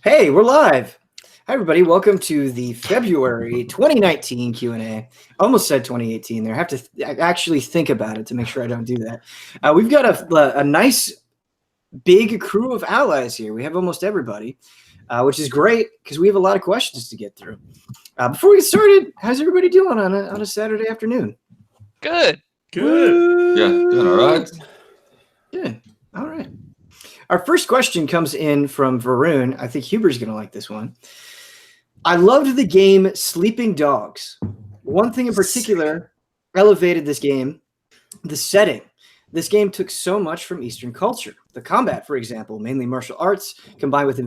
Hey, we're live. Hi, everybody. Welcome to the February 2019 Q&A. I almost said 2018 there. I have to actually think about it to make sure I don't do that. We've got a nice big crew of allies here. We have almost everybody, which is great because we have a lot of questions to get through. Before we get started, how's everybody doing on a Saturday afternoon? Good. Yeah, doing all right. Good. All right. Our first question comes in from Varun. I think Huber's going to like this one. I loved the game Sleeping Dogs. One thing in particular elevated this game, the setting. This game took so much from Eastern culture. The combat, for example, mainly martial arts, combined with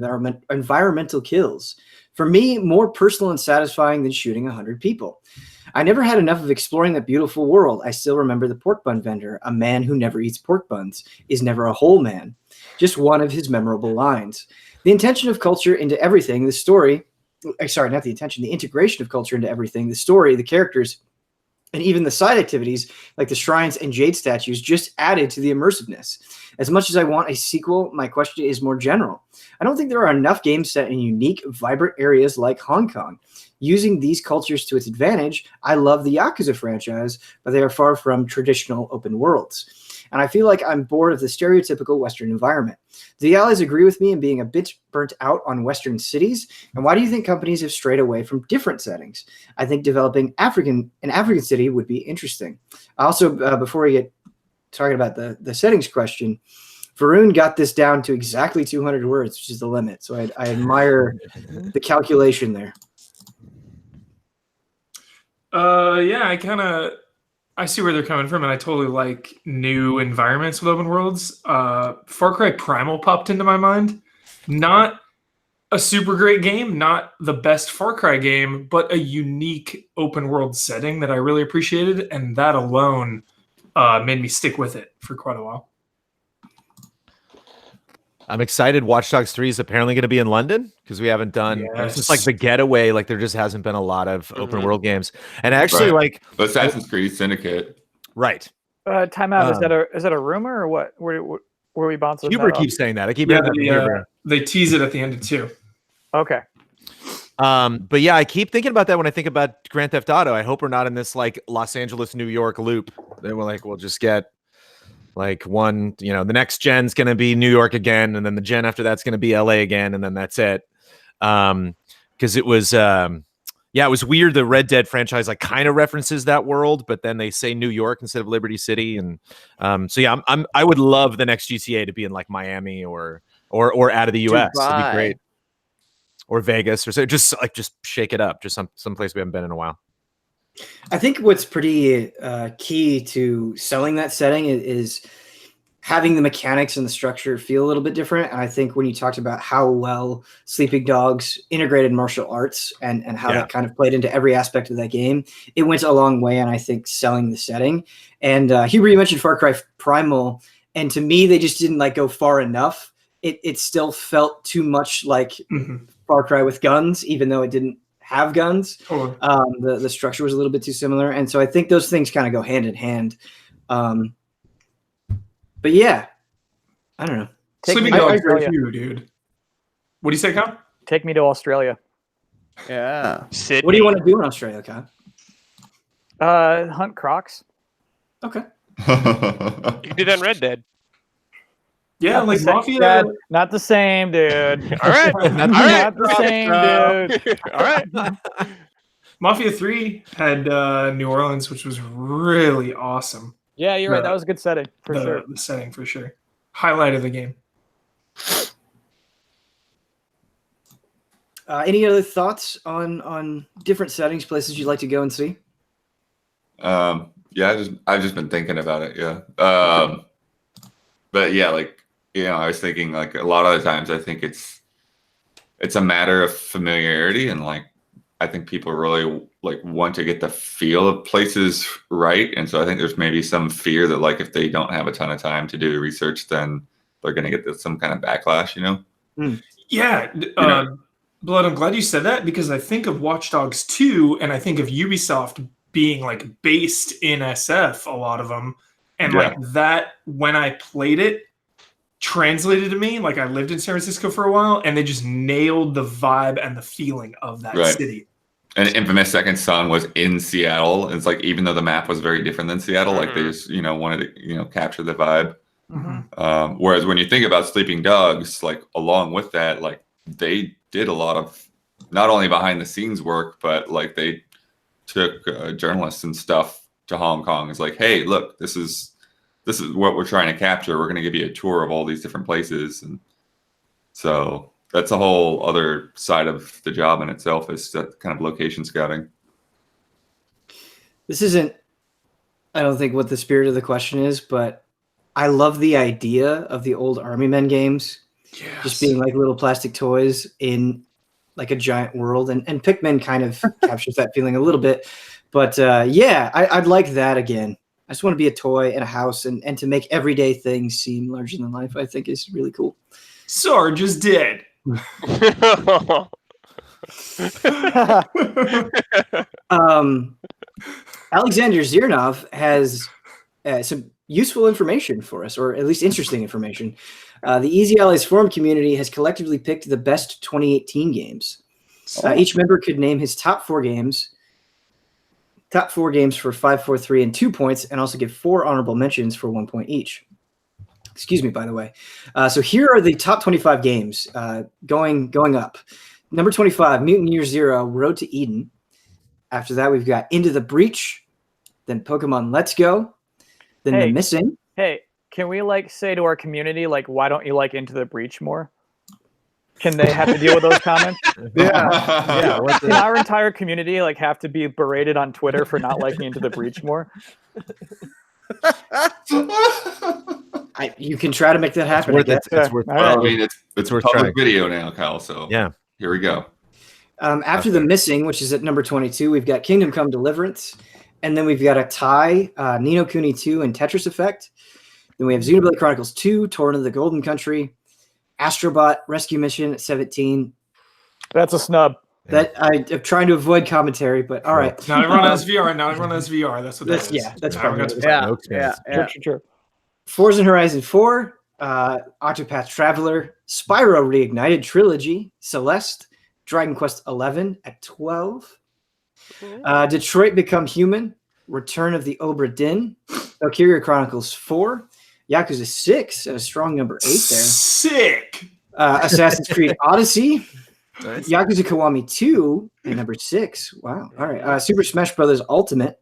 environmental kills. For me, more personal and satisfying than shooting 100 people. I never had enough of exploring that beautiful world. I still remember the pork bun vendor. A man who never eats pork buns is never a whole man. Just one of his memorable lines. The intention of culture into everything, the story, sorry, not the intention, the integration of culture into everything, the story, the characters, and even the side activities like the shrines and jade statues just added to the immersiveness. As much as I want a sequel, my question is more general. I don't think there are enough games set in unique, vibrant areas like Hong Kong. Using these cultures to its advantage, I love the Yakuza franchise, but they are far from traditional open worlds. And I feel like I'm bored of the stereotypical Western environment. Do the allies agree with me in being a bit burnt out on Western cities? And why do you think companies have strayed away from different settings? I think developing an African city would be interesting. Also, before we get talking about the settings question, Varun got this down to exactly 200 words, which is the limit. So I admire the calculation there. Yeah, I see where they're coming from, and I totally like new environments with open worlds. Far Cry Primal popped into my mind. Not a super great game, not the best Far Cry game, but a unique open world setting that I really appreciated, and that alone made me stick with it for quite a while. I'm excited. Watch Dogs 3 is apparently going to be in London because we haven't done. It's just like the getaway. Like there just hasn't been a lot of open world games. And actually, Assassin's Creed Syndicate. Right. Time out. Is that a rumor or what? Where we bouncing? Huber keeps saying that. I keep hearing that. They tease it at the end of 2. Okay. But yeah, I keep thinking about that when I think about Grand Theft Auto. I hope we're not in this like Los Angeles, New York loop. Then we'll just get like one, the next gen's going to be New York again. And then the gen after that's going to be LA again. And then that's it. Cause it was, it was weird. The Red Dead franchise like kind of references that world, but then they say New York instead of Liberty City. And I would love the next GTA to be in like Miami or out of the US. That'd be great. Or Vegas or so, just shake it up. Just some place we haven't been in a while. I think what's pretty key to selling that setting is having the mechanics and the structure feel a little bit different. And I think when you talked about how well Sleeping Dogs integrated martial arts and how that kind of played into every aspect of that game, it went a long way. And I think selling the setting. And Huber, you mentioned Far Cry Primal, and to me, they just didn't go far enough. It still felt too much like Far Cry with guns, even though it didn't have guns. The structure was a little bit too similar, and so I think those things kind of go hand in hand. But yeah, I don't know. Sleeping Dogs are you, dude. What do you say, Kyle? Take me to Australia. Yeah. What do you want to do in Australia, Kyle? Hunt crocs. Okay. You can do that in Red Dead. Yeah, not like Mafia. Dad, not the same, dude. All right. Not the same, dude. All right. Mafia 3 had New Orleans, which was really awesome. Yeah, you're right. That was a good setting for sure. The setting for sure. Highlight of the game. Any other thoughts on different settings, places you'd like to go and see? I've just been thinking about it. Yeah. But yeah, I was thinking a lot of the times I think it's a matter of familiarity, and I think people really want to get the feel of places right, and so I think there's maybe some fear that if they don't have a ton of time to do research, then they're going to get some kind of backlash, Yeah, Blood, I'm glad you said that, because I think of Watch Dogs 2, and I think of Ubisoft being based in SF, a lot of them, and that when I played it, translated to me. Like I lived in San Francisco for a while, and they just nailed the vibe and the feeling of that city. And Infamous Second Son was in Seattle. It's like, even though the map was very different than Seattle, like they just, wanted to, capture the vibe. Whereas when you think about Sleeping Dogs, like along with that, like they did a lot of not only behind the scenes work, but like they took journalists and stuff to Hong Kong. It's like, hey, look, this is what we're trying to capture. We're going to give you a tour of all these different places. And so that's a whole other side of the job in itself, is that kind of location scouting. This isn't, I don't think, what the spirit of the question is, but I love the idea of the old Army Men games just being like little plastic toys in like a giant world. And Pikmin kind of captures that feeling a little bit. But I'd like that again. I just want to be a toy in a house and to make everyday things seem larger than life, I think is really cool. Sarge is dead. Alexander Zirnov has some useful information for us, or at least interesting information. The Easy Allies forum community has collectively picked the best 2018 games. Each member could name his top four games for 5, 4, 3, and 2 points, and also give 4 honorable mentions for 1 point each. Excuse me, by the way. So here are the top 25 games going up. Number 25, Mutant Year Zero, Road to Eden. After that, we've got Into the Breach, then Pokemon Let's Go, then The Missing. Hey, can we say to our community, why don't you like Into the Breach more? Can they have to deal with those comments? Yeah. Can our entire community have to be berated on Twitter for not liking Into the Breach more? You can try to make that happen. It's worth I mean, it's worth public trying. video now, Kyle. So here we go. After The Missing, which is at number 22, we've got Kingdom Come Deliverance, and then we've got a tie, Ni no Kuni 2 and Tetris Effect. Then we have Xenoblade Chronicles 2, Torn of the Golden Country, Astrobot Rescue Mission at 17. That's a snub. That I'm trying to avoid commentary, but all right. Not everyone has VR. Not everyone has VR. That's what that is. Yeah, that's Now probably everyone got to it. play. True. Forza Horizon 4, Octopath Traveler, Spyro Reignited Trilogy, Celeste, Dragon Quest 11 at 12, Detroit Become Human, Return of the Obra Dinn, Valkyria Chronicles 4, Yakuza 6 at a strong number 8 there. Sick. Assassin's Creed Odyssey, Nice. Yakuza Kiwami 2 at number 6. Wow. All right. Super Smash Brothers Ultimate,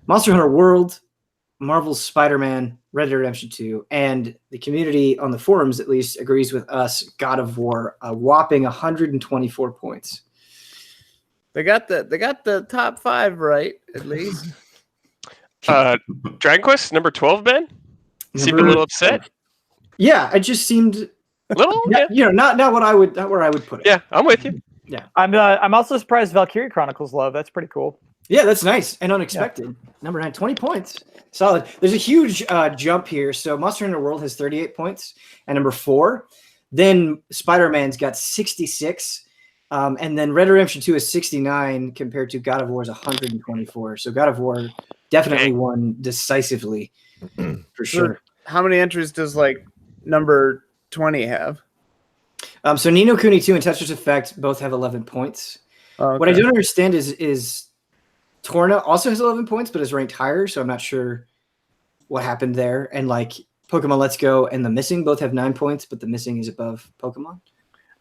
Monster Hunter World, Marvel's Spider-Man, Red Dead Redemption 2, and the community on the forums at least agrees with us, God of War, a whopping 124 points. They got the top 5 right, at least. Dragon Quest number 12, Ben? You seemed a little upset. Yeah, it just seemed Little? Yeah. not where I would put it. Yeah, I'm with you. Yeah. I'm also surprised Valkyrie Chronicles love. That's pretty cool. Yeah, that's nice and unexpected. Number 9, 20 points. Solid. There's a huge jump here. So Monster Hunter World has 38 points at number 4. Then Spider-Man's got 66. And then Red Dead Redemption 2 is 69 compared to God of War's 124. So God of War definitely won decisively for sure. How many entries does number 20 have? So Ni no Kuni 2 and Tetris Effect both have 11 points. Okay. What I don't understand is Torna also has 11 points, but is ranked higher. So I'm not sure what happened there. And Pokemon Let's Go and The Missing both have 9 points, but The Missing is above Pokemon.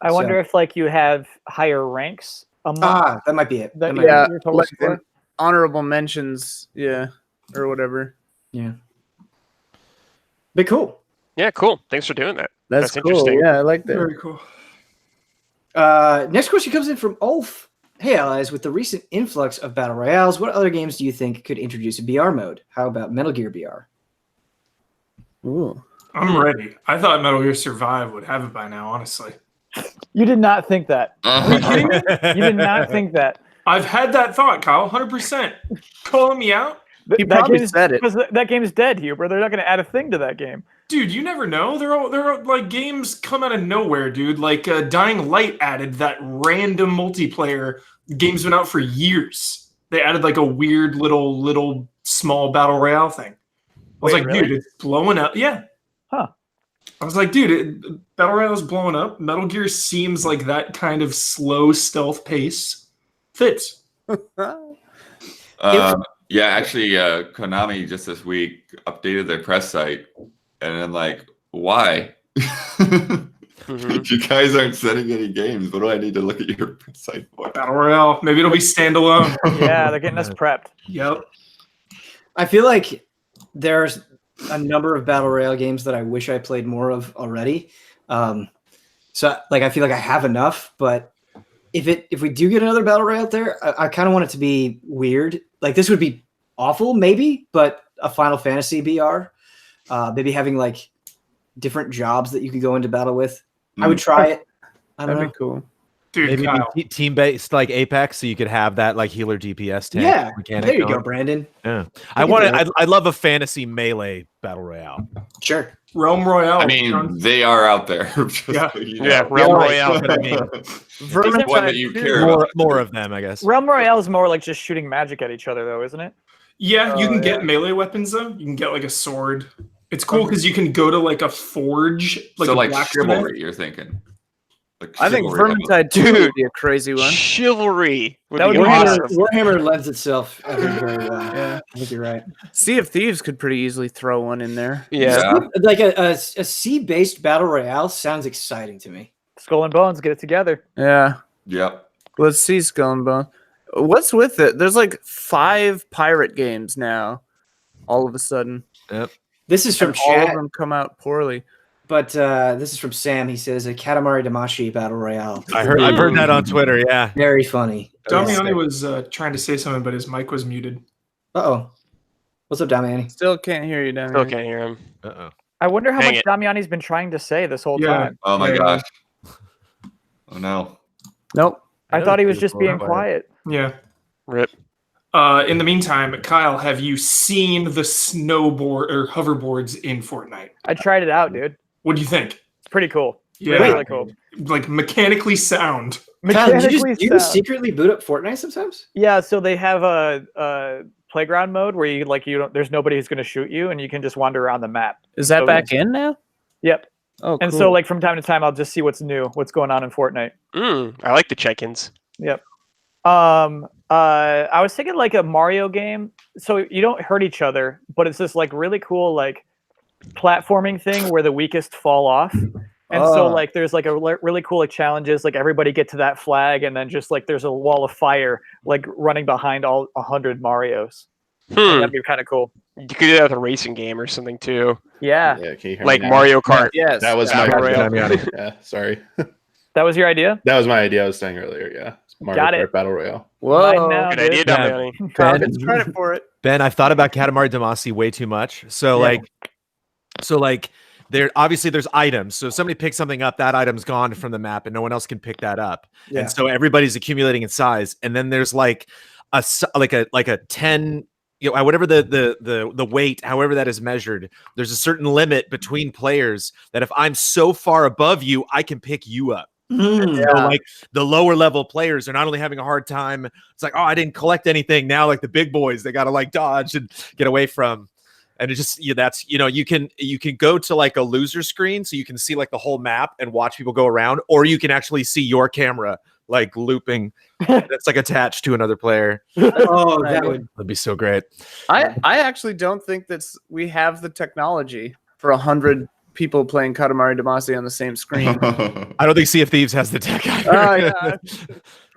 I wonder if you have higher ranks among that might be it. that That might your total score. Honorable mentions, or whatever. Yeah. But cool. Yeah, cool. Thanks for doing that. That's cool. interesting. Yeah, I like that. Very cool. Next question comes in from Ulf. Hey, allies, with the recent influx of battle royales, what other games do you think could introduce a BR mode? How about Metal Gear BR? Ooh. I'm ready. I thought Metal Gear Survive would have it by now, honestly. You did not think that. Are you kidding me? You did not think that. I've had that thought, Kyle, 100%. Calling me out? He probably said it. That game is dead, Huber. They're not going to add a thing to that game. Dude, you never know. They're all games come out of nowhere, dude. Dying Light added that random multiplayer. Game's been out for years. They added a weird little small battle royale thing. I was Wait, really? dude, it's blowing up. Yeah. Huh. I was like, dude, Battle Royale is blowing up. Metal Gear seems like that kind of slow stealth pace fits. Yeah, actually, Konami just this week updated their press site, and then like, why? You guys aren't sending any games. What do I need to look at your press site for? Battle Royale. Maybe it'll be standalone. Yeah, they're getting us prepped. Yep. I feel like there's a number of Battle Royale games that I wish I played more of already. So like I feel like I have enough, but if we do get another Battle Royale out there, I kind of want it to be weird. Like this would be awful, maybe, but a Final Fantasy BR, maybe having like different jobs that you could go into battle with. I would try it. I don't know. That'd be cool. Dude, Maybe Kyle. team based like Apex, so you could have that like healer DPS tank. Yeah, mechanic there you going. go, Brandon. Yeah, can do I love a fantasy melee battle royale. Sure. Realm Royale. I mean, they are out there. Just Yeah. so you know. Yeah, Realm Royale. But I mean, Vermintide one that you too. care about. more of them, I guess. Realm Royale is more like just shooting magic at each other, though, isn't it? Yeah, you Oh, can yeah. get melee weapons though. You can get like a sword. It's cool because you can go to like a forge, like So a like blacksmith. chivalry, you're thinking. Like I think chivalry. Vermintide 2 would be a crazy one. Chivalry would That be would be awesome. Warhammer lends itself, I think, very well. Yeah. I think you're right. Sea of Thieves could pretty easily throw one in there. Yeah. Like a sea-based battle royale sounds exciting to me. Skull and Bones, get it together. Yeah. Yep. Let's see Skull and Bones. What's with it? There's like 5 pirate games now. All of a sudden. Yep. This is from And all of chat, them come out poorly. but this is from Sam. He says a Katamari Damacy battle royale. I've heard that on Twitter. Yeah. Very funny. Damiani was trying to say something, but his mic was muted. Uh-oh. What's up, Damiani? Still can't hear you down Still here. can't hear him. Uh-oh. I wonder how Dang much it. Damiani's been trying to say this whole Yeah. time. Oh my Yeah. gosh. Oh no. Nope. I thought he was just being quiet. Yeah. Rip. In the meantime, Kyle, have you seen the snowboard or hoverboards in Fortnite? I tried it out, dude. What do you think? It's pretty cool. Yeah. Really cool. Like mechanically sound. Kyle, do Mechanically you sound. secretly boot up Fortnite sometimes? Yeah, so they have a playground mode where you don't. There's nobody who's going to shoot you, and you can just wander around the map. Is that So- back in now? Yep. Oh, And cool. so, like from time to time, I'll just see what's new, what's going on in Fortnite. I like the check-ins. Yep. I was thinking like a Mario game, so you don't hurt each other, but it's this like really cool like platforming thing where the weakest fall off. And so like there's like a really cool like challenges, like everybody get to that flag, and then just like there's a wall of fire like running behind all 100 Marios. That'd be kind of cool. You could do that with a racing game or something too, Yeah, Yeah, can you hear like me now? Mario Kart. Yes. That was my Battle Royale. yeah, sorry. that was your idea. That was my idea I was saying earlier, yeah. Mario Got Kart it. Battle Royale. Whoa. Mine now, Good dude. idea, Yeah. Damiani. Kyle Ben, gets credit for it. Ben, I've thought about Katamari Damacy way too much. So like there obviously there's items. So if somebody picks something up, that item's gone from the map and no one else can pick that up. Yeah. And so everybody's accumulating in size. And then there's like a 10, you know, whatever the weight, however that is measured, there's a certain limit between players that if I'm so far above you, I can pick you up. Mm. So like the lower level players are not only having a hard time, it's like, oh, I didn't collect anything. Now like the big boys, they got to like dodge and get away from. And it just, that's, you can go to like a loser screen so you can see like the whole map and watch people go around, or you can actually see your camera like looping that's like attached to another player. Oh, that'd be so great. I actually don't think we have the technology for 100 people playing Katamari Damacy on the same screen. I don't think Sea of Thieves has the tech either. Oh, yeah.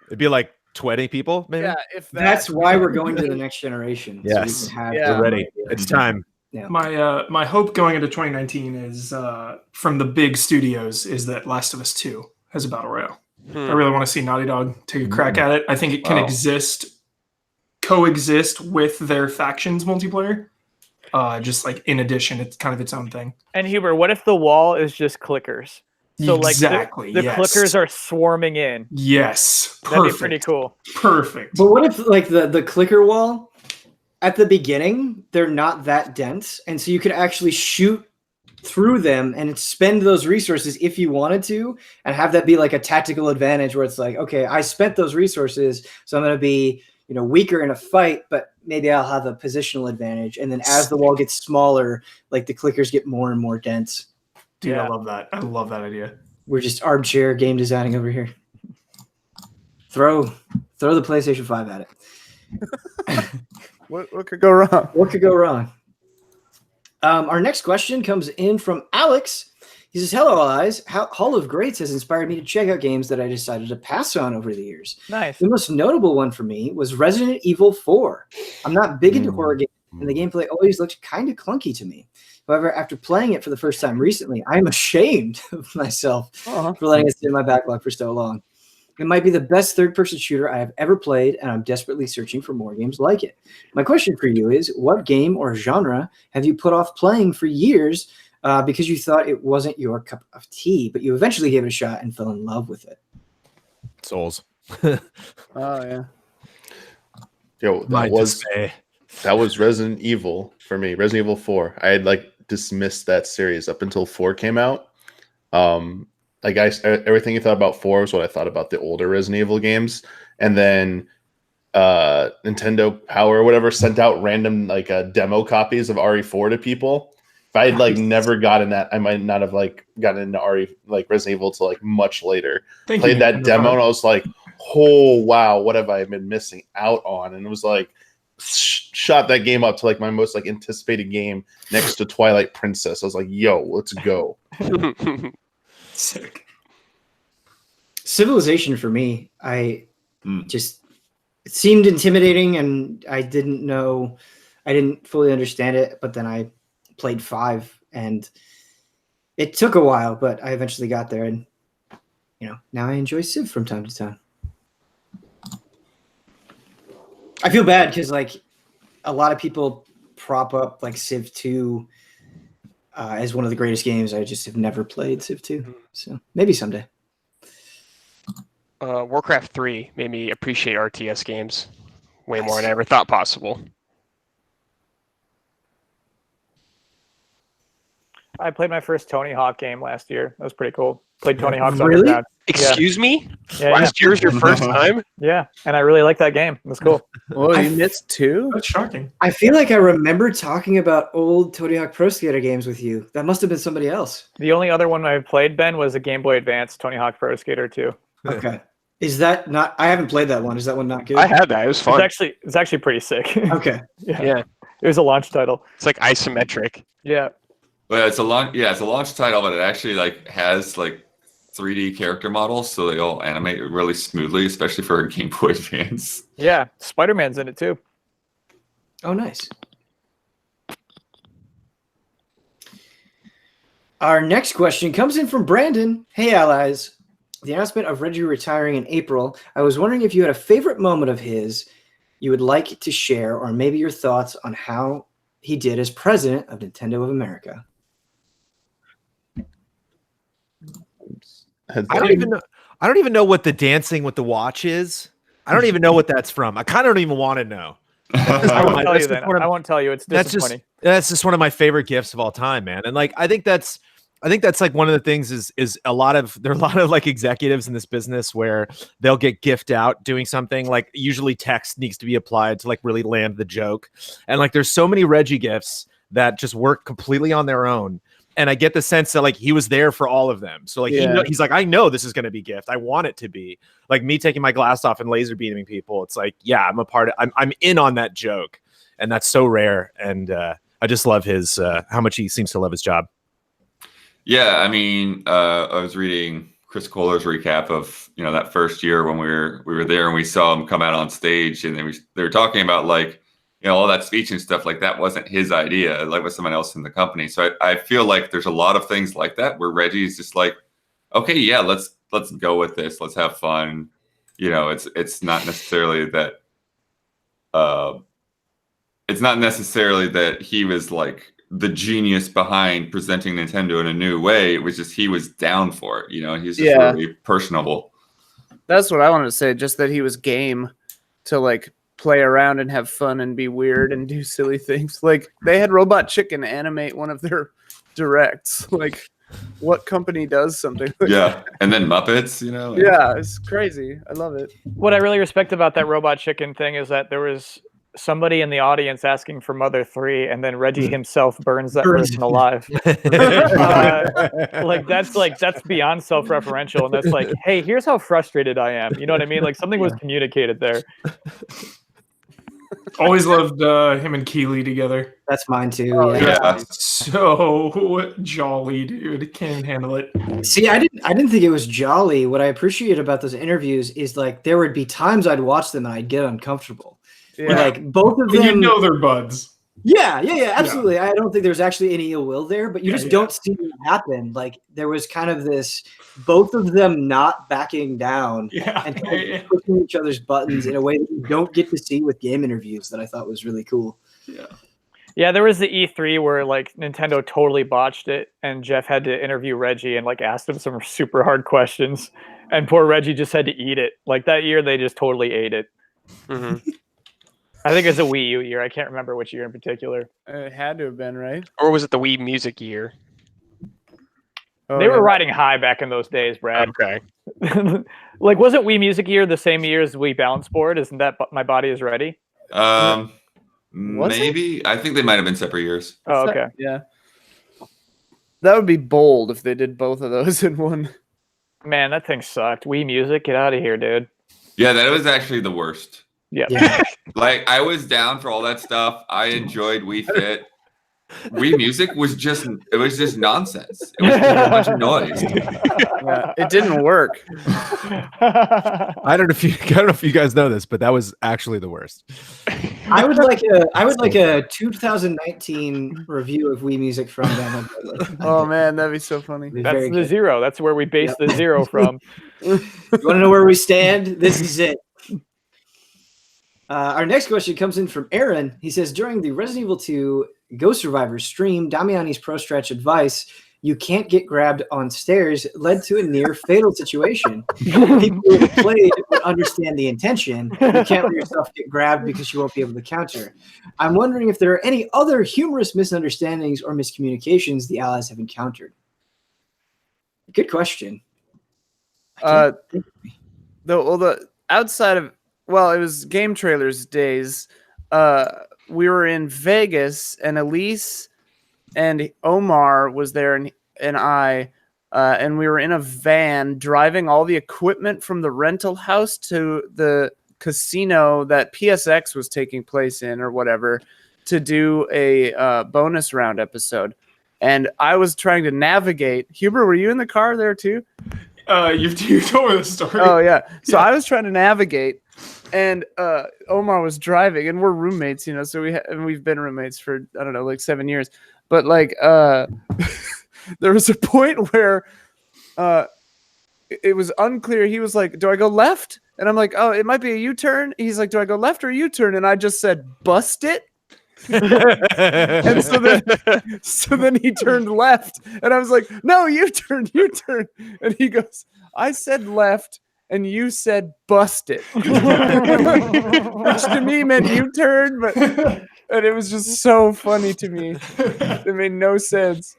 It'd be like 20 people, maybe. Yeah, if That's why we're going to the next generation. so we Yes. can have Yeah. We're ready. It's time. My hope going into 2019 is from the big studios is that Last of Us 2 has a battle royale. I really want to see Naughty Dog take a crack at it. I think it can coexist with their factions multiplayer. Just like in addition, it's kind of its own thing. And Huber, what if the wall is just clickers? So Exactly, like the yes. clickers are swarming in. Yes, That'd be perfect. pretty cool. Perfect. But what if like the clicker wall at the beginning, they're not that dense, and so you could actually shoot through them and spend those resources if you wanted to, and have that be like a tactical advantage where it's like, okay, I spent those resources, so I'm going to be weaker in a fight, but maybe I'll have a positional advantage. And then as the wall gets smaller, like the clickers get more and more dense. Dude, I Yeah. love that. I love that idea. We're just armchair game designing over here. Throw the PlayStation 5 at it. What could go wrong? What could go wrong? Our next question comes in from Alex. He says, "Hello, Allies. Hall of Greats has inspired me to check out games that I decided to pass on over the years. Nice. The most notable one for me was Resident Evil 4. I'm not big into horror games, and the gameplay always looked kind of clunky to me. However, after playing it for the first time recently, I am ashamed of myself for letting it sit in my backlog for so long. It might be the best third-person shooter I have ever played, and I'm desperately searching for more games like it. My question for you is, what game or genre have you put off playing for years because you thought it wasn't your cup of tea, but you eventually gave it a shot and fell in love with it?" Souls. Oh yeah. Yo, Might just say. that was Resident Evil for me. Resident Evil 4. I had like dismissed that series up until 4 came out. Like everything you thought about 4 was what I thought about the older Resident Evil games. And then Nintendo Power or whatever sent out random like demo copies of RE4 to people. If I had like never gotten that, I might not have like gotten into Resident Evil till like much later. Played that demo and I was like, oh wow, what have I been missing out on? And it was like shot that game up to like my most like anticipated game next to Twilight Princess. I was like, yo, let's go. Sick. Civilization for me, it seemed intimidating, and I didn't fully understand it, but then I played 5, and it took a while, but I eventually got there, and now I enjoy Civ from time to time. I feel bad because like a lot of people prop up like Civ 2 as one of the greatest games. I just have never played Civ 2, so maybe someday. Warcraft 3 made me appreciate RTS games way more than I ever thought possible. I played my first Tony Hawk game last year. That was pretty cool. Played Tony Hawk's Really? Underground. Excuse me? Yeah, Last year's your first time? yeah, and I really like that game. It was cool. Oh, you missed 2? That's shocking. I feel like I remember talking about old Tony Hawk Pro Skater games with you. That must have been somebody else. The only other one I played, Ben, was a Game Boy Advance Tony Hawk Pro Skater 2. Okay. Is that not? I haven't played that one. Is that one not good? I had that. It was fun. It's actually pretty sick. Okay. Yeah. It was a launch title. It's like isometric. Yeah. But it's a launch title, but it actually like has like 3D character models, so they all animate really smoothly, especially for a Game Boy Advance. Yeah. Spider-Man's in it too. Oh, nice. Our next question comes in from Brandon. Hey, allies. The announcement of Reggie retiring in April, I was wondering if you had a favorite moment of his you would like to share, or maybe your thoughts on how he did as president of Nintendo of America. I don't even know what the dancing with the watch is. I don't even know what that's from. I kind of don't even want to know. I won't tell you then. I won't tell you. It's disappointing. That's just one of my favorite gifts of all time, man. And like I think that's like one of the things is there are a lot of like executives in this business where they'll get gift out doing something, like usually text needs to be applied to like really land the joke. And like there's so many Reggie gifts that just work completely on their own. And I get the sense that like he was there for all of them. So like he's like, I know this is going to be gift. I want it to be like me taking my glass off and laser beaming people. It's like, yeah, I'm a part of, I'm in on that joke. And that's so rare. And I just love his, how much he seems to love his job. Yeah, I mean, I was reading Chris Kohler's recap of that first year when we were there and we saw him come out on stage, and they were talking about like all that speech and stuff. Like that wasn't his idea, like was someone else in the company. So I feel like there's a lot of things like that where Reggie's just like, okay, yeah, let's go with this, let's have fun. It's not necessarily that. It's not necessarily that he was like the genius behind presenting Nintendo in a new way. It was just he was down for it. He's just really personable. That's what I wanted to say. Just that he was game to like play around and have fun and be weird and do silly things. Like they had Robot Chicken animate one of their directs. Like what company does something like that? And then Muppets, Yeah, it's crazy. I love it. What I really respect about that Robot Chicken thing is that there was somebody in the audience asking for Mother 3, and then Reggie himself burns that person alive. That's beyond self-referential, and that's like, hey, here's how frustrated I am. You know what I mean? Like something was communicated there. Always loved him and Keeley together. That's mine too. Yeah. So jolly, dude. Can't even handle it. See, I didn't think it was jolly. What I appreciate about those interviews is like there would be times I'd watch them and I'd get uncomfortable. Yeah. Like both of And them. you know they're buds. Yeah, absolutely. I don't think there's actually any ill will there, but you just don't see it happen. Like there was kind of this, both of them not backing down and kind of pushing each other's buttons in a way that you don't get to see with game interviews that I thought was really cool. Yeah, there was the E3 where like Nintendo totally botched it, and Jeff had to interview Reggie and like asked him some super hard questions, and poor Reggie just had to eat it. Like that year, they just totally ate it. Mm-hmm. I think it's a Wii U year. I can't remember which year in particular. It had to have been, right? Or was it the Wii Music year? Oh, They were riding high back in those days, Brad. Okay. Like, wasn't Wii Music year the same year as Wii Balance Board? Isn't that My Body Is Ready? Maybe. I think they might have been separate years. Oh, okay. Yeah. That would be bold if they did both of those in one. Man, that thing sucked. Wii Music, get out of here, dude. Yeah, that was actually the worst. Yeah. Like I was down for all that stuff. I enjoyed Wii Fit. Wii Music was just nonsense. It was just a bunch of noise. Yeah, it didn't work. I don't know if you guys know this, but that was actually the worst. I would like a 2019 review of Wii Music from them. Oh man, that'd be so funny. That's the zero. That's where we base the zero from. You want to know where we stand? This is it. Our next question comes in from Aaron. He says, during the Resident Evil 2 Ghost Survivor stream, Damiani's Pro Stretch advice, you can't get grabbed on stairs, led to a near fatal situation. People who have played would understand the intention. You can't let yourself get grabbed because you won't be able to counter. I'm wondering if there are any other humorous misunderstandings or miscommunications the Allies have encountered. Good question. The outside of, well, it was game trailers days. We were in Vegas, and Elise and Omar was there, and we were in a van driving all the equipment from the rental house to the casino that PSX was taking place in, or whatever, to do a bonus round episode. And I was trying to navigate. Huber, were you in the car there too? You told me the story. Oh yeah. So I was trying to navigate, and Omar was driving, and we're roommates, so we've been roommates for, I don't know, like 7 years. But like there was a point where it was unclear. He was like, do I go left? And I'm like, oh, it might be a U-turn. He's like, do I go left or U-turn? And I just said, bust it. And so then he turned left, and I was like, no, U-turn. And he goes, I said left and you said bust it. Which to me meant U-turn, and it was just so funny to me. It made no sense.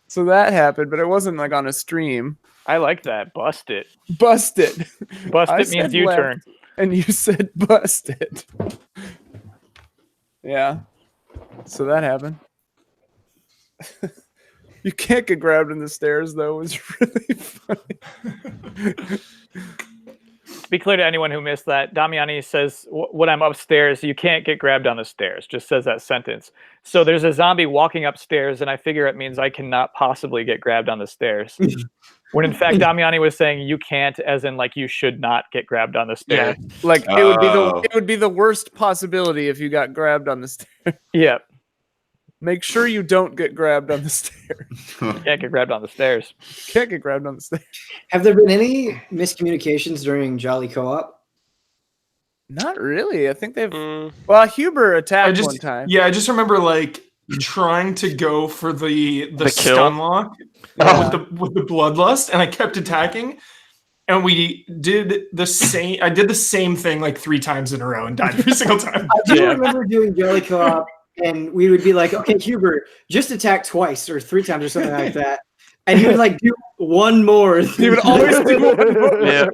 So that happened, but it wasn't like on a stream. I like that. Bust it. Bust it. Bust it means U-turn. And you said bust it. Yeah. So that happened. You can't get grabbed in the stairs, though. It was really funny. To be clear to anyone who missed that, Damiani says, when I'm upstairs, you can't get grabbed on the stairs. Just says that sentence. So there's a zombie walking upstairs, and I figure it means I cannot possibly get grabbed on the stairs. When in fact, Damiani was saying you can't, as in like you should not get grabbed on the stairs. Yeah. Like it would be the worst possibility if you got grabbed on the stairs. Yeah. Make sure you don't get grabbed on the stairs. Can't get grabbed on the stairs. Can't get grabbed on the stairs. Have there been any miscommunications during Jolly Co-op? Not really. I think they've. Well, Huber attacked one time. Yeah, I just remember like trying to go for the stun lock with the bloodlust, and I kept attacking. And we did the same. I did the same thing like 3 times in a row and died every single time. I do remember doing Jolly Co-op, and we would be like, "Okay, Huber, just attack twice or 3 times or something like that," and he would like do one more. He would always do one more. Yeah.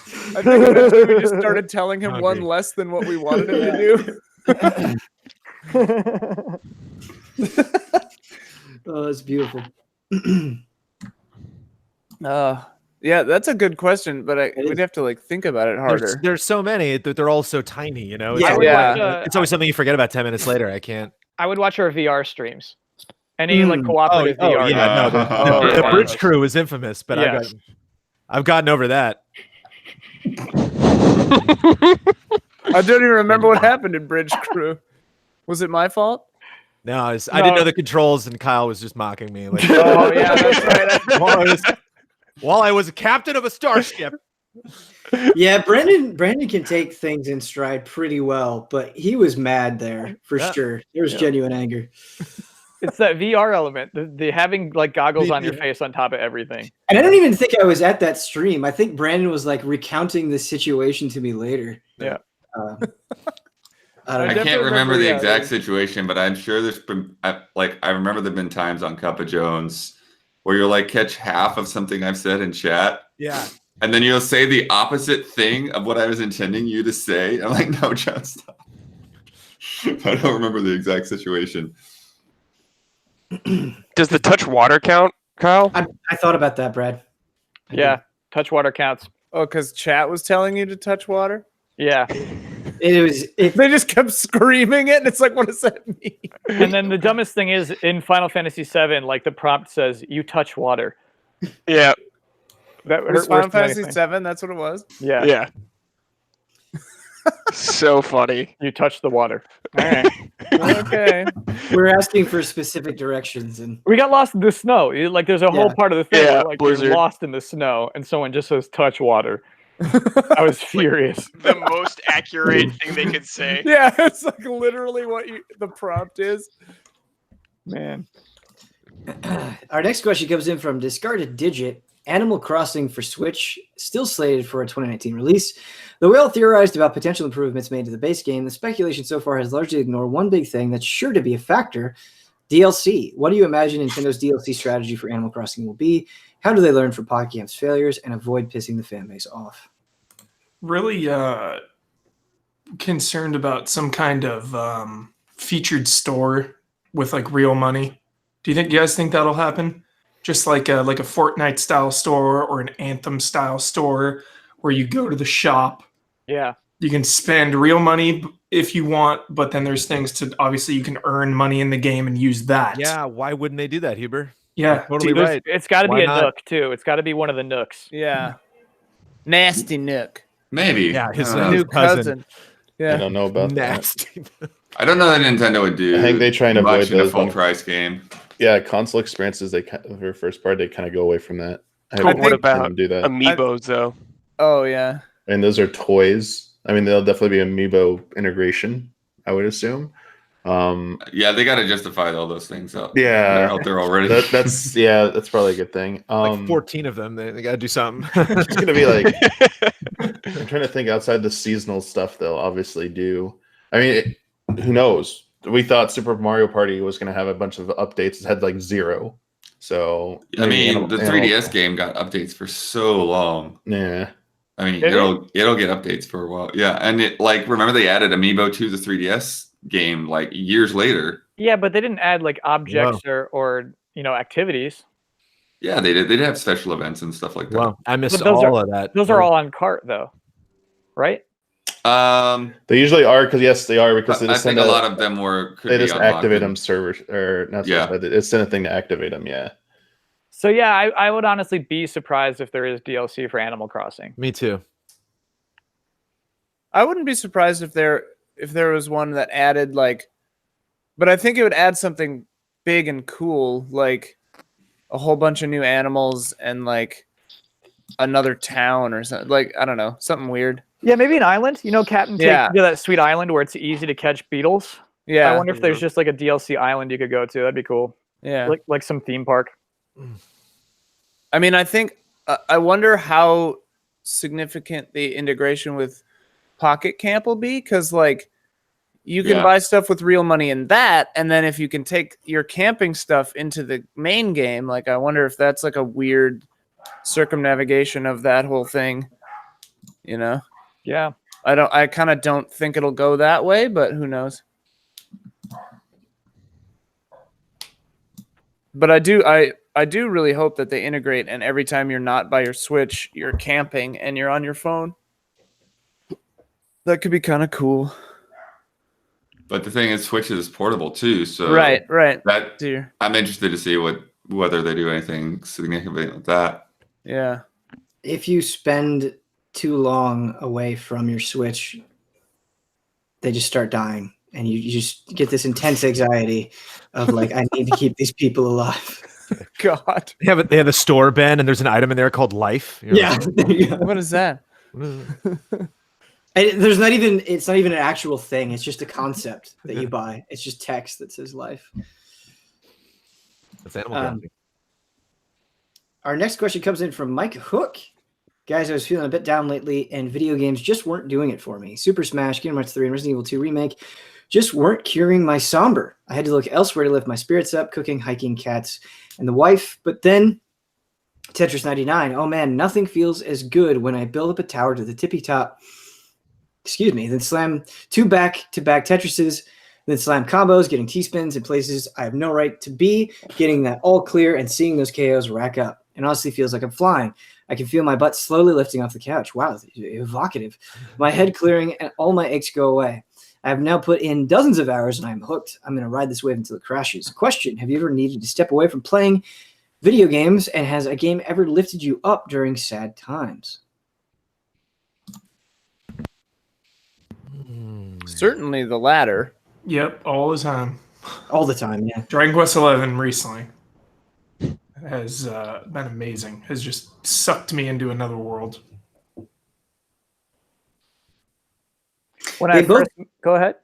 I think eventually we just started telling him one Hungry. less than what we wanted him to do. Oh, that's beautiful. Yeah, that's a good question, but It we'd is. have to like think about it harder. There's so many that they're all so tiny, you know. Yeah, It's, yeah. it's always something you forget about 10 minutes later. I can't. I would watch our VR streams. Any like cooperative VR. yeah, no, Oh, the yeah. Bridge Crew is infamous, but Yeah. I've gotten over that. I don't even remember what happened in Bridge Crew. Was it my fault? No, I didn't know the controls, and Kyle was just mocking me. Like, Oh yeah, that's right. while I was a captain of a starship. Yeah, Brandon can take things in stride pretty well, but he was mad there for sure. There was genuine anger. It's that VR element, the having like goggles on your face on top of everything. And I don't even think I was at that stream. I think Brandon was like recounting the situation to me later. Yeah. I don't I know. can't remember the yeah, exact situation, but I'm sure there's been I remember there've been times on Cup of Jones where you'll like catch half of something I've said in chat, Yeah. and then you'll say the opposite thing of what I was intending you to say. I'm like, no, John, stop. I don't remember the exact situation. Does the touch water count, Kyle? I thought about that, Brad. Yeah, touch water counts. Oh, because chat was telling you to touch water? Yeah. It They just kept screaming it, and it's like, what does that mean? And then the dumbest thing is in Final Fantasy VII, like the prompt says, "You touch water." Yeah. That It was hurt Final worse than Fantasy anything. VII, that's what it was? Yeah. Yeah. So funny. You touch the water. All right. Okay. we're asking for specific directions, and We got lost in the snow. Like there's a whole Yeah. part of the thing Yeah, where like blizzard. you're lost in the snow and someone just says touch water. I was furious. The most accurate thing they could say. Yeah, it's like literally what the prompt is. Man. our next question comes in from Discarded Digit. Animal Crossing for Switch, still slated for a 2019 release. Though we all theorized about potential improvements made to the base game, the speculation so far has largely ignored one big thing that's sure to be a factor: DLC. What do you imagine Nintendo's DLC strategy for Animal Crossing will be? How do they learn from PodCamp's failures and avoid pissing the fan base off? Really concerned about some kind of featured store with like real money. Do you guys think that'll happen? Just like a Fortnite style store or an Anthem style store where you go to the shop. Yeah. You can spend real money if you want, but then there's things to obviously you can earn money in the game and use that. Yeah. Why wouldn't they do that, Huber? Yeah. Totally There's- right. It's got to Why be a not? nook too. It's got to be one of the nooks. Yeah. Nasty Nook. Maybe. Yeah, his I don't know. new New cousin. I Yeah. don't know about that. Nasty. I don't know that Nintendo would do. I think they try and much avoid in a those full ones. price game. Yeah, console experiences. For first part, they kind of go away from that. I But hope what they about can do that? Amiibos though? Oh, yeah. And those are toys. I mean, there'll definitely be Amiibo integration, I would assume. Yeah, they got to justify all those things out. Yeah. They're out there already. That's probably a good thing. Like 14 of them. They got to do something. It's gonna be like I'm trying to think outside the seasonal stuff they'll obviously do. I mean, who knows? We thought Super Mario Party was gonna have a bunch of updates. It had like 0. So I maybe mean, the 3DS game got updates for so long. Yeah. I mean, Did it'll get updates for a while. Yeah, and it like remember they added Amiibo to the 3DS game like years later. Yeah, but they didn't add like objects or activities. Yeah, they did. They did have special events and stuff like that. Wow, I missed But those all of that. Those are all on cart though, right? They usually are because they are because they I just think send a lot of them could they be just unlocked activate in- them servers or not. Yeah. Servers, but it's send a thing to activate them. Yeah. So yeah, I would honestly be surprised if there is DLC for Animal Crossing. Me too. I wouldn't be surprised if there was one that added but I think it would add something big and cool, like a whole bunch of new animals and like another town or something. Like, I don't know, something weird. Yeah, maybe an island. Captain take Yeah. you to that sweet island where it's easy to catch beetles. Yeah. I wonder if there's just like a DLC island you could go to. That'd be cool. Yeah. Like some theme park. I mean, I think I wonder how significant the integration with Pocket Camp will be, because like you can Yeah. buy stuff with real money in that, and then if you can take your camping stuff into the main game, like I wonder if that's like a weird circumnavigation of that whole thing. You know, Yeah. I kind of don't think it'll go that way, but who knows? But I do really hope that they integrate, and every time you're not by your Switch, you're camping and you're on your phone. That could be kind of cool. But the thing is, Switch is portable too, so Right. That Dear. I'm interested to see whether they do anything significant with that. Yeah. If you spend too long away from your Switch, they just start dying, and you just get this intense anxiety of like, I need to keep these people alive. God. They have a store, Ben, and there's an item in there called life. You're Yeah. There you go. What is that? And it's not even an actual thing. It's just a concept that you buy. It's just text that says life. That's Animal Crossing. Our next question comes in from Mike Hook. Guys, I was feeling a bit down lately, and video games just weren't doing it for me. Super Smash, Kingdom Hearts 3, and Resident Evil 2 Remake just weren't curing my somber. I had to look elsewhere to lift my spirits up, cooking, hiking, cats, and the wife. But then Tetris 99. Oh man, nothing feels as good when I build up a tower to the tippy top. Then slam 2 back-to-back Tetrises, then slam combos, getting T-spins in places I have no right to be, getting that all clear, and seeing those KOs rack up. It honestly feels like I'm flying. I can feel my butt slowly lifting off the couch. Wow, evocative. My head clearing, and all my aches go away. I have now put in dozens of hours, and I'm hooked. I'm going to ride this wave until it crashes. Question, have you ever needed to step away from playing video games, and has a game ever lifted you up during sad times? Certainly the latter. Yep, all the time. All the time, yeah. Dragon Quest XI recently has been amazing. Has just sucked me into another world. Go ahead.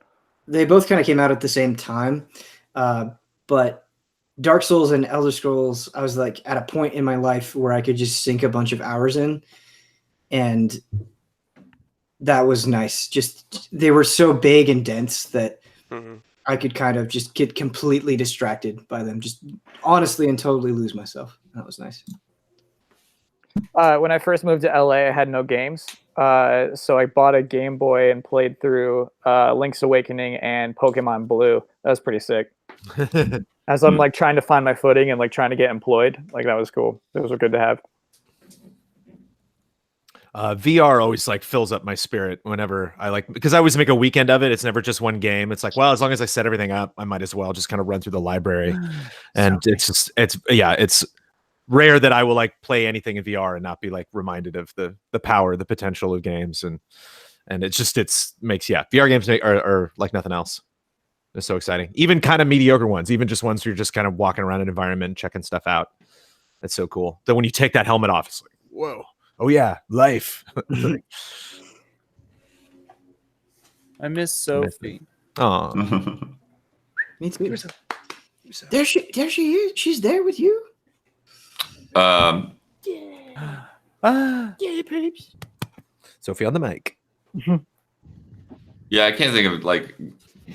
They both kind of came out at the same time, but Dark Souls and Elder Scrolls, I was like at a point in my life where I could just sink a bunch of hours in, and that was nice. Just they were so big and dense that I could kind of just get completely distracted by them, just honestly and totally lose myself. That was nice. When I first moved to LA, I had no games. So I bought a Game Boy and played through Link's Awakening and Pokemon Blue. That was pretty sick. As I'm like trying to find my footing and like trying to get employed, like that was cool. Those were good to have. VR always like fills up my spirit whenever I because I always make a weekend of it. It's never just one game. It's like, well, as long as I set everything up, I might as well just kind of run through the library. And it's rare that I will like play anything in VR and not be like reminded of the power, the potential of games. And it makes VR games are like nothing else. It's so exciting. Even kind of mediocre ones, even just ones where you're just kind of walking around an environment, checking stuff out. That's so cool. Then when you take that helmet off, it's like, whoa. Oh yeah, life. I miss Sophie. Oh, Me too. There she is. She's there with you. Ah, Yeah, peeps. Sophie on the mic. Yeah, I can't think of like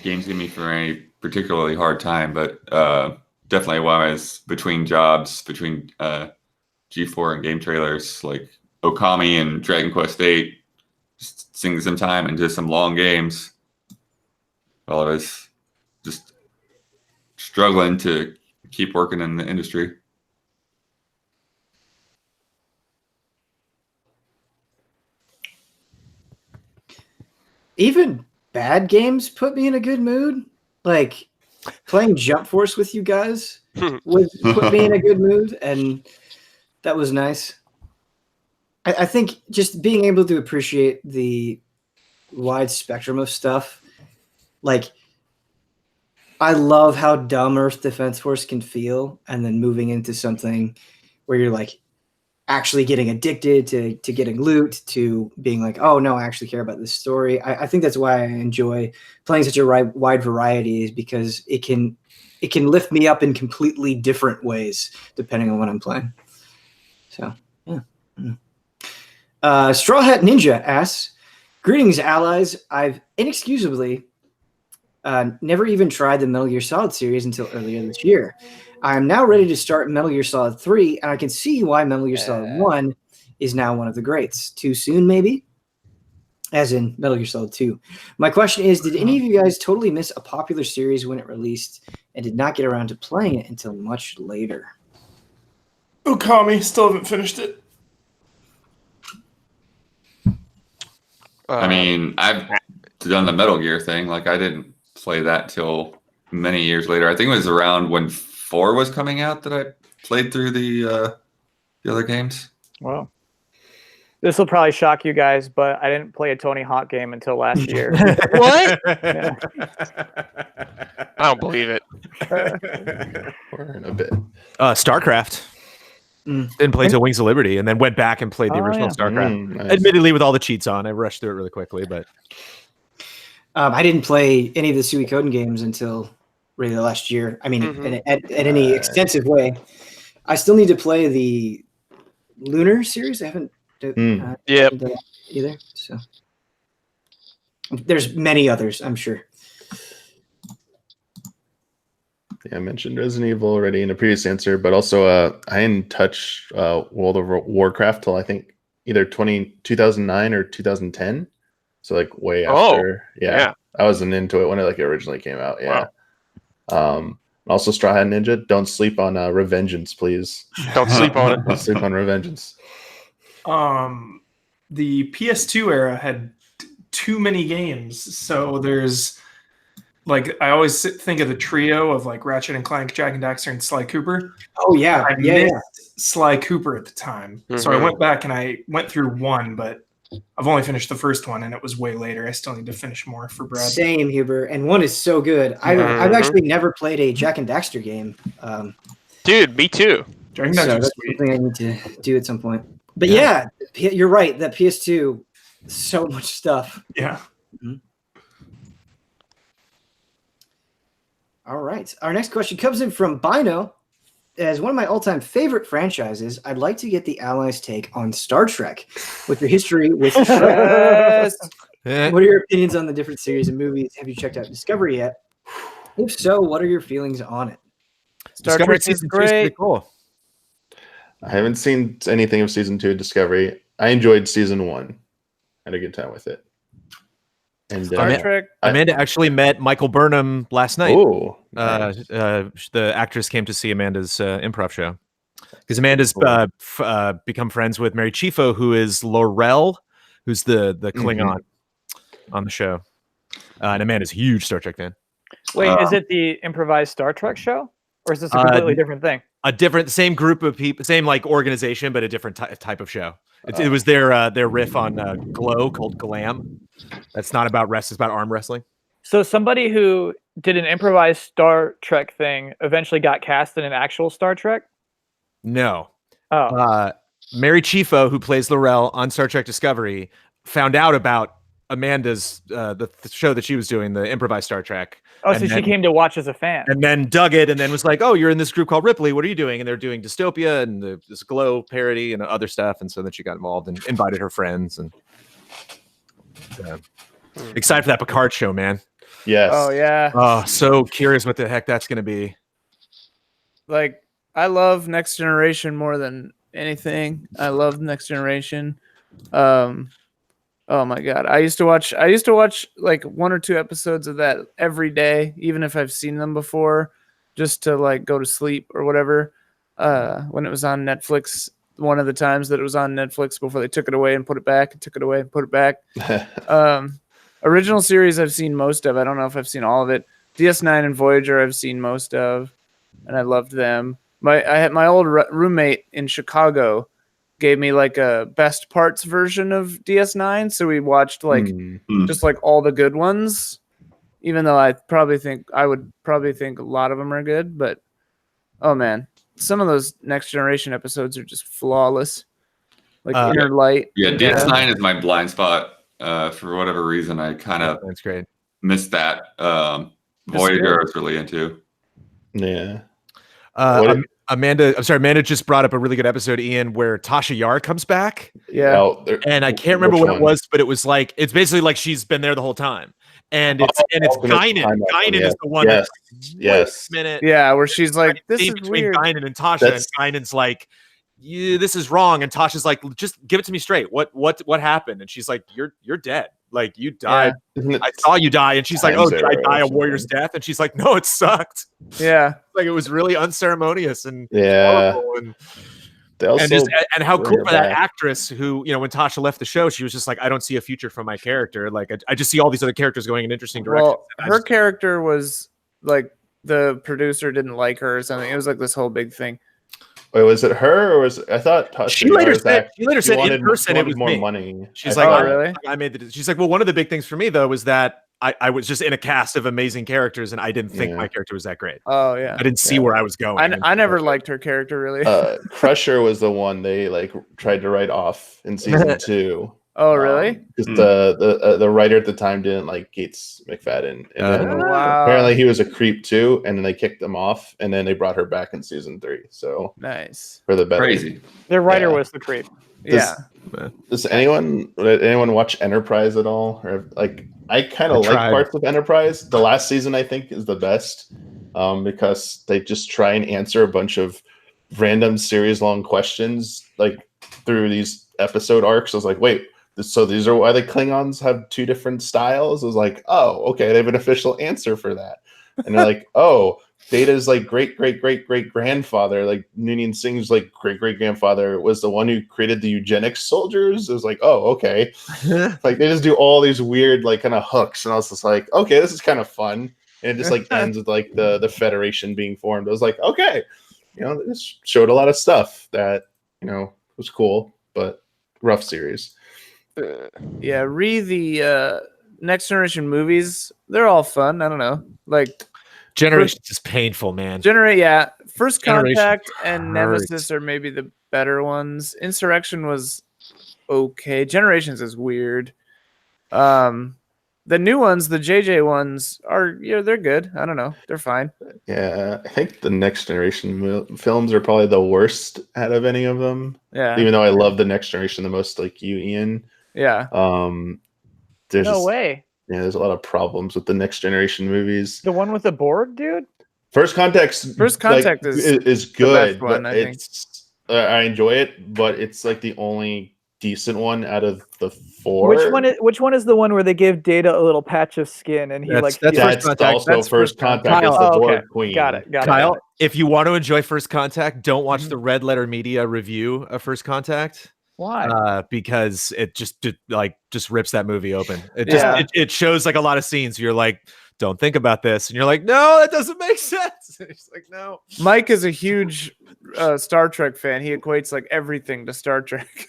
games give me for any particularly hard time, but definitely while I was between jobs, between G4 and game trailers, like Okami and Dragon Quest VIII, just sinking some time into some long games while I was just struggling to keep working in the industry. Even bad games put me in a good mood. Like playing Jump Force with you guys would put me in a good mood, and that was nice. I think just being able to appreciate the wide spectrum of stuff. Like, I love how dumb Earth Defense Force can feel, and then moving into something where you're like actually getting addicted to getting loot, to being like, oh no, I actually care about this story. I think that's why I enjoy playing such a wide variety, is because it can lift me up in completely different ways depending on what I'm playing. So yeah. Straw Hat Ninja asks, greetings allies. I've inexcusably never even tried the Metal Gear Solid series until earlier this year. I am now ready to start Metal Gear Solid 3, and I can see why Metal Gear Solid 1 is now one of the greats. Too soon, maybe? as in Metal Gear Solid 2. My question is, did any of you guys totally miss a popular series when it released and did not get around to playing it until much later? Okami, still haven't finished it. I mean, I've done the Metal Gear thing. Like, I didn't play that till many years later. I think it was around when 4 was coming out that I played through the other games. Wow. This will probably shock you guys, but I didn't play a Tony Hawk game until last year. What? Yeah. I don't believe it. We're in a bit. StarCraft. Didn't play till Wings of Liberty, and then went back and played the original StarCraft. Nice. Admittedly, with all the cheats on, I rushed through it really quickly. But I didn't play any of the Suikoden games until really the last year. I mean, at any extensive way. I still need to play the Lunar series. I haven't done that either. So there's many others, I'm sure. Yeah, I mentioned Resident Evil already in a previous answer, but also I didn't touch World of Warcraft till I think either 2009 or 2010. So like way after. Yeah. I wasn't into it when it like originally came out. Yeah. Wow. Also Straw Hat Ninja, don't sleep on Revengeance, please. Don't sleep on it. Don't sleep on Revengeance. The PS2 era had too many games, so there's like I always think of the trio of like Ratchet and Clank, Jack and Daxter, and Sly Cooper. Oh yeah, I missed Sly Cooper at the time, so I went back and I went through 1, but I've only finished the first one, and it was way later. I still need to finish more for Brad. Same, Huber, and 1 is so good. I've actually never played a Jack and Daxter game. Dude, me too. Jack and So Daxter's that's sweet. something I need to do at some point. But yeah, you're right. That PS2, so much stuff. Yeah. All right. Our next question comes in from Bino. As one of my all-time favorite franchises, I'd like to get the Allies' take on Star Trek. With your history with Trek, what are your opinions on the different series and movies? Have you checked out Discovery yet? If so, what are your feelings on it? Star Trek is great. Cool. I haven't seen anything of season 2 of Discovery. I enjoyed season 1. Had a good time with it. And Star Trek. Amanda actually met Michael Burnham last night. Oh, the actress came to see Amanda's improv show because Amanda's become friends with Mary Chieffo, who is Laurel, who's the Klingon on the show. And Amanda's a huge Star Trek fan. Wait, is it the improvised Star Trek show, or is this a completely different thing? Same group of people, same like organization, but a different type of show. It was their riff on Glow called Glam. That's not about it's about arm wrestling. So somebody who did an improvised Star Trek thing eventually got cast in an actual Star Trek? No. Oh. Mary Chieffo, who plays Laurel on Star Trek Discovery, found out about Amanda's the show that she was doing, the improvised Star Trek. Oh, so she came to watch as a fan. And then dug it and then was like, oh, you're in this group called Ripley. What are you doing? And they're doing Dystopia and this Glow parody and other stuff. And so then she got involved and invited her friends. And excited for that Picard show, man. Yes. Oh, yeah. Oh, so curious what the heck that's going to be. Like, I love Next Generation more than anything. I love Next Generation. Oh my God. I used to watch like 1 or 2 episodes of that every day, even if I've seen them before, just to like go to sleep or whatever. When it was on Netflix, one of the times that it was on Netflix before they took it away and put it back and took it away and put it back. Original series I've seen most of. I don't know if I've seen all of it. DS9 and Voyager I've seen most of, and I loved them. I had my old roommate in Chicago gave me like a best parts version of DS9, so we watched like just like all the good ones. Even though I would probably think a lot of them are good, but oh man, some of those Next Generation episodes are just flawless. Like Inner Light. Yeah, DS9 is my blind spot. For whatever reason, I kind of that's great. Missed that. Voyager I was really into. Yeah. Amanda just brought up a really good episode, Ian, where Tasha Yar comes back. Yeah. And I can't remember what it was, but it was like, it's basically like she's been there the whole time. And it's Guinan. Guinan is the one yes. minute. Yeah, where she's like, this is between weird. Guinan and Tasha, and Guinan's like, this is wrong. And Tasha's like, just give it to me straight. What happened? And she's like, you're dead. Like you died. Isn't it I saw you die. And she's like, Times oh, did I Arrow die or a warrior's something? death? And she's like, no, it sucked. Yeah. Like it was really unceremonious and Yeah. horrible and They also and how bring cool her for that back. actress who, you know, when Tasha left the show, she was just like, I don't see a future for my character. Like I just see all these other characters going in interesting directions. Well, her character was like the producer didn't like her or something. It was like this whole big thing. Wait, was it her or was I thought Tasha She later Yar's said, act- she later she said wanted- in person she it wanted was more me. money. She's I like, oh, thought- really? I made the. She's like, well, one of the big things for me though was that I was just in a cast of amazing characters, and I didn't think Yeah. my character was that great. Oh yeah. I didn't see where I was going. I never liked her character really. Crusher was the one they like tried to write off in season 2. Oh really? Because the writer at the time didn't like Gates McFadden, and then Wow. apparently he was a creep too, and then they kicked him off, and then they brought her back in season 3. So Nice. for the better. Crazy. Their writer Yeah. was the creep. Yeah. Does anyone watch Enterprise at all? Or like I kind I of like tried. parts of Enterprise. The last season I think is the best because they just try and answer a bunch of random series long questions like through these episode arcs. I was like, wait, so these are why the Klingons have 2 different styles? I was like, oh, okay, they have an official answer for that. And they're like, oh, Data's like great grandfather, like Noonien Singh's like great grandfather was the one who created the eugenics soldiers. It was like, oh, okay. Like they just do all these weird like kind of hooks, and I was just like, okay, this is kind of fun. And it just like ends with like the Federation being formed. I was like, okay, you know, this showed a lot of stuff that you know was cool, but rough series. Yeah, the Next Generation movies, they're all fun. I don't know. Like Generations is painful, man. First Generation Contact and hurts. Nemesis are maybe the better ones. Insurrection was okay. Generations is weird. The new ones, the JJ ones, are they're good. I don't know, they're fine. Yeah, I think the Next Generation films are probably the worst out of any of them. Yeah, Even though I love the Next Generation the most, like you, Ian. yeah. There's No just- way. Yeah, there's a lot of problems with the Next Generation movies. The one with the board, dude? First Contact is good. best one, but I think. it's I enjoy it, but it's like the only decent one out of the 4. Which one is the one where they give Data a little patch of skin and he That's like First That's Contact. also That's First First Contact. Contact. Is Kyle, the okay. board queen. Got it. Kyle, if you want to enjoy First Contact, don't watch the Red Letter Media review of First Contact. Why? Because it just rips that movie open. It Yeah. it shows like a lot of scenes. You're like, don't think about this, and you're like, no, that doesn't make sense. It's like, no. Mike is a huge Star Trek fan. He equates like everything to Star Trek.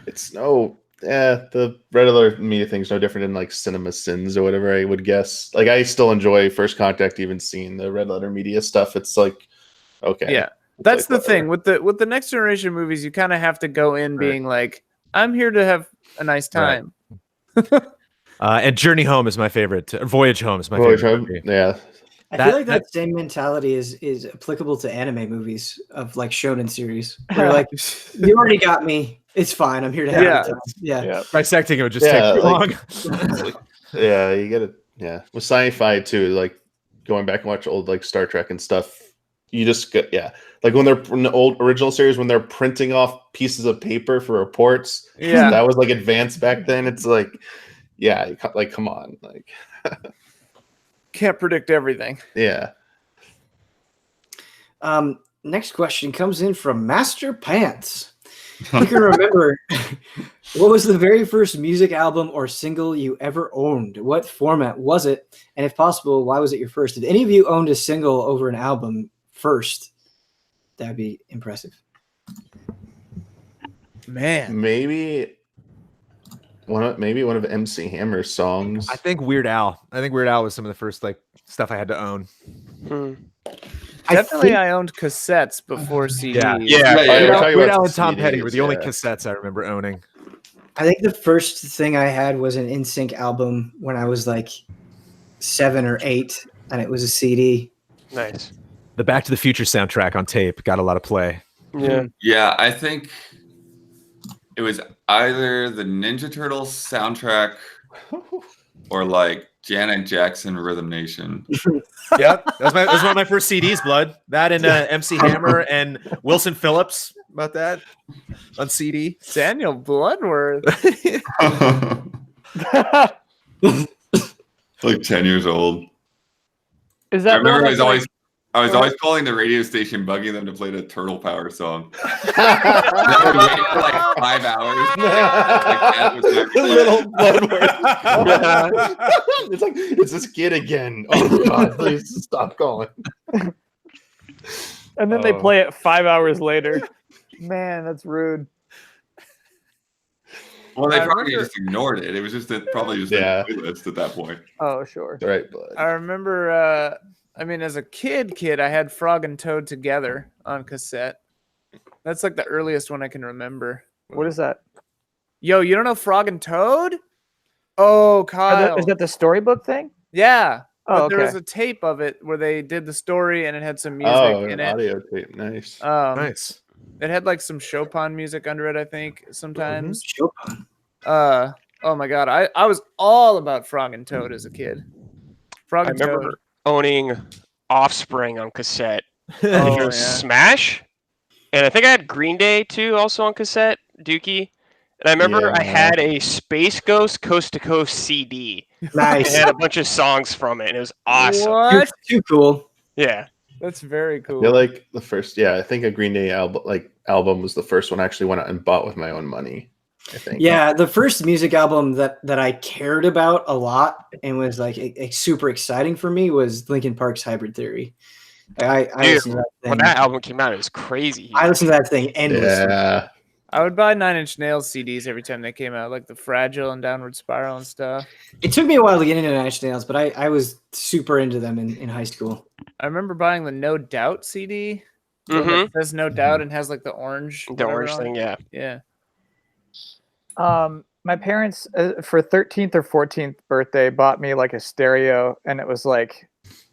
The Red Alert Media thing's no different than like Cinema Sins or whatever I would guess. Like I still enjoy First Contact, even seeing the Red Letter Media stuff. It's like, okay. Yeah. That's the thing with the Next Generation movies. You kind of have to go in being like, I'm here to have a nice time. And Journey Home is my favorite. Voyage Home is my Voyage favorite. Home, movie. yeah. I feel like that same mentality is applicable to anime movies of like shonen series. Where you're like, you already got me. It's fine. I'm here to have a time. Yeah. Dissecting it would just take too long. Yeah, you get it. Yeah, with sci-fi too, like going back and watch old like Star Trek and stuff. You just get like when they're in the old original series when they're printing off pieces of paper for reports. Yeah. that was like advanced back then. It's like, like come on, like Can't predict everything. yeah. Next question comes in from Master Pants. You can remember what was the very first music album or single you ever owned? What format was it? And if possible, why was it your first? Did any of you own a single over an album first? That'd be impressive. Man. Maybe one of MC Hammer's songs. I think Weird Al. Was some of the first like stuff I had to own. Definitely I owned cassettes before CDs. Weird Al and Tom Petty were the only cassettes I remember owning. I think the first thing I had was an NSYNC album when I was like 7 or 8, and it was a CD. Nice. The Back to the Future soundtrack on tape got a lot of play. Yeah. Yeah, I think it was either the Ninja Turtles soundtrack or like Janet Jackson Rhythm Nation. Yep, that was one of my first CDs. Blood, that and MC Hammer and Wilson Phillips. About that on CD. Daniel Bloodworth. Like 10 years old. Is I that remember one that's I was always calling the radio station, bugging them to play the Turtle Power song. I would wait for like 5 hours. Like, that was my Little Bloodworth. It's like, it's this kid again. Oh God, please stop calling. and then they play it 5 hours later. Man, that's rude. Well, they I probably remember- just ignored it. It was just probably just Yeah. a playlist at that point. Oh, sure. Right, bud. I remember. I mean, as a kid, I had Frog and Toad Together on cassette. That's like the earliest one I can remember. What is that? Yo, you don't know Frog and Toad? Oh, Kyle. Is that the storybook thing? Yeah. Oh, But there was okay. a tape of it where they did the story and it had some music Oh, in an it. audio tape. Nice. Nice. It had like some Chopin music under it, I think, sometimes. Chopin. Oh my god, I was all about Frog and Toad as a kid. Frog I and Toad. remember owning Offspring on cassette. I think Oh, it was yeah. Smash, and I think I had Green Day too, also on cassette. Dookie, and I remember I Yeah. had a Space Ghost Coast to Coast CD. Nice. It had a bunch of songs from it, and it was awesome. What? Too cool. Yeah, That's very cool. They're like the first. Yeah, I think a Green Day album was the first one I actually went out and bought with my own money. I think. Yeah, the first music album that I cared about a lot and was like super exciting for me was Linkin Park's Hybrid Theory. I Dude, listened to that thing. when that album came out, it was crazy. I listened to that thing endlessly. Yeah. I would buy Nine Inch Nails CDs every time they came out, like the Fragile and Downward Spiral and stuff. It took me a while to get into Nine Inch Nails, but I was super into them in high school. I remember buying the No Doubt CD. the one Mhm. that says No Doubt and has like the orange. The whatever orange on thing, it. yeah. Yeah. My parents, for 13th or 14th birthday, bought me like a stereo, and it was like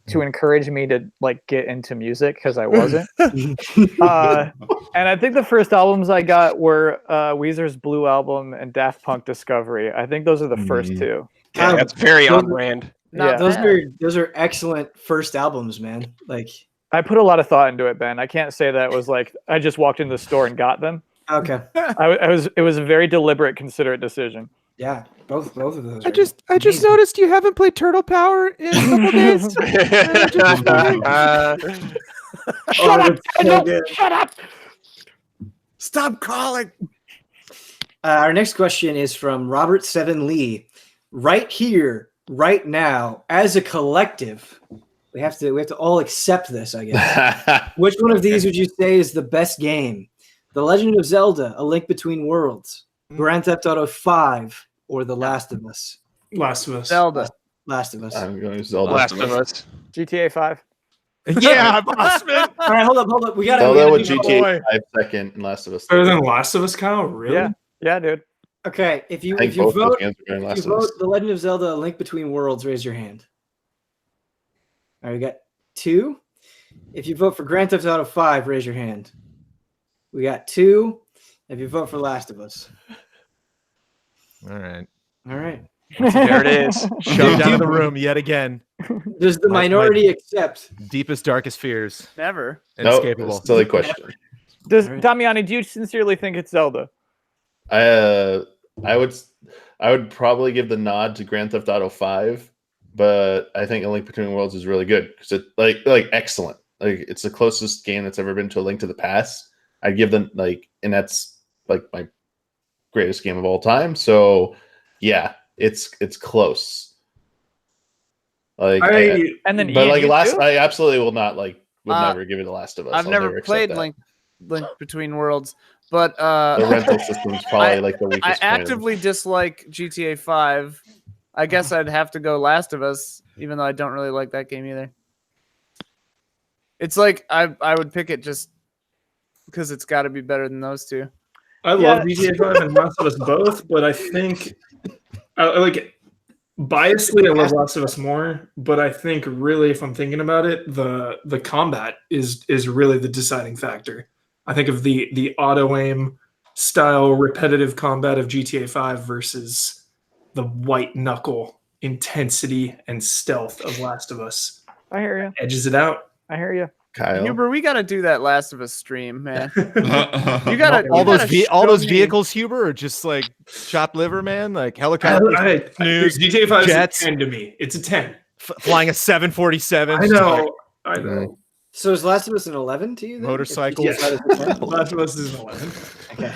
to encourage me to like get into music because I wasn't. And I think the first albums I got were Weezer's Blue Album and Daft Punk Discovery. I think those are the first two. Yeah, that's very those- on brand. Not Yeah. Those are excellent first albums, man. Like, I put a lot of thought into it, Ben. I can't say that it was like I just walked into the store and got them. okay, It was a very deliberate, considerate decision. yeah, both of those. I are just amazing. noticed you haven't played Turtle Power in a couple days. Shut up! So good. Shut up! Stop calling. Our next question is from Robert Seven Lee. Right here, right now, as a collective, we have to all accept this, I guess. Which one of these would you say is the best game? The Legend of Zelda: A Link Between Worlds, Grand Theft Auto 5, or The Last of Us? Last of Us. Zelda. Last of Us. I'm going to Zelda. Last of Us. GTA 5. Yeah, boss man. All right, hold up. We gotta. Zelda with do- GTA 5 second and Last of Us. Better third. than Last of Us, Kyle? Really? Yeah. Yeah, dude. Okay, if you I think both those vote, games are going if Last you of Us. vote The Legend of Zelda: A Link Between Worlds, raise your hand. All right, we got 2. If you vote for Grand Theft Auto 5, raise your hand. We got 2. If you vote for Last of Us. All right. All right. There it is. Shoved out of the room yet again. Does the My- minority accept? Deepest, darkest fears. Never. Inescapable. Silly question. Does All right. Damiani, do you sincerely think it's Zelda? I would probably give the nod to Grand Theft Auto 5, but I think A Link Between Worlds is really good because it like excellent. Like it's the closest game that's ever been to A Link to the Past. I'd give them and that's like my greatest game of all time. So yeah, it's close. Like, And then but Ian, like you last, too? I absolutely will not would Uh, never give it to Last of Us. I've I'll never accept played that. Link Between Worlds, but The rental system's probably like the weakest. I point of- actively dislike GTA 5. I guess I'd have to go Last of Us, even though I don't really like that game either. It's like I would pick it just because it's got to be better than those two. I love GTA 5 and Last of Us both, but I think, biasly, I love Last of Us more. But I think, really, if I'm thinking about it, the combat is really the deciding factor. I think of the auto aim style repetitive combat of GTA 5 versus the white knuckle intensity and stealth of Last of Us. I hear you. Edges it out. I hear you. Kyle. Huber, we gotta do that Last of Us stream, man. You You gotta all those show me- vehicles, Huber, are just like chopped liver, man. Like helicopters, GTA 5 jets. is a 10 to me. It's a 10. Flying a 747. I know. I know. So is Last of Us an 11 to you? Then? Motorcycles. If you decide it's a 10? Last of Us is an 11. Okay.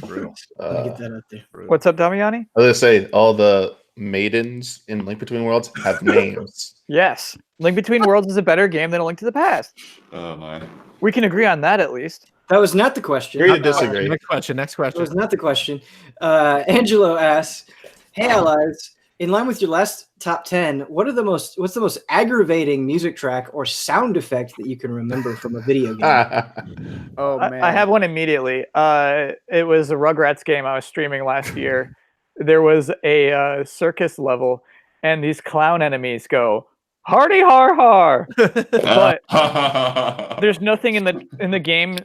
Brutal. Let me get that out there. What's up, Damiani? I was gonna say all the maidens in Link Between Worlds have names. Yes. Link Between Worlds is a better game than A Link to the Past. Oh my. We can agree on that at least. That was not the question. Agree to disagree. Next question. That was not the question. Angelo asks, "Hey allies, in line with your last top 10, what's the most aggravating music track or sound effect that you can remember from a video game?" Oh man. I have one immediately. It was a Rugrats game I was streaming last year. There was a circus level, and these clown enemies go, "Hardy har har," but there's nothing in the game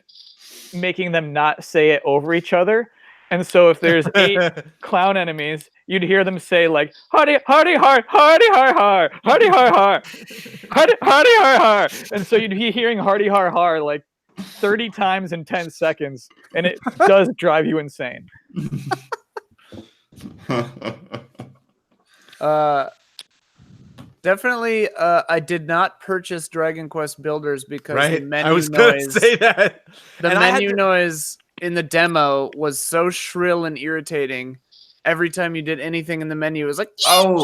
making them not say it over each other. And so if there's 8 clown enemies, you'd hear them say like hardy hardy har hardy har har hardy har har hardy har har, and so you'd be hearing hardy har har like 30 times in 10 seconds, and it does drive you insane. Definitely, I did not purchase Dragon Quest Builders because the Right. menu I was gonna noise, say that. the And I had menu to- noise in the demo was so shrill and irritating. Every time you did anything in the menu, it was like, Oh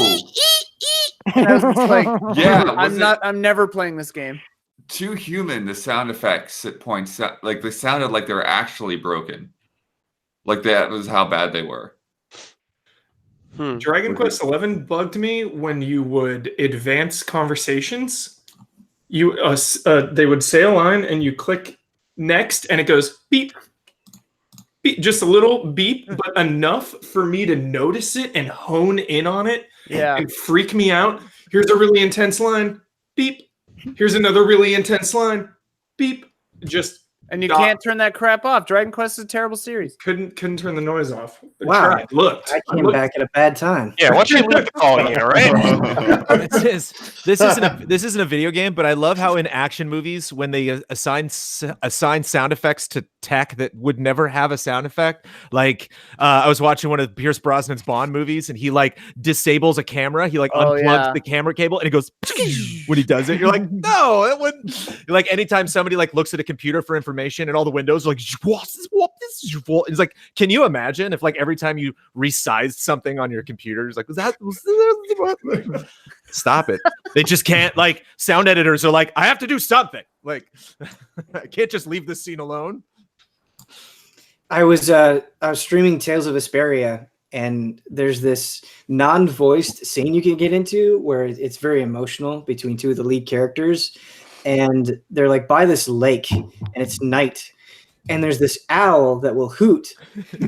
and I was just like, yeah. I'm never playing this game. Too human. The sound effects at points like they sounded like they were actually broken. Like that was how bad they were. Dragon Quest 11 bugged me when you would advance conversations. You they would say a line and you click next and it goes beep, beep, just a little beep, but enough for me to notice it and hone in on it Yeah. and freak me out. Here's a really intense line, beep. Here's another really intense line, beep. Just And you Stop. can't turn that crap off. Dragon Quest is a terrible series. couldn't turn the noise off. Wow. Tried, looked. I came back at a bad time. Yeah, why don't you leave the call here, right? This isn't a video game, but I love how in action movies when they assign sound effects to tech that would never have a sound effect. Like I was watching one of Pierce Brosnan's Bond movies, and he like disables a camera. He like unplugs the camera cable, and it goes when he does it. You're like, no, that wouldn't. Like anytime somebody like looks at a computer for information, and all the windows are like, it's like, can you imagine if like every time you resized something on your computer, it's like, stop it. They just can't, like, sound editors are like, I have to do something. Like, I can't just leave this scene alone. I was streaming Tales of Vesperia, and there's this non-voiced scene you can get into where it's very emotional between 2 of the lead characters, and they're like by this lake, and it's night, and there's this owl that will hoot,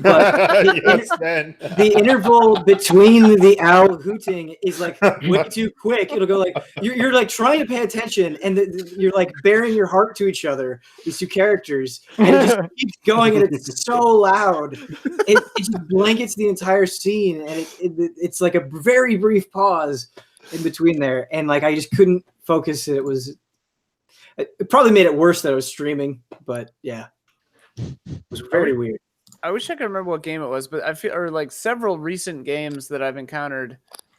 but the interval between the owl hooting is like way too quick. It'll go like you're like trying to pay attention, and you're like bearing your heart to each other, these 2 characters, and it just keeps going, and it's so loud. It just blankets the entire scene, and it's like a very brief pause in between there, and like I just couldn't focus. It probably made it worse that I was streaming, but yeah. It was very weird. I wish I could remember what game it was, but I feel, or like several recent games that I've encountered,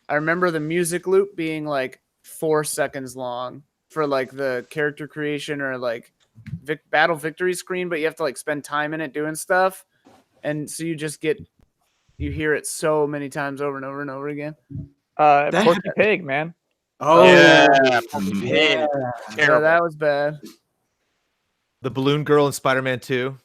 I remember the music loop being like 4 seconds long for like the character creation or like battle victory screen, but you have to like spend time in it doing stuff. And so you hear it so many times over and over and over again. Porky Pig, man. Oh, Yeah. yeah. So that was bad. The Balloon Girl in Spider-Man 2.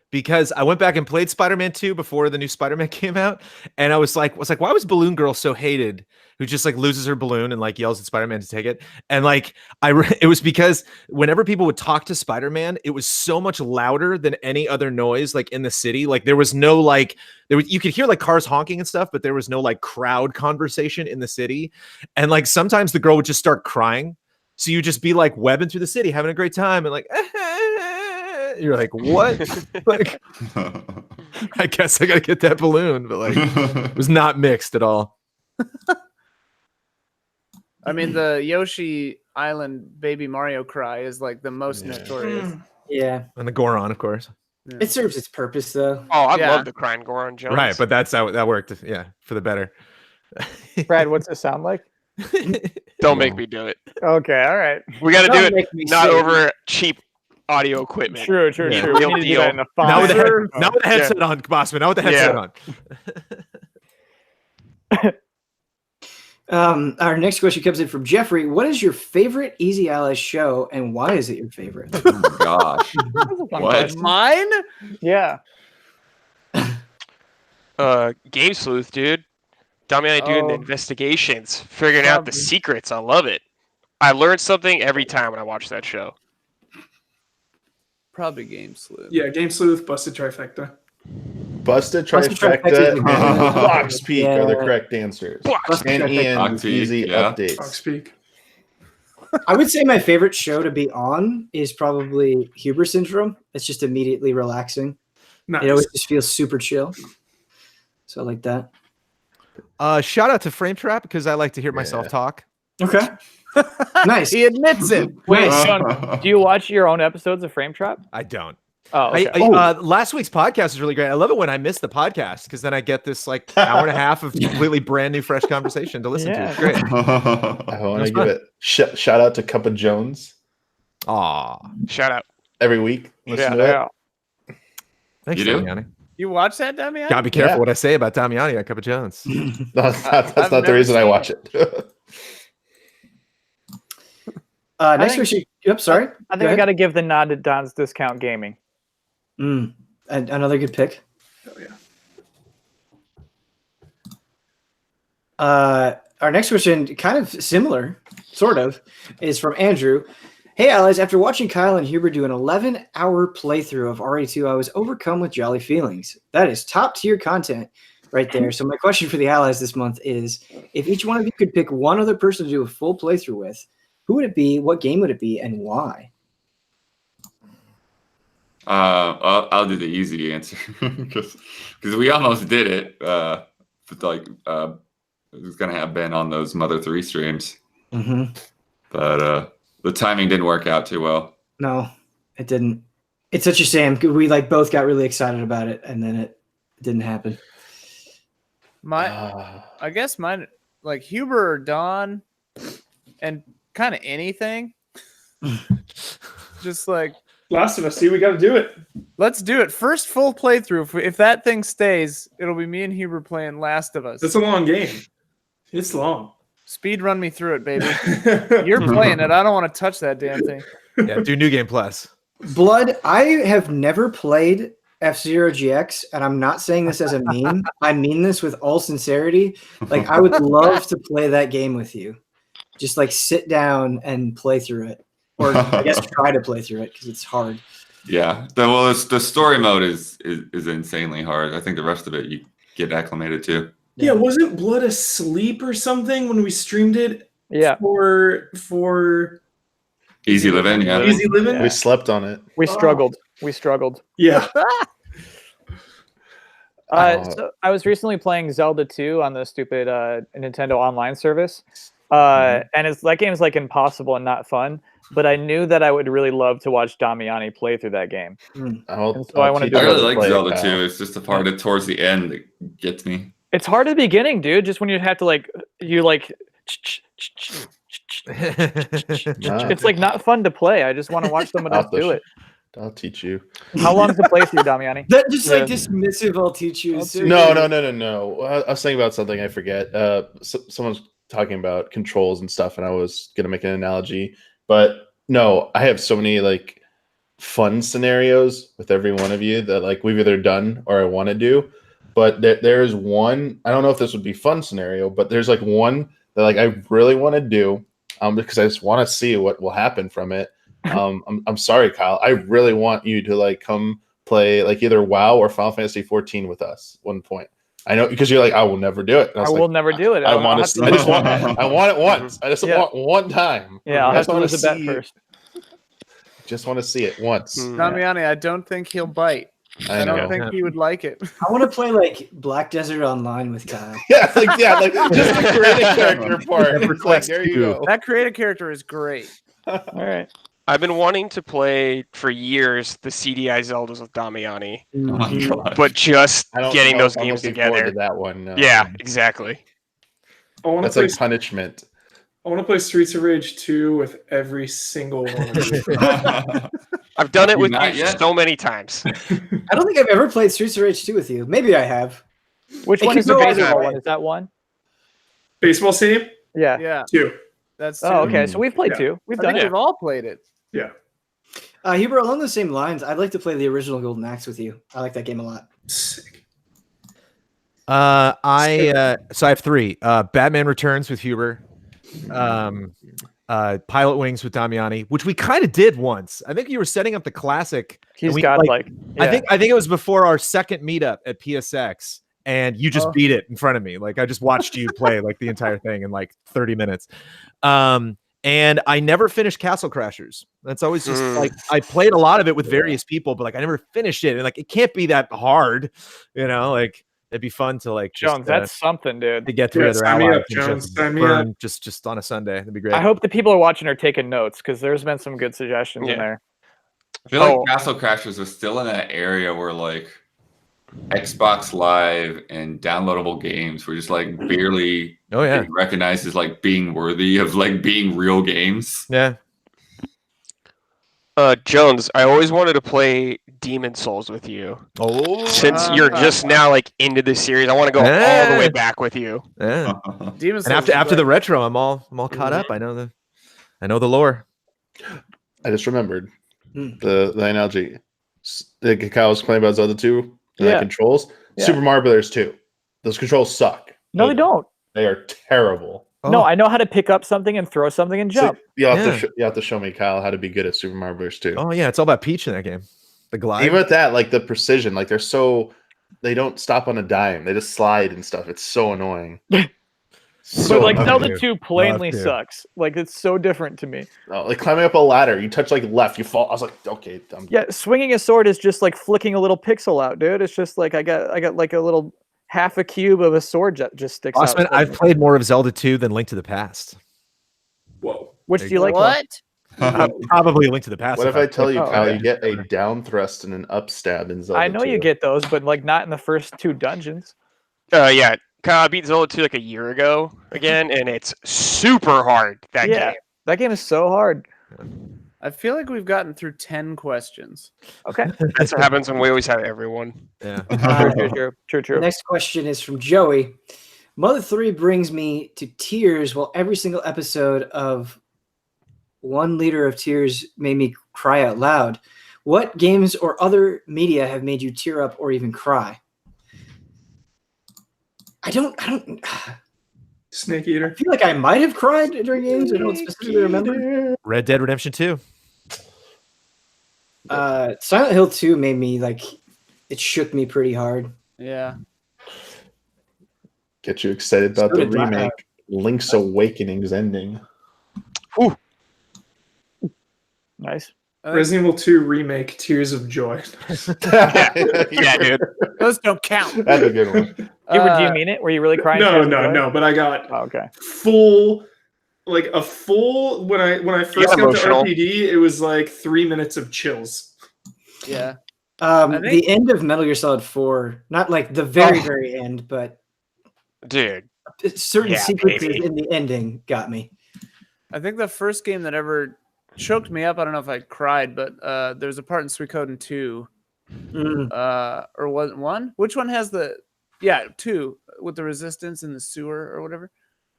Because I went back and played Spider-Man 2 before the new Spider-Man came out, and I was like, why was Balloon Girl so hated? Who just like loses her balloon and like yells at Spider-Man to take it? And like it was because whenever people would talk to Spider-Man, it was so much louder than any other noise like in the city. Like there was no like you could hear like cars honking and stuff, but there was no like crowd conversation in the city. And like sometimes the girl would just start crying. So you just be like webbing through the city, having a great time, and like you're like, what? Like, I guess I gotta get that balloon, but like it was not mixed at all. I mean, the Yoshi Island Baby Mario cry is like the most notorious. Yeah, And the Goron, of course. Yeah. it serves its purpose though. Oh, I Yeah. love the crying Goron Jones. Right, but that's how that worked. Yeah, for the better. Brad, what's it sound like? don't make me do it. Okay, all right. We got to do Don't it make me not sing. over cheap audio equipment. True. Yeah. We Real need to do deal. that in a Now with, font. now with the headset on, Bossman. Now with the headset on. Our next question comes in from Jeffrey. What is your favorite Easy Allies show, and why is it your favorite? Oh my gosh. That's a fun What? question. Mine? Yeah. Game Sleuth, dude. Damiani doing the Oh. investigations, figuring out the Probably. secrets. I love it. I learned something every time when I watch that show. Probably Game Sleuth. Yeah, Game Sleuth, Busted Trifecta. Busted Busted Trifecta Trifecta and is- Fox Peak are the Yeah. correct answers. Busted And Trifecta. Ian's Fox Peak, easy yeah. updates. Fox Peak. I would say my favorite show to be on is probably Huber Syndrome. It's just immediately relaxing. Nice. It always just feels super chill. So I like that. Shout out to Frame Trap because I like to hear myself Yeah. talk. Okay. Nice. He admits it. Wait, Sean, do you watch your own episodes of Frame Trap? I don't. Oh, okay. Last week's podcast is really great. I love it when I miss the podcast because then I get this like hour and a half of completely brand new, fresh conversation to listen to. It's great. I want That's to give fun. it shout out to Cup of Jones Aw. Shout out. every week. Listen to it. Thanks, You do? Damiani. You watch that, Damian? Gotta be careful Yeah. what I say about Damiani at Cup of Jones. No, that's I've not the never reason I seen watch it. Next think- question. Yep, sorry. I think I got to give the nod to Don's Discount Gaming. Another good pick. Oh, yeah. Our next question, kind of similar, sort of, is from Andrew. Hey, allies, after watching Kyle and Huber do an 11-hour playthrough of RE2, I was overcome with jolly feelings. That is top-tier content right there. So my question for the allies this month is, if each one of you could pick one other person to do a full playthrough with, who would it be, what game would it be, and why? I'll do the easy answer because we almost did it. But like it was gonna have been on those Mother 3 streams, but the timing didn't work out too well. No, it didn't. It's such a shame. We both got really excited about it, and then it didn't happen. I guess mine, like Huber or Don, and kind of anything. Just like, Last of Us, see, we got to do it. let's do it. First full playthrough. If that thing stays, it'll be me and Huber playing Last of Us. It's a long game. It's long. Speed run me through it, baby. You're playing it. I don't want to touch that damn thing. Yeah, do New Game Plus. Blood, I have never played F-Zero GX, and I'm not saying this as a meme. I mean this with all sincerity. Like, I would love to play that game with you. Just sit down and play through it. Or I guess try to play through it because it's hard. Yeah, the story mode is insanely hard. I think the rest of it you get acclimated to. Yeah, wasn't Blood asleep or something when we streamed it? Yeah. For Easy living, yeah. Easy Living? We slept on it. We struggled. We struggled. Yeah. So I was recently playing Zelda 2 on the stupid Nintendo Online service. And that game is impossible and not fun. But I knew that I would really love to watch Damiani play through that game. I'll so I wanna teach do I you really how to like play it, Zelda Kyle. too. It's just the part towards the end that gets me. It's hard at the beginning, dude. Just when you have to Nah. it's not fun to play. I just want to watch someone else do it. I'll teach you. How long's the playthrough, Damiani? That just dismissive, I'll teach you. No. I was thinking about something I forget. Someone's talking about controls and stuff, and I was gonna make an analogy, but no, I have so many fun scenarios with every one of you that we've either done or I want to do. But there's one. I don't know if this would be fun scenario, but there's one that I really want to do, because I just want to see what will happen from it. I'm sorry, Kyle. I really want you to come play either WoW or Final Fantasy 14 with us one point. I know because you're I will never do it. And I will never do it. I want to. I just want. I want it once. I just Yeah. want one time. Yeah, I'll I have just to wanna lose a bet see- first. Just want to see it once. Damiani, I don't think he'll bite. I don't know. think he would like it. I want to play like Black Desert Online with Kyle. Like just the creative character part. It's like, there you go. That creative character is great. All right. I've been wanting to play for years the CDI Zeldas with Damiani, Oh my God. but just I don't getting know those if I'm games looking forward together. to that one. No. Yeah, exactly. I want to That's play. like punishment. I want to play Streets of Rage 2 with every single one of you. I've done it You with not you yet? so many times. I don't think I've ever played Streets of Rage 2 with you. Maybe I have. Which It one can is the go either baseball way. one? Is that one? Baseball Stadium Yeah. Yeah, 2. that's. Oh, two. okay. So we've played Yeah. two. We've I done think it. we've all played it. Yeah. Huber, along the same lines, I'd like to play the original Golden Axe with you. I like that game a lot. Sick. So I have 3. Batman Returns with Huber. Pilot Wings with Damiani, which we kind of did once. I think you were setting up the classic. and He's we, got like. I think it was before our second meetup at PSX, and you just beat it in front of me. Like I just watched you play like the entire thing in like 30 minutes. And I never finished Castle Crashers. That's always just like I played a lot of it with various people, but like I never finished it. And like it can't be that hard, like it'd be fun to like just, Jones, that's something, dude. to get through other sign me allies up, and Jones, just sign me burn up. just on a Sunday. That'd be great. I hope the people who are watching are taking notes because there's been some good suggestions in Yeah. there. I feel like Castle Crashers are still in that area where like Xbox Live and downloadable games were just like barely being recognized as like being worthy of like being real games. Yeah. Jones, I always wanted to play Demon Souls with you. Oh, Since you're just now like into the series, I want to go all the way back with you. yeah. Demon's And after the retro, I'm all caught up. I know the lore. I just remembered the analogy. Like Kyle was playing about Zelda 2 and the controls. Yeah. Super Mario Brothers 2. Those controls suck. No, they don't. They are terrible. No, I know how to pick up something and throw something and jump. So you have to show me, Kyle, how to be good at Super Mario Bros. 2. Oh yeah, it's all about Peach in that game. The glide. Even with that, like the precision, like they don't stop on a dime. They just slide and stuff. It's so annoying. But like Zelda 2 plainly Love to. sucks. Like it's so different to me. Like climbing up a ladder, you touch like left, you fall. I was like, okay, Yeah, swinging a sword is just like flicking a little pixel out, dude. It's just like I got like a little half a cube of a sword just sticks out. Osman, I've played more of Zelda 2 than Link to the Past. Whoa. Which do you like? What? Probably Link to the Past. What if I tell you, Oh, Kyle, okay. you get a down thrust and an up stab in Zelda I know 2. you get those, but like not in the first 2 dungeons. Yeah, Kyle, I beat Zelda 2 like a year ago again, and it's super hard, that game. That game is so hard. I feel like we've gotten through 10 questions. Okay. That's what happens when we always have everyone. Yeah. True. Next question is from Joey. Mother 3 brings me to tears while every single episode of 1 Liter of Tears made me cry out loud. What games or other media have made you tear up or even cry? I don't Snake Eater. I feel like I might have cried during games. I don't specifically remember. Red Dead Redemption 2. Silent Hill 2 made me like it shook me pretty hard. Yeah. Get you excited about So the did Black remake, Link's Awakening's ending. Nice. Resident Evil 2 remake, Tears of Joy. Yeah, dude. Those don't count. That's a good one. Huber, do you mean it? Were you really crying? No, but I got Oh, okay. full when I first got emotional. to RPD, it was like 3 minutes of chills. Yeah. The end of Metal Gear Solid 4, not like the very end, but Dude. certain Yeah, sequences baby. in the ending got me. I think the first game that ever choked me up, I don't know if I cried, but there's a part in Suikoden 2. Or was it 1? Which one has 2 with the resistance in the sewer or whatever.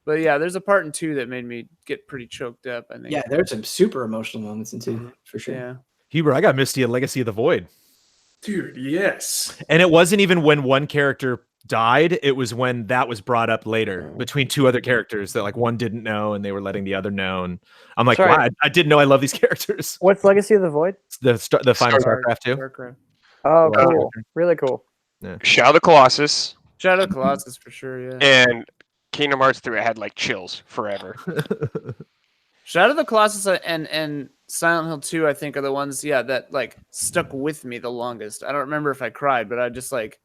But yeah, there's a part in 2 that made me get pretty choked up, I think. Yeah, there's some super emotional moments in 2 for sure. Yeah. Huber, I got Misty and Legacy of the Void. Dude, yes. And it wasn't even when one character died, it was when that was brought up later between 2 other characters that like one didn't know and they were letting the other know. And I'm like, Sorry. wow, I didn't know I love these characters. What's Legacy of the Void? The final StarCraft 2. Warcraft. Oh, Wow. cool. Really cool. Shadow of the Colossus Shadow of the Colossus for sure, yeah. and Kingdom Hearts 3, I had like chills forever. Shadow of the Colossus and Silent Hill 2, I think, are the ones, that like stuck with me the longest. I don't remember if I cried, but I just like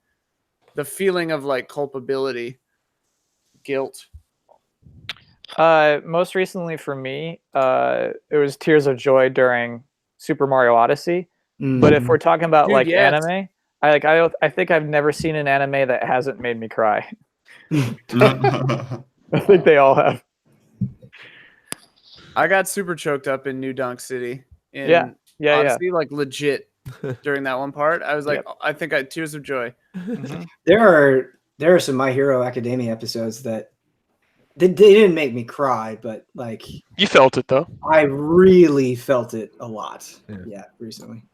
the feeling of like culpability, guilt. Most recently for me, it was tears of joy during Super Mario Odyssey. But if we're talking about Dude, like yes. anime, I think I've never seen an anime that hasn't made me cry. I think they all have. I got super choked up in New Donk City. Yeah. Odyssey, like legit during that one part. I was like, Yep. I think I had tears of joy. Mhm. There are some My Hero Academia episodes that they didn't make me cry, but like You felt it though. I really felt it a lot. Yeah, recently.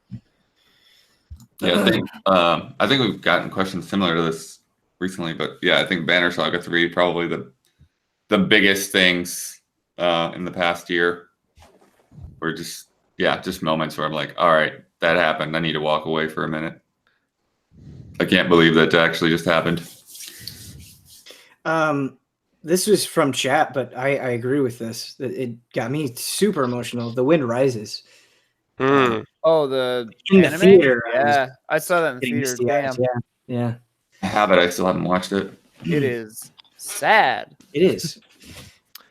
Yeah, I think we've gotten questions similar to this recently, but yeah, I think Banner Saga 3 probably the biggest things in the past year were just moments where I'm like, all right, that happened. I need to walk away for a minute. I can't believe that actually just happened. This was from chat, but I agree with this. That it got me super emotional. The Wind Rises. Mm. Oh, the In the anime? theater, I was Yeah, I saw that in the getting theater. misty eyes. Damn, Yeah, I have it. I still haven't watched it. it is sad. it is.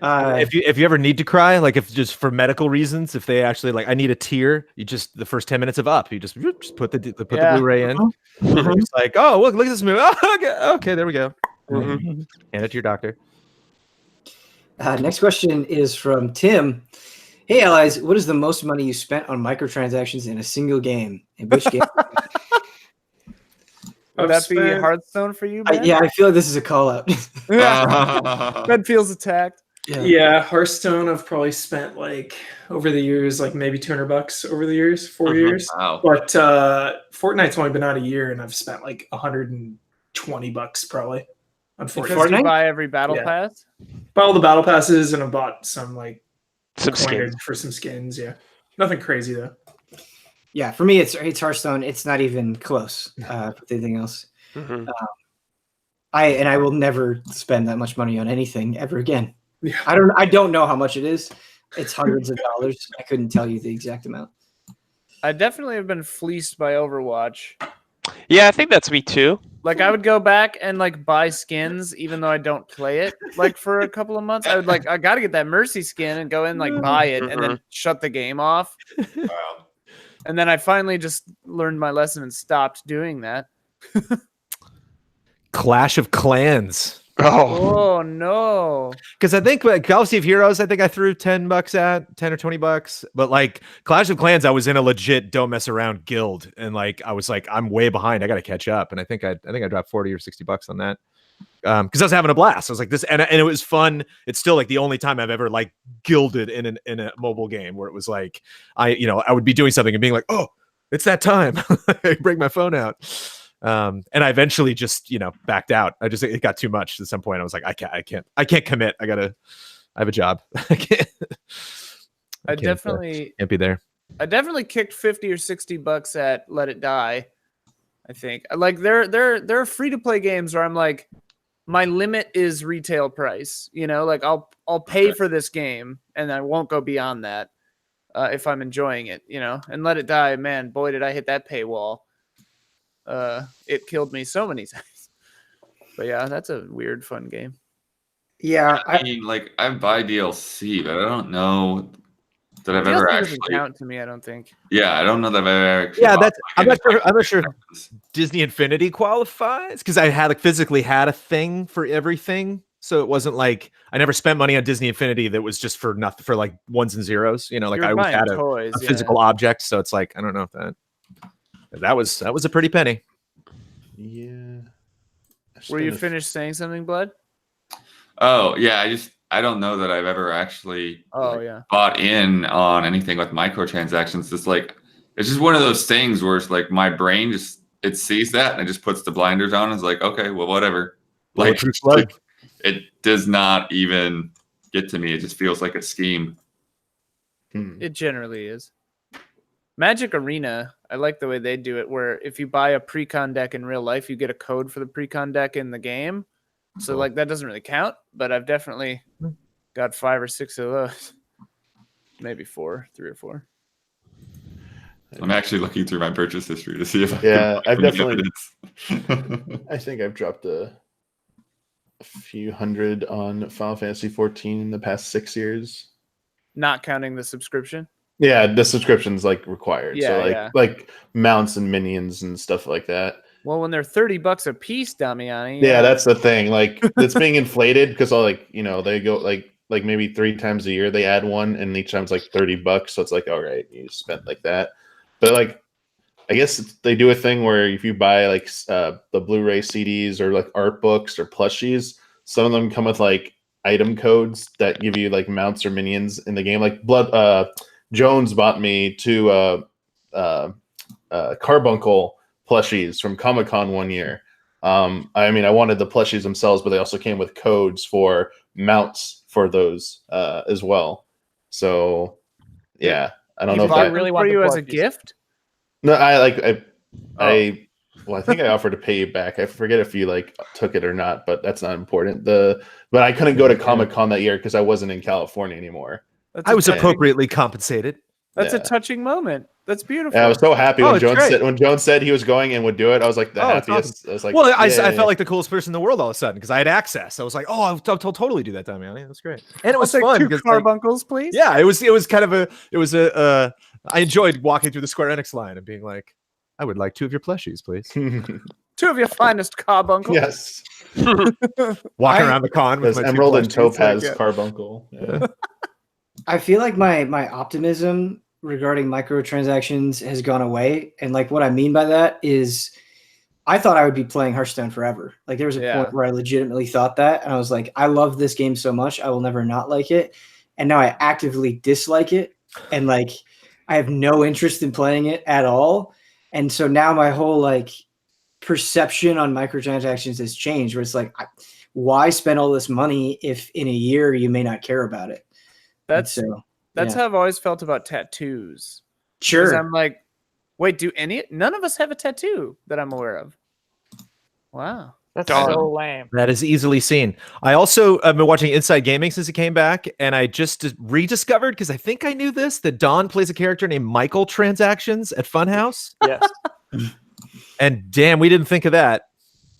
If you ever need to cry, like if just for medical reasons, if they actually like, I need a tear, you just the first 10 minutes of Up, you just put the Blu-ray in. It's like, oh look at this movie. Oh, okay, there we go. Mhm. Hand it to your doctor. Next question is from Tim. Hey, allies, what is the most money you spent on microtransactions in a single game? In which game? Would that be Hearthstone for you, Ben? I feel like this is a call out. Ben feels attacked. Yeah, Hearthstone I've probably spent like over the years, like maybe $200 over the years, 4 years. Wow. But Fortnite's only been out a year and I've spent like $120 probably on Because Fortnite. you buy every battle Yeah. pass. Bought all the battle passes and I bought some like Some coinage skins. for some skins. Yeah, nothing crazy though. Yeah, for me, it's Hearthstone. It's not even close with anything else. Mhm. I will never spend that much money on anything ever again. Yeah. I don't know how much it is. It's hundreds of dollars. I couldn't tell you the exact amount. I definitely have been fleeced by Overwatch. Yeah, I think that's me too. Like I would go back and like buy skins even though I don't play it like for a couple of months. I would like I got to get that Mercy skin and go in like buy it and then shut the game off. Wow. And then I finally just learned my lesson and stopped doing that. Clash of Clans. Oh, Oh no. Because I think like, Galaxy of Heroes, I think I threw $10 at, 10 or $20. But like Clash of Clans, I was in a legit don't mess around guild. And like I was like, I'm way behind. I gotta catch up. And I think I dropped 40 or $60 on that. Because I was having a blast. I was like this, and it was fun. It's still like the only time I've ever like gilded in a mobile game where it was like I would be doing something and being like, oh, it's that time. I break my phone out. And I eventually just backed out. It got too much at some point. I was like, I can't commit. I have a job. I can't be there. I definitely kicked 50 or $60 at Let It Die. I think like there are free to play games where I'm like, my limit is retail price. Like I'll pay for this game and I won't go beyond that if I'm enjoying it. And Let It Die, man, boy, did I hit that paywall. It killed me so many times. But yeah, that's a weird, fun game. Yeah, I mean, like I buy DLC, but I don't know that I've ever DLC actually. doesn't count to me, I don't think. Yeah, I don't know that I've ever actually. Yeah, bought, I'm like, not sure Disney Infinity qualifies because I had physically had a thing for everything. So it wasn't like I never spent money on Disney Infinity that was just for nothing, for like ones and zeros. Like You're I always buying had toys, a physical object. So it's like I don't know if that was a pretty penny. Yeah. Were you finished saying something, Blood? Oh yeah, I don't know that I've ever actually bought in on anything with microtransactions. It's just one of those things where it's like my brain it sees that and it just puts the blinders on and it's like, okay, well whatever. Like it does not even get to me. It just feels like a scheme. It generally is. Magic Arena, I like the way they do it, where if you buy a pre-con deck in real life, you get a code for the pre-con deck in the game. So like that doesn't really count, but I've definitely got 5 or 6 of those. Maybe 3 or 4. I'm actually looking through my purchase history to see if I Yeah, can I've find definitely- evidence. I think I've dropped a few hundred on Final Fantasy 14 in the past 6 years. Not counting the subscription. Yeah, the subscription's like required. Yeah, So like yeah. like mounts and minions and stuff like that. Well, when they're $30 a piece, Damiani. Yeah, that's the thing. Like it's being inflated because like they go like maybe 3 times a year they add one, and each time's like $30. So it's like, all right, you spent like that. But like I guess they do a thing where if you buy like the Blu-ray CDs or like art books or plushies, some of them come with like item codes that give you like mounts or minions in the game. Like Jones bought me 2 Carbuncle plushies from Comic-Con one year. I mean, I wanted the plushies themselves, but they also came with codes for mounts for those as well. So yeah, I don't know if bought that really for want the you as a plushies. gift. No, I think I offered to pay you back. I forget if you like took it or not, but that's not important. But I couldn't go to Comic-Con that year because I wasn't in California anymore. That's I a was touching- appropriately compensated. That's a Yeah. touching moment. That's beautiful. Yeah, I was so happy Oh, when it's Jones great. said he was going and would do it. I was like the Oh, it's happiest. I was like, Well, I yeah. felt like the coolest person in the world all of a sudden because I had access. I was like, oh, I'll totally do that, Damiani. That's great, and it was I'll take fun 2 because like, carbuncles, please. yeah, it was kind of I enjoyed walking through the Square Enix line and being like, I would like 2 of your plushies, please. 2 of your finest carbuncles. Yes, Walking around the con with because my 2 Emerald and plushies, Topaz like, Carbuncle. Yeah. I feel like my optimism regarding microtransactions has gone away. And like what I mean by that is I thought I would be playing Hearthstone forever. Like there was a Yeah. point where I legitimately thought that. And I was like, I love this game so much. I will never not like it. And now I actively dislike it. And like I have no interest in playing it at all. And so now my whole like perception on microtransactions has changed where it's like, why spend all this money if in a year you may not care about it? That's And so That's yeah. how I've always felt about tattoos. 'Cause Sure. I'm like, wait, none of us have a tattoo that I'm aware of. Wow. That's Darn. so lame. That is easily seen. I also have been watching Inside Gaming since it came back, and I just rediscovered, because I think I knew this, that Don plays a character named Michael Transactions at Funhouse. Yes. And damn, we didn't think of that.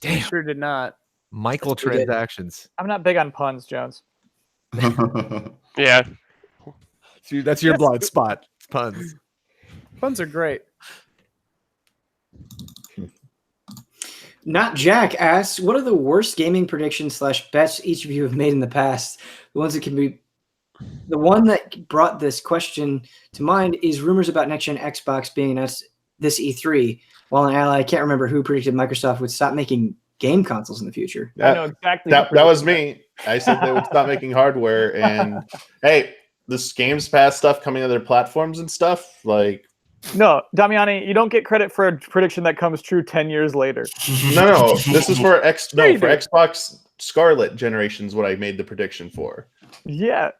I Damn, sure did not. Michael We did. Transactions. I'm not big on puns, Jones. Yeah. That's your blind spot. Puns. Puns are great. Not Jack asks, what are the worst gaming predictions / bets each of you have made in the past? The ones that can be. The one that brought this question to mind is rumors about next gen Xbox being announced this E3. While an ally, I can't remember who predicted Microsoft would stop making game consoles in the future. I know exactly. That who was predicted me. I said they would stop making hardware, and hey, this Games Pass stuff coming to their platforms and stuff, like that. No, Damiani, you don't get credit for a prediction that comes true 10 years later. no, this is for Yeah, you do. Xbox Scarlet generations. What I made the prediction for. Yeah.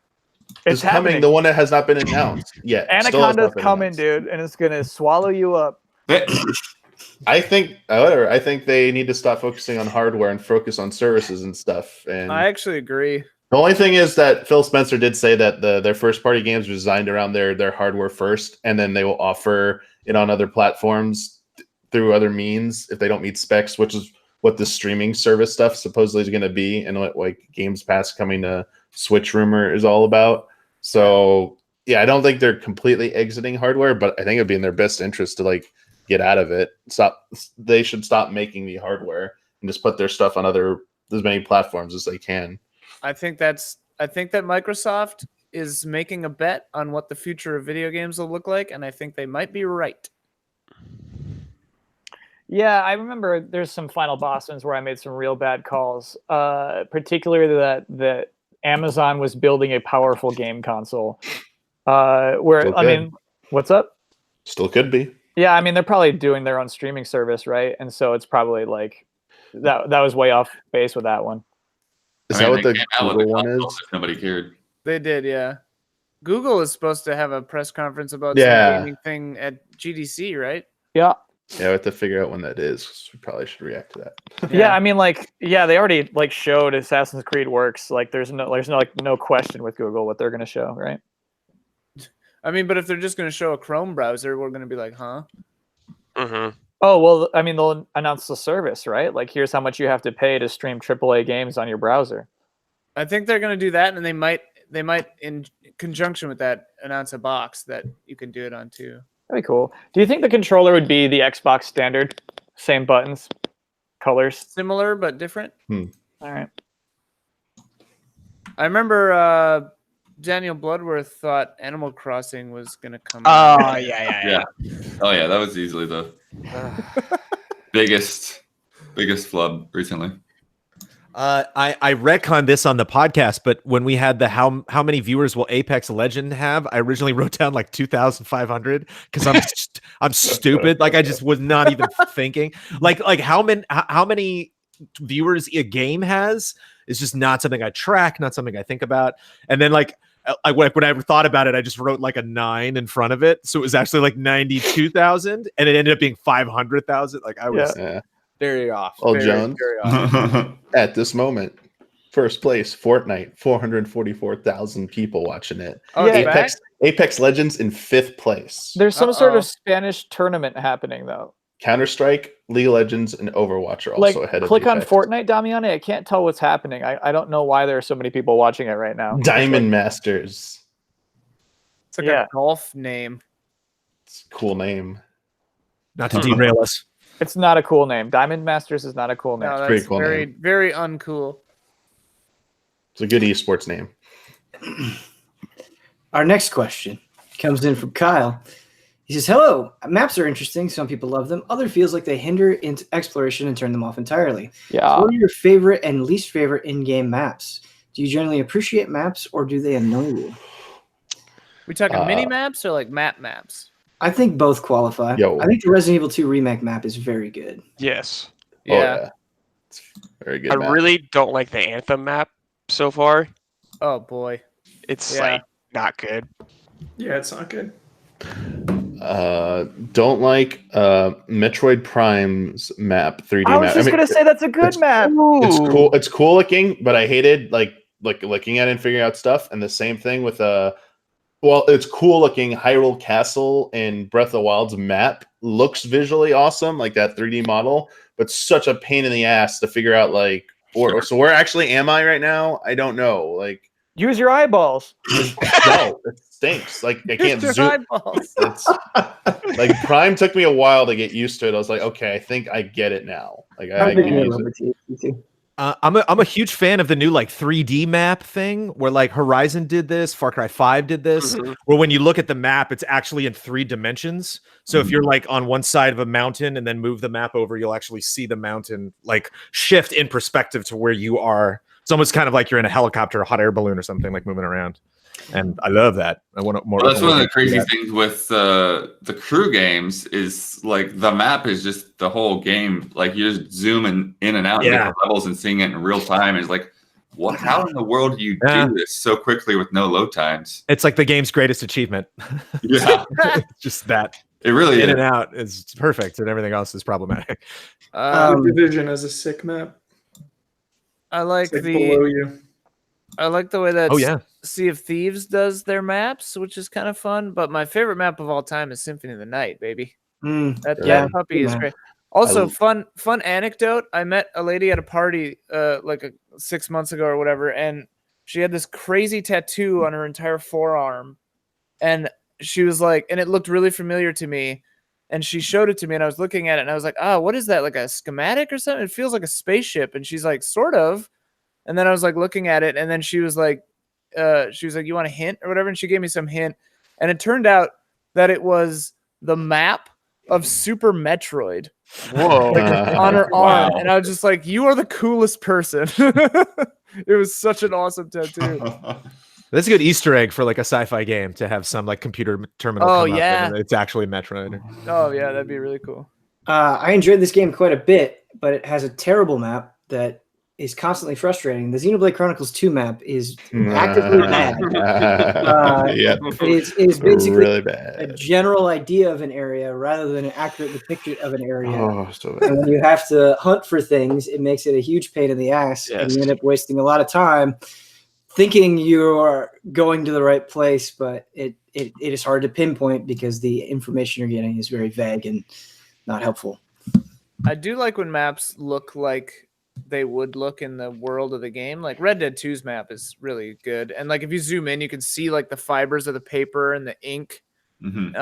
It's coming. The one that has not been announced yet. Still has Anaconda's not been coming, announced. dude, and it's gonna swallow you up. I think, however, I think they need to stop focusing on hardware and focus on services and stuff. And I actually agree. the only thing is that Phil Spencer did say that their first party games are designed around their hardware first, and then they will offer it on other platforms through other means if they don't meet specs, which is what the streaming service stuff supposedly is going to be, and what like Games Pass coming to Switch rumor is all about. So yeah, I don't think they're completely exiting hardware, but I think it'd be in their best interest to like get out of it. They should stop making the hardware and just put their stuff on as many platforms as they can. I think that Microsoft is making a bet on what the future of video games will look like, and I think they might be right. Yeah, I remember there's some final Bostons where I made some real bad calls. Particularly that Amazon was building a powerful game console. Where Still I good. mean, what's up? Still could be. Yeah, I mean they're probably doing their own streaming service, right? And so it's probably like that was way off base with that one. Is I that mean, what they the came out with Google a one console is? if nobody cared. They did, yeah. Google is supposed to have a press conference about Yeah. some gaming thing at GDC, right? Yeah. Yeah, we have to figure out when that is. We probably should react to that. Yeah, I mean, like, yeah, they already like showed Assassin's Creed works. Like, there's no question with Google what they're gonna show, right? I mean, but if they're just going to show a Chrome browser, we're going to be like, huh? Mm-hmm. Oh, well, I mean, they'll announce the service, right? Like, here's how much you have to pay to stream AAA games on your browser. I think they're going to do that, and they might, in conjunction with that, announce a box that you can do it on too. That'd be cool. Do you think the controller would be the Xbox standard? Same buttons, colors? Similar, but different? All right. I remember Daniel Bloodworth thought Animal Crossing was going to come out. Oh, yeah. Oh yeah, that was easily the biggest flub recently. I retconned this on the podcast, but when we had the how many viewers will Apex Legend have, I originally wrote down like 2,500 because I'm stupid. Like I just was not even thinking. Like how many viewers a game has is just not something I track, not something I think about. And then when I thought about it, I just wrote like a 9 in front of it, so it was actually like 92,000, and it ended up being 500,000. Like I was. Yeah. Very off. Well, very, Jones, very off. at this moment, first place, Fortnite, 444,000 people watching it. Oh, Yeah, Apex Legends in 5th place. There's some sort of Spanish tournament happening, though. Counter-Strike, League of Legends, and Overwatch are also ahead of click on Apex. Fortnite, Damiani. I can't tell what's happening. I don't know why there are so many people watching it right now. Diamond Masters. It's like a golf name. It's a cool name. Not to derail us. It's not a cool name. Diamond Masters is not a cool name. No, that's pretty cool very, name. very uncool. It's a good esports name. Our next question comes in from Kyle. He says, hello, maps are interesting. Some people love them. Other feels like they hinder exploration and turn them off entirely. Yeah. So what are your favorite and least favorite in-game maps? Do you generally appreciate maps or do they annoy you? We talking mini maps or like map maps? I think both qualify. I think the Resident Evil 2 remake map is very good. Yes. Yeah. It's very good. I map. really don't like the Anthem map so far. Oh boy. It's like not good. Yeah, it's not good. Don't like Metroid Prime's map, 3D I was map. just gonna say that's a good map. It's cool. It's cool looking, but I hated like looking at it and figuring out stuff. And the same thing with it's cool looking. Hyrule Castle and Breath of the Wild's map looks visually awesome, like that 3D model, but such a pain in the ass to figure out so where actually am I right now? I don't know. Like Use your eyeballs. no, it stinks. Like I can't Your zoom. eyeballs. It's like Prime took me a while to get used to it. I was like, okay, I think I get it now. Like I can use it. I'm a huge fan of the new 3D map thing where Horizon did this, Far Cry 5 did this, where when you look at the map, it's actually in 3 dimensions. So if you're on one side of a mountain and then move the map over, you'll actually see the mountain shift in perspective to where you are. It's almost kind of like you're in a helicopter, a hot air balloon or something, moving around. And I love that. I want more. Well, that's one of the crazy things with the crew games is the map is just the whole game. You're just zooming in and out different levels and seeing it in real time. It's what? How in the world do you do this so quickly with no load times? It's like the game's greatest achievement. Yeah, just that. It really in is. And out is perfect, and everything else is problematic. Division as a sick map. I like below you. I like the way that Oh, Sea of Thieves does their maps, which is kind of fun. But my favorite map of all time is Symphony of the Night, baby. That puppy is great. Also, fun anecdote. I met a lady at a party 6 months ago or whatever, and she had this crazy tattoo on her entire forearm. And she was like, and it looked really familiar to me. And she showed it to me, and I was looking at it, and I was like, "Oh, what is that? Like a schematic or something? It feels like a spaceship." And she's like, "Sort of." And then I was looking at it, and then she was like, "You want a hint or whatever?" And she gave me some hint, and it turned out that it was the map of Super Metroid. Whoa! On her arm, and I was just like, "You are the coolest person." It was such an awesome tattoo. That's a good Easter egg for a sci-fi game to have some computer terminal. Oh, come up yeah. and it's actually Metroid. Oh yeah, that'd be really cool. I enjoyed this game quite a bit, but it has a terrible map that is constantly frustrating. The Xenoblade Chronicles 2 map is actively bad. It is basically really bad. a general idea of an area rather than an accurate depiction of an area. Oh, so bad. And when you have to hunt for things, it makes it a huge pain in the ass, and you end up wasting a lot of time thinking you are going to the right place, but it is hard to pinpoint because the information you're getting is very vague and not helpful. I do like when maps look like they would look in the world of the game. Like Red Dead 2's map is really good. And like if you zoom in, you can see like the fibers of the paper and the ink. Mhm.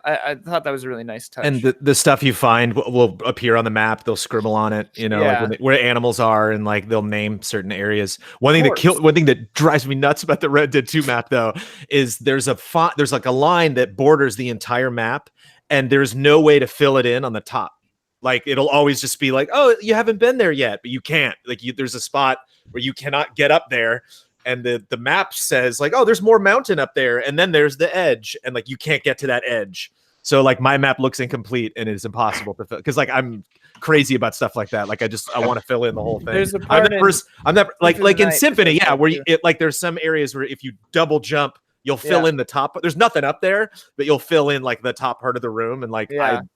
I thought that was a really nice touch. And the stuff you find will appear on the map. They'll scribble on it, you know, Yeah. like where animals are, and like they'll name certain areas. One thing that drives me nuts about the Red Dead 2 map, though, is there's like a line that borders the entire map, and there's no way to fill it in on the top. Like it'll always just be like, oh, you haven't been there yet, but you can't. Like there's a spot where you cannot get up there. And the map says like, oh, there's more mountain up there, and then there's the edge, and like you can't get to that edge. So like my map looks incomplete, and it is impossible to fill, because like I'm crazy about stuff like that. Like I want to fill in the whole thing. There's a I'm part never like in Night, Symphony, yeah, where too. like there's some areas where if you double jump, you'll fill in the top. There's nothing up there, but you'll fill in like the top part of the room, and like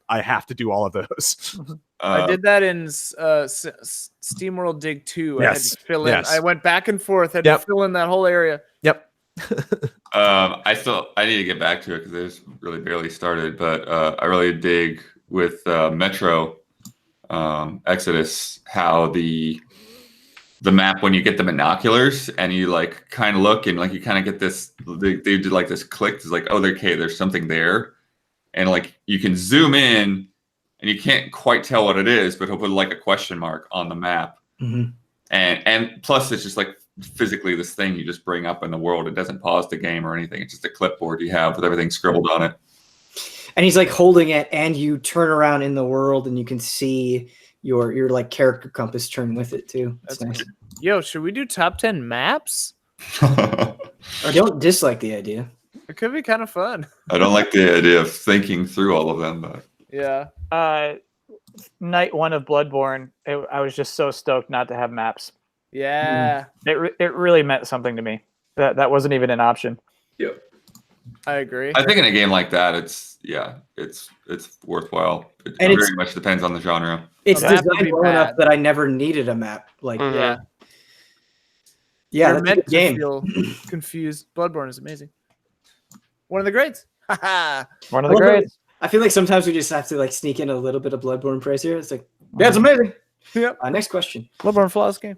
I have to do all of those. I did that in SteamWorld Dig 2. I had to fill in. Yes. I went back and forth. Had to fill in that whole area. Yep. I need to get back to it because it's really barely started, but I really dig with Metro Exodus how the map, when you get the binoculars and you like kind of look and like you kind of get this, they did like this click. It's like, oh, okay, there's something there, and like you can zoom in and you can't quite tell what it is, but he'll put like a question mark on the map. Mm-hmm. And plus it's just like physically this thing you just bring up in the world. It doesn't pause the game or anything. It's just a clipboard you have with everything scribbled on it. And he's like holding it, and you turn around in the world and you can see your like character compass turn with it too. That's nice. Yo, should we do top 10 maps? I don't dislike the idea. It could be kind of fun. I don't like the idea of thinking through all of them, but Yeah. Night 1 of Bloodborne, I was just so stoked not to have maps. Yeah. It really meant something to me. That wasn't even an option. yep. I agree. I think in a game like that, it's worthwhile. It And very much depends on the genre. It's A map would designed be well enough bad. that I never needed a map. Like, Mhm. Yeah. yeah, You're that's a meant good to game. feel confused. Bloodborne is amazing. One of the greats. Haha. One of the I love greats. I feel like sometimes we just have to like sneak in a little bit of Bloodborne praise here. It's like, yeah, it's amazing. Yep. Next question. Bloodborne flawless game.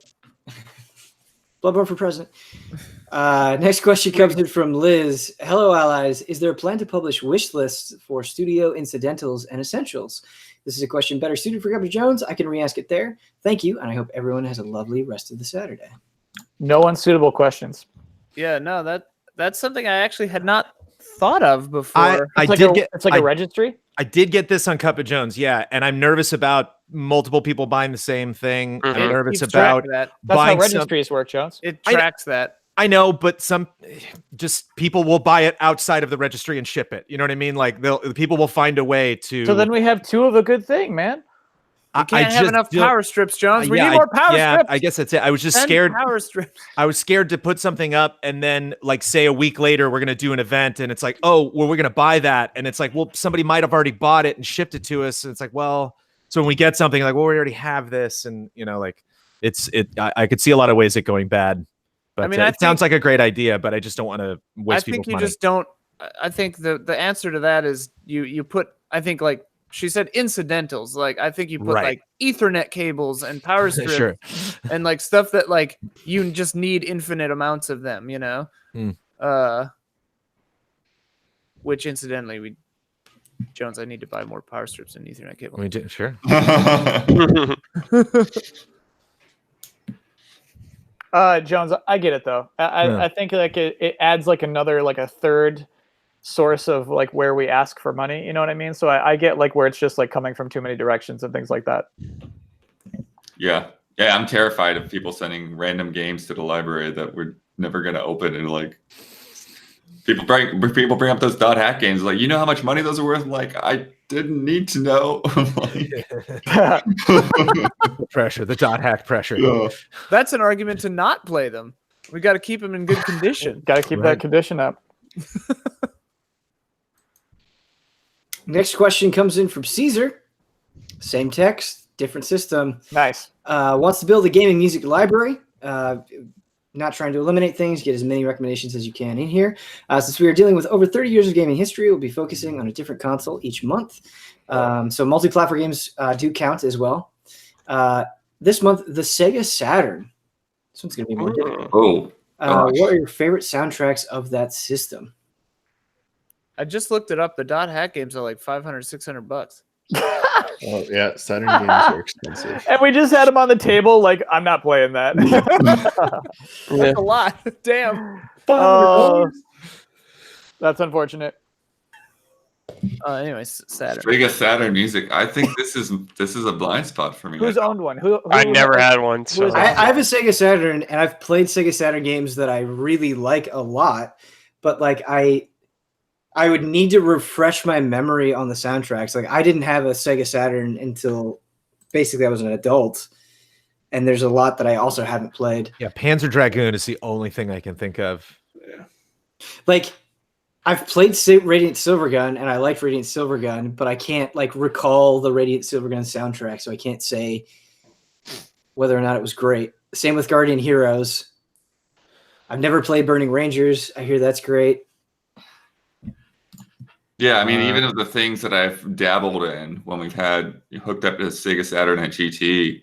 Bloodborne for president. Next question comes in from Liz. Hello, allies. Is there a plan to publish wish lists for studio incidentals and essentials? This is a question better suited for Governor Jones. I can re-ask it there. Thank you, and I hope everyone has a lovely rest of the Saturday. No unsuitable questions. Yeah, no, that's something I actually had not thought of before. It's like a registry. I did get this on Cup of Jones, yeah, and I'm nervous about multiple people buying the same thing. Mhm. I'm nervous Keeps track about of that. That's how buying registries work, Jones. It tracks that. I know, but some just people will buy it outside of the registry and ship it. You know what I mean? Like people will find a way to. So then we have two of a good thing, man. You can't have enough power strips, Jones. We need more power strips. I guess that's it. I was just 10 scared. Power strips. I was scared to put something up and then like say a week later we're gonna do an event and it's like, oh, well, we're gonna buy that, and it's like, well, somebody might have already bought it and shipped it to us, and it's like, well, so when we get something like, well, we already have this, and you know, like I could see a lot of ways it going bad. But I mean, it sounds like a great idea, but I just don't want to waste people's money. just don't. I think the answer to that is you put. I think like she said, incidentals. Like I think you put like Ethernet cables and power strips Sure. and like stuff that like you just need infinite amounts of them. You know. Which incidentally, Jones, I need to buy more power strips and Ethernet cables. We do, sure. Jones, I get it though. I think like it adds like another like a third source of like where we ask for money. You know what I mean? So I get like where it's just like coming from too many directions and things like that. Yeah. I'm terrified of people sending random games to the library that we're never gonna open, and like people bring up those .hack games. Like, you know how much money those are worth? I'm like, I didn't need to know. Pressure, the .hack pressure. Yeah. That's an argument to not play them. We got to keep them in good condition. Got to keep that condition up. Next question comes in from Caesar. Same text, different system. Nice. Wants to build a gaming music library. not trying to eliminate things, get as many recommendations as you can in here. Since we are dealing with over 30 years of gaming history, we'll be focusing on a different console each month. So multi-platform games do count as well. This month, the Sega Saturn. This one's going to be more difficult. Oh, What are your favorite soundtracks of that system? I just looked it up. The dot hack games are like $500, $600. Oh yeah, Saturn games are expensive. And we just had them on the table. Like, I'm not playing that. That's a lot. Damn. That's unfortunate. Anyways, Saturn. Sega Saturn music. I think this is a blind spot for me. Who's owned one? Who I never had one. So. I have a Sega Saturn, and I've played Sega Saturn games that I really like a lot, but like I would need to refresh my memory on the soundtracks. Like, I didn't have a Sega Saturn until basically I was an adult, and there's a lot that I also haven't played. Yeah, Panzer Dragoon is the only thing I can think of. Like, I've played Radiant Silvergun, and I liked Radiant Silvergun, but I can't like recall the Radiant Silvergun soundtrack, so I can't say whether or not it was great. Same with Guardian Heroes. I've never played Burning Rangers. I hear that's great. Yeah, I mean, even of the things that I've dabbled in when we've had hooked up to Sega Saturn at GT,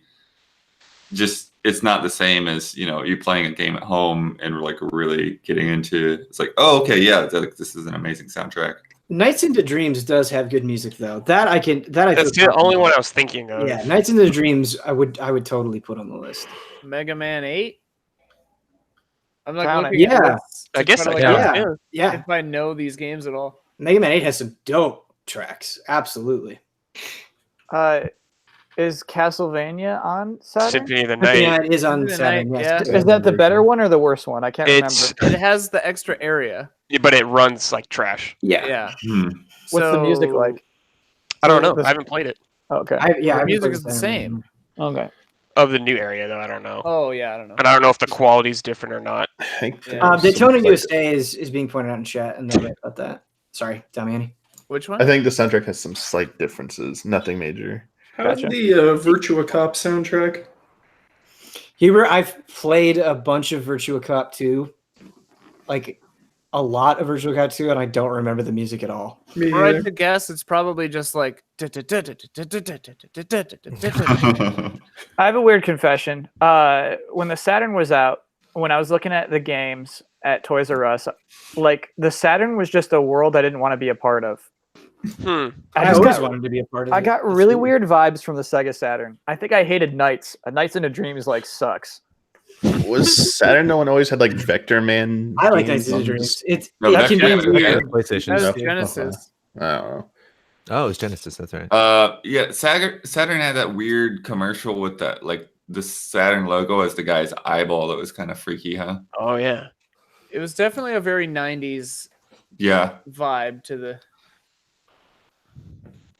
just it's not the same as, you know, you playing a game at home and like really getting into. It's like, oh, okay, yeah, this is an amazing soundtrack. Nights into Dreams does have good music though. That's the only one I was thinking of. Yeah, Nights into Dreams, I would totally put on the list. Mega Man 8. I'm like, Count it. looking at Yeah. this I to guess kinda I like, got it. Yeah. if I know these games at all. Mega Man 8 has some dope tracks. Absolutely. Is Castlevania on Saturn? Symphony of the Night. Yeah, it is on Symphony of the Saturn. Night, Yes. Is that the better one or the worse one? I can't It's remember. It has the extra area. but it runs like trash. Yeah. Yeah. What's the music like? I don't know. The- I haven't played it. Okay. The music is the same. Okay. Of the new area though, I don't know. Oh yeah, I don't know. And I don't know if the quality's different or not. I think Yeah. there's Daytona some, USA is being pointed out in chat, and they're right about that. Sorry, Damiani. Which one? I think the soundtrack has some slight differences, nothing major. How's Gotcha. the Virtua Cop soundtrack? Huber, I've played a bunch of Virtua Cop 2, like a lot of Virtua Cop 2, and I don't remember the music at all. Me Right either. to guess, it's probably just like. I have a weird confession. When the Saturn was out, when I was looking at the games at Toys R Us, like the Saturn was just a world I didn't want to be a part of. Hmm. I just always got- wanted to be a part of it. I got That's really cool. weird vibes from the Sega Saturn. I think I hated Nights. Nights into Dreams like sucks. Was Saturn no one always had like Vector Man? I like games Nights into on Dreams. It's No, it that's can be Genesis, weird. yeah. PlayStation. That's Stuff. Genesis. I don't know. Oh, it's Genesis. That's right. Yeah, Saturn had that weird commercial with that, like the Saturn logo as the guy's eyeball. That was kind of freaky, huh? Oh yeah. It was definitely a very 90s Yeah. vibe to the.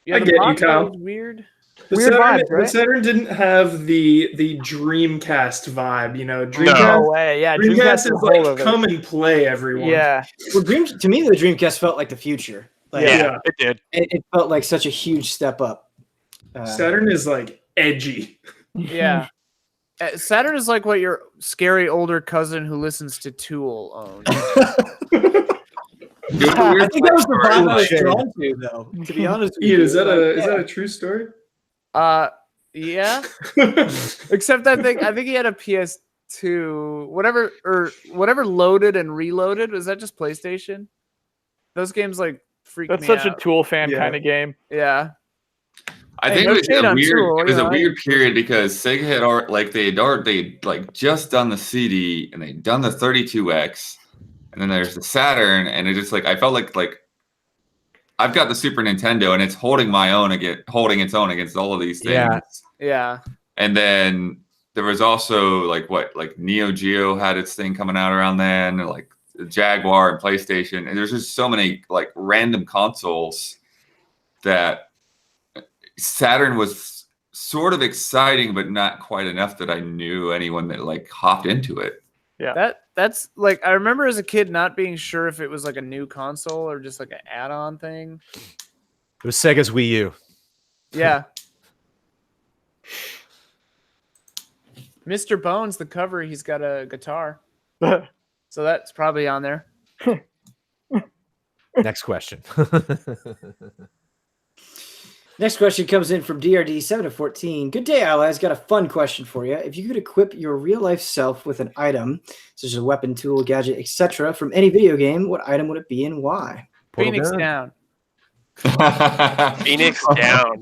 I the get you, box Kyle. was weird. The Weird Saturn, vibes, right? the Saturn didn't have the Dreamcast vibe, you know. No Dreamcast, way. Yeah, Dreamcast is is a whole like other- come and play, everyone. Yeah. Well, to me, the Dreamcast felt like the future. Like, Yeah, it did. it felt like such a huge step up. Saturn is like edgy. Yeah. Saturn is like what your scary older cousin who listens to Tool owns. It was a I weird think that was the story, vibe I was like- drawn to, though. To be honest with Ian, you, is that Like, a true story? Yeah. Except I think he had a PS2, whatever loaded and reloaded. Was that just PlayStation? Those games like freak That's me such out. a Tool fan Yeah. kind of game. Yeah. I Hey, think no it was shade a on weird. Tool, It was you a know, weird period because Sega had they'd like just done the CD and they'd done the 32X, and then there's the Saturn, and it just like I felt like I've got the Super Nintendo and it's holding its own against all of these things. Yeah. Yeah. And then there was also like Neo Geo had its thing coming out around then, like the Jaguar and PlayStation, and there's just so many like random consoles that Saturn was sort of exciting, but not quite enough that I knew anyone that like hopped into it. That's like I remember as a kid not being sure if it was like a new console or just like an add-on thing. It was Sega's Wii U. Yeah. Mr. Bones, the cover, he's got a guitar. So that's probably on there. Next question. Next question comes in from DRD 7-14. Good day, allies. Got a fun question for you. If you could equip your real life self with an item, such as a weapon, tool, gadget, etc., from any video game, what item would it be and why? Phoenix down. Phoenix down.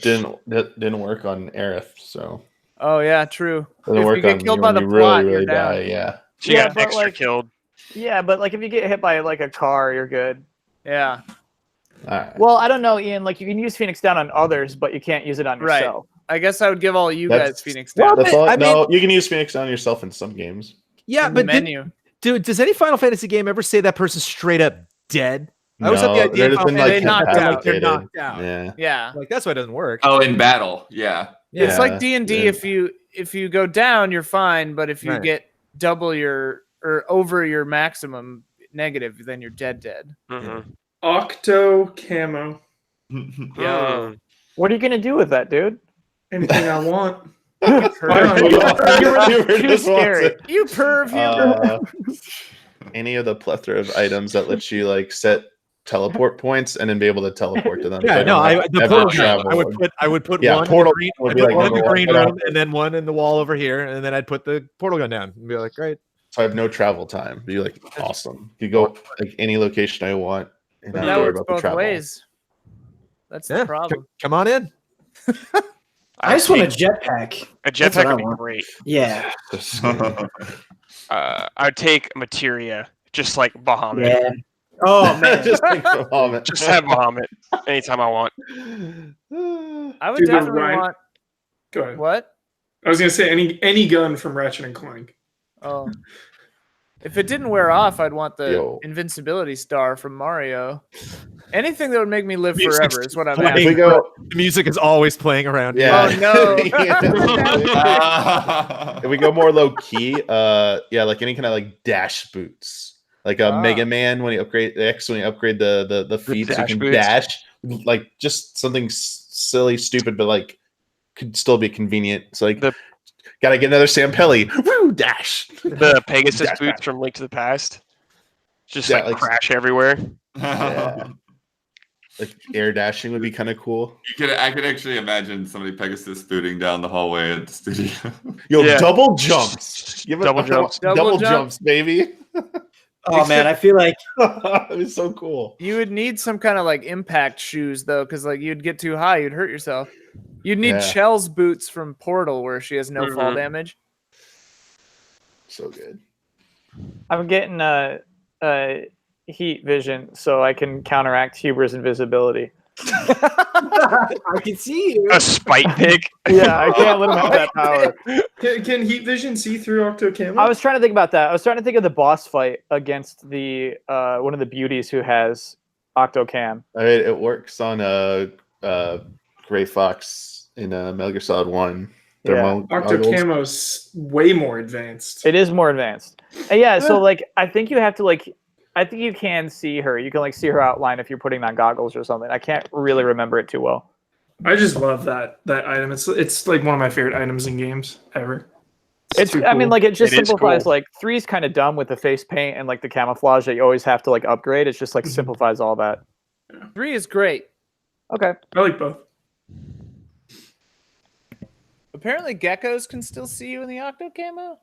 Didn't work on Aerith, so Oh yeah, true. doesn't If work you get on killed you by when the you plot, really you're down. die. Yeah. She Yeah, got but, extra like- killed. Yeah, but like if you get hit by like a car, you're good. Yeah. All right. Well, I don't know, Ian. Like you can use Phoenix down on others, but you can't use it on Right. yourself. I guess I would give all you That's- guys Phoenix down. That's all. I No, you can use Phoenix on yourself in some games. Yeah, In the but menu. dude, does any Final Fantasy game ever say that person's straight up dead? I always have the No, idea there's Final been, Fantasy like, knocked out. like they're decapitated. knocked out. Yeah. Yeah. Like that's why it doesn't work. Oh, in battle, yeah. It's Yeah. like D&D. Yeah. If you go down, you're fine, but if you Right. get double your or over your maximum negative, then you're dead. Mm-hmm. Octo camo. Yeah. What are you gonna do with that, dude? Anything I want. You were Too just scary. wanting- You perv, you. Any of the plethora of items that let you like set teleport points and then be able to teleport to them. Yeah, So no, don't have the to portal gun. travel. I would put Yeah, one portal in the would green, be I'd like put one in the number green one. room and then one in the wall over here, and then I'd put the portal gun down and be like, great. So I have no travel time. Be like awesome. You go like any location I want. And But not that worry works about the both travel. ways. That's Yeah, the problem. Come on in. I just want a jetpack. A That's what jetpack I would be want. great. Yeah. I'd take materia, just like Bahamut. Yeah. Oh man. Just think for a moment. Just have Bahamut anytime I want. I would Dude, but definitely Ryan- want Go ahead. what? I was gonna say any gun from Ratchet and Clank. Oh. If it didn't wear off, I'd want the Yo. invincibility star from Mario. Anything that would make me live Music's forever is what I'm playing. If we after. go, The music is always playing around. yeah. Oh, no. If we go more low key, yeah, like any kind of like dash boots, like a Mega Man when you upgrade the X, when you upgrade the feet, so you dash can boots. dash, like just something silly, stupid, but like could still be convenient. It's like The- gotta get another Sam Pelly, woo, dash. The Pegasus Dash boots back. from Link to the Past. Just Yeah, like like- crash everywhere. Yeah. Like air dashing would be kind of cool. I could actually imagine somebody Pegasus booting down the hallway at the studio. Yo, Yeah. double jumps, Give it- Double jumps. double Double jump. jumps, baby. Oh man, I feel like It's so cool. You would need some kind of like impact shoes though, because like you'd get too high, you'd hurt yourself. You'd need Yeah. Shell's boots from Portal where she has no fall Mhm. damage. So good. I'm getting heat vision so I can counteract Huber's invisibility. I can see you. A spite pick. Yeah, I can't let him have that power. Can Heat Vision see through Octo Camo? I was trying to think about that. I was trying to think of the boss fight against the one of the beauties who has Octocam. I mean, it works on Gray Fox in Metal Gear Solid 1. Yeah. Octo goggles. Camo's way more advanced. It is more advanced. And yeah, so like I think you have to like I think you can see her. You can like see her outline if you're putting on goggles or something. I can't really remember it too well. I just love that item. It's like one of my favorite items in games ever. It's too I mean cool. like it just It is simplifies cool. like 3's kind of dumb with the face paint and like the camouflage that you always have to like upgrade. It's just like simplifies all that. 3 is great. Okay. I like both. Apparently geckos can still see you in the Octo Camo.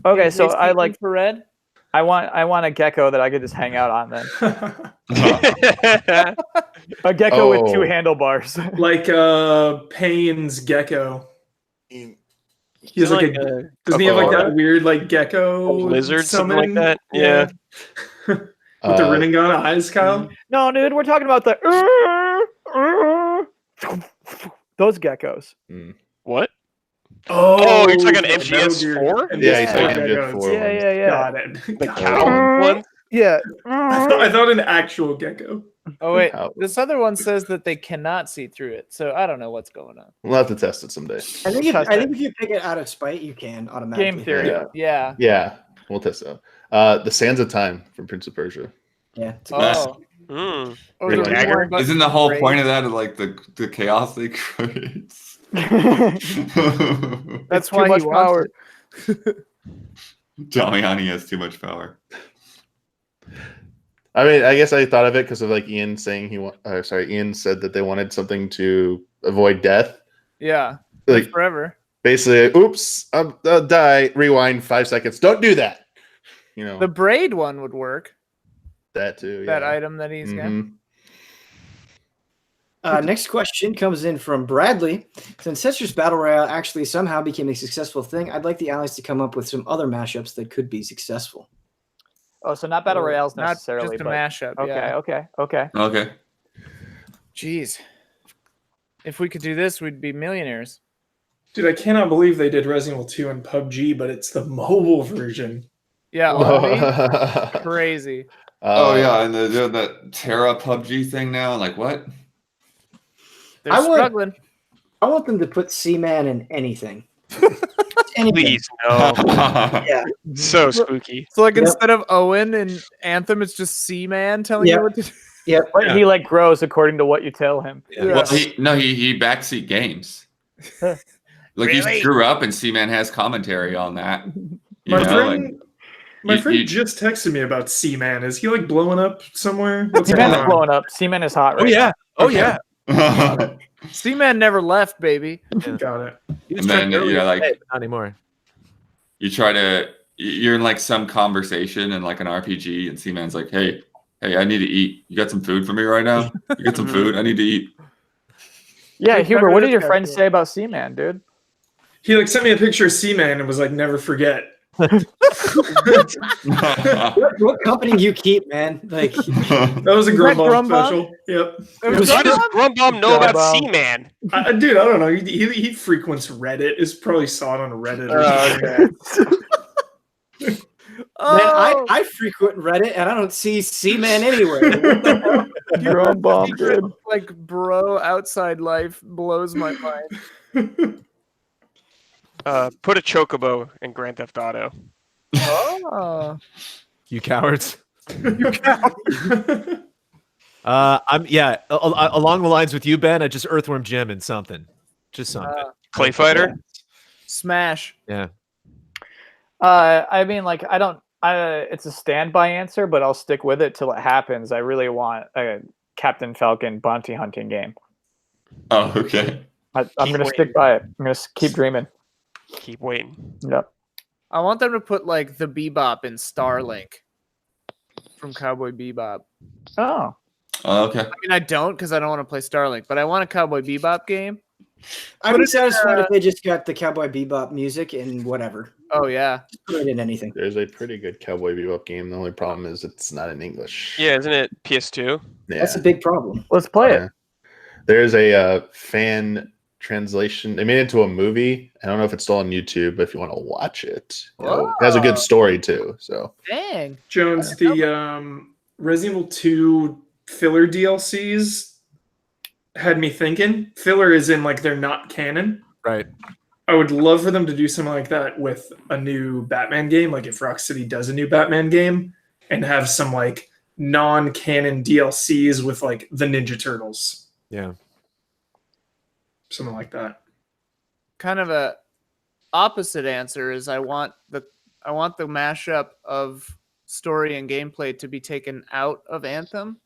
Okay, In so case I the like infrared. I want a gecko that I could just hang out on then. A gecko with 2 Oh. handlebars. Like Payne's gecko. He has like a doesn't he have like that weird like gecko lizard, something like summon? that? Yeah. With the Rinnegan eyes, Kyle. No, dude, we're talking about the those geckos. What? Oh, you're talking Metal MGS4? Gear. Yeah, he's talking geckos. MGS4. Yeah, yeah, yeah. Got it. The Got it. cow one? Yeah. I thought an actual gecko. Oh wait, How- this other one says that they cannot see through it. So I don't know what's going on. We'll have to test it someday. I think if you pick it out of spite, you can automatically. Game theory. Yeah. Yeah. Yeah, we'll test it out. The Sands of Time from Prince of Persia. Yeah. it's a good- Oh. Mm. Oh, Really? the Dagger? one button Isn't the whole great. point of that like the chaos they creates? That's Too why much he power. wants it. Damiani has too much power. I mean, I guess I thought of it because of like Ian saying Ian said that they wanted something to avoid death. Yeah, Like forever. basically, oops, I'll die. Rewind 5 seconds. Don't do that. You know, The braid one would work. that too. That yeah. item that he's got. Mhm. Next question comes in from Bradley. Since Tetris Battle Royale actually somehow became a successful thing, I'd like the allies to come up with some other mashups that could be successful. Oh, so not battle royales Not necessarily, just a but mashup. okay, Yeah. okay. Okay. Jeez. If we could do this, we'd be millionaires. Dude, I cannot believe they did Resident Evil 2 and PUBG, but it's the mobile version. Yeah, Oddly, crazy. Oh yeah, and they're doing that Terra PUBG thing now. Like what? They're I want- struggling. I want them to put Seaman in anything. Anything. Please, no. Yeah. So spooky. So like Yep. instead of Owen and Anthem, it's just C-Man telling Yep. you what to do. Yep. But he like grows according to what you tell him. Well, he backseat games. Like Really? you screw up, and C-Man has commentary on that. You My know, friend, my you- friend you- just texted me about Seaman. Is he like blowing up somewhere? What's going Seaman's on? blowing up. Seaman is hot right Oh yeah. Oh Okay. yeah. C-Man never left, baby. Got it. He was And trying then, earlier you know, like- today, but not anymore. you try to, you're in like some conversation in like an RPG, and C-Man's like, hey, I need to eat. You got some food for me right now? You got some food? I need to eat. Yeah, Keep Huber, track what of did your this guy, friends too. say about Seaman, dude? He like sent me a picture of Seaman and was like, never forget. What company you keep, man? Like, That was a that Grumball Grumball? special. Yep. Why does Grumbum know about Grumbum. Seaman? Dude, I don't know. He frequents Reddit. It's probably saw it on Reddit or something. man, Oh, I frequent Reddit and I don't see Seaman anywhere. What the hell? Drone bomb, dude. like bro, outside life blows my mind. Put a chocobo in Grand Theft Auto. Oh, You cowards. I'm along the lines with you, Ben. I just Earthworm Jim and something. Just something. Clay Fighter? smash. Yeah. I mean, like, it's a standby answer, but I'll stick with it till it happens. I really want a Captain Falcon bounty hunting game. Oh, okay. I'm going to stick by it. I'm going to keep dreaming. Keep waiting. Yep. I want them to put like the Bebop in Starlink from Cowboy Bebop. Oh. Okay. I mean, I don't because I don't want to play Starlink, but I want a Cowboy Bebop game. I'd be satisfied if they just got the Cowboy Bebop music and whatever. Oh yeah, Just put it in anything. There's a pretty good Cowboy Bebop game. The only problem is it's not in English. Yeah, isn't it PS2? Yeah. That's a big problem. Let's play it. Yeah. There's a fan translation. They made it into a movie. I don't know if it's still on YouTube, but if you want to watch it, you know, it has a good story too. So dang. Jones, the Resident Evil 2 filler DLCs had me thinking. Filler is in like they're not canon. Right. I would love for them to do something like that with a new Batman game. Like if Rocksteady does a new Batman game and have some like non-canon DLCs with like the Ninja Turtles. Yeah. Something like that. Kind of a opposite answer is I want the mashup of story and gameplay to be taken out of Anthem.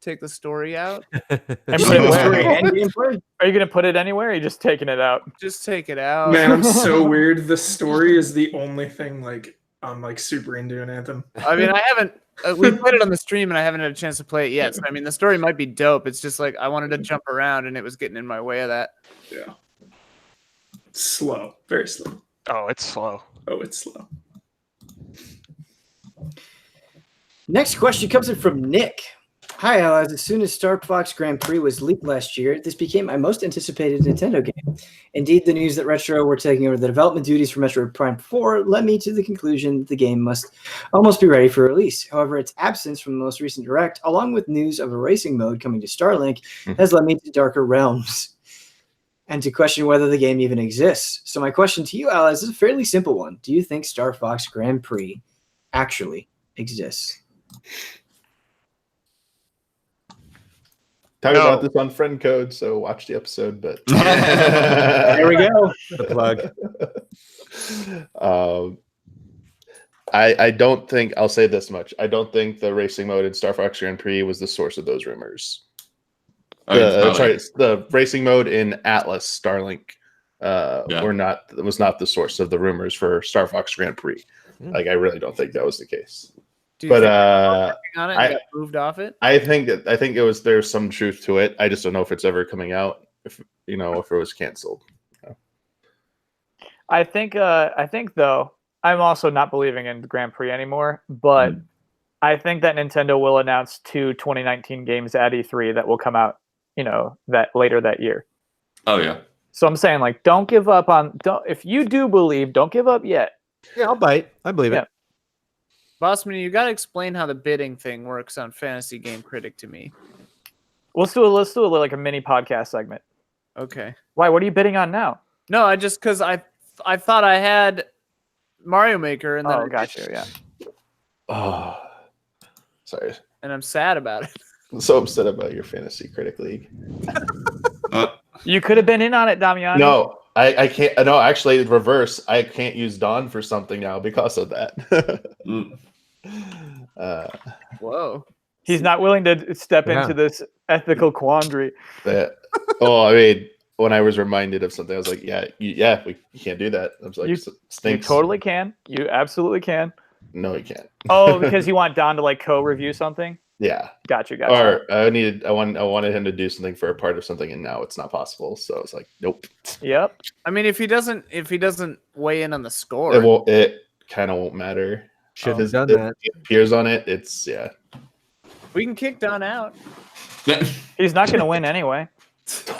Take the story out. And put it where? And gameplay? Are you going to put it anywhere or are you just taking it out? Just take it out. Man, I'm so weird. The story is the only thing like I'm like super into in Anthem. I mean, I haven't. We played it on the stream, and I haven't had a chance to play it yet. So I mean, the story might be dope. It's just like I wanted to jump around, and it was getting in my way of that. Yeah. Slow. Very slow. Oh, it's slow. Oh, it's slow. Next question comes in from Nick. Hi, allies. As soon as Star Fox Grand Prix was leaked last year, this became my most anticipated Nintendo game. Indeed, the news that Retro were taking over the development duties for Metroid Prime 4 led me to the conclusion that the game must almost be ready for release. However, its absence from the most recent Direct, along with news of a racing mode coming to Starlink, has led me to darker realms and to question whether the game even exists. So my question to you, allies, is a fairly simple one. Do you think Star Fox Grand Prix actually exists? talk No. about this on friend code, so watch the episode. But There we go. The plug. I don't think I'll say this much. I don't think the racing mode in Star Fox Grand Prix was the source of those rumors. The racing mode in Atlas Starlink was not the source of the rumors for Star Fox Grand Prix. Like I really don't think that was the case. Do you But think they were working on it and I got moved off it? I think there's some truth to it. I just don't know if it's ever coming out. If it was canceled. I think though, I'm also not believing in the Grand Prix anymore, but I think that Nintendo will announce 2 2019 games at E3 that will come out, that later that year. Oh yeah. So I'm saying, like, don't give up if you do believe, don't give up yet. Yeah, I'll bite. I believe it. Bossman, you got to explain how the bidding thing works on Fantasy Game Critic to me. Let's do like a mini podcast segment. Okay. Why? What are you bidding on now? No, because I thought I had Mario Maker, and then Oh, got you. Yeah. Oh, sorry. and I'm sad about it. I'm so upset about your Fantasy Critic League. You could have been in on it, Damiani. No, I can't. No, actually, reverse. I can't use Dawn for something now because of that. Whoa. He's not willing to step into this ethical quandary. I mean, when I was reminded of something, I was like, we can't do that. I was like, You stinks. totally can. You absolutely can. No, you can't. Oh, because you want Don to like co-review something? Yeah. Got you. Or I wanted him to do something for a part of something, and now it's not possible. So it's like, nope. Yep. I mean, if he doesn't weigh in on the score, It kind of won't matter. Should have done that. It appears on it. It's we can kick Don out. He's not going to win anyway.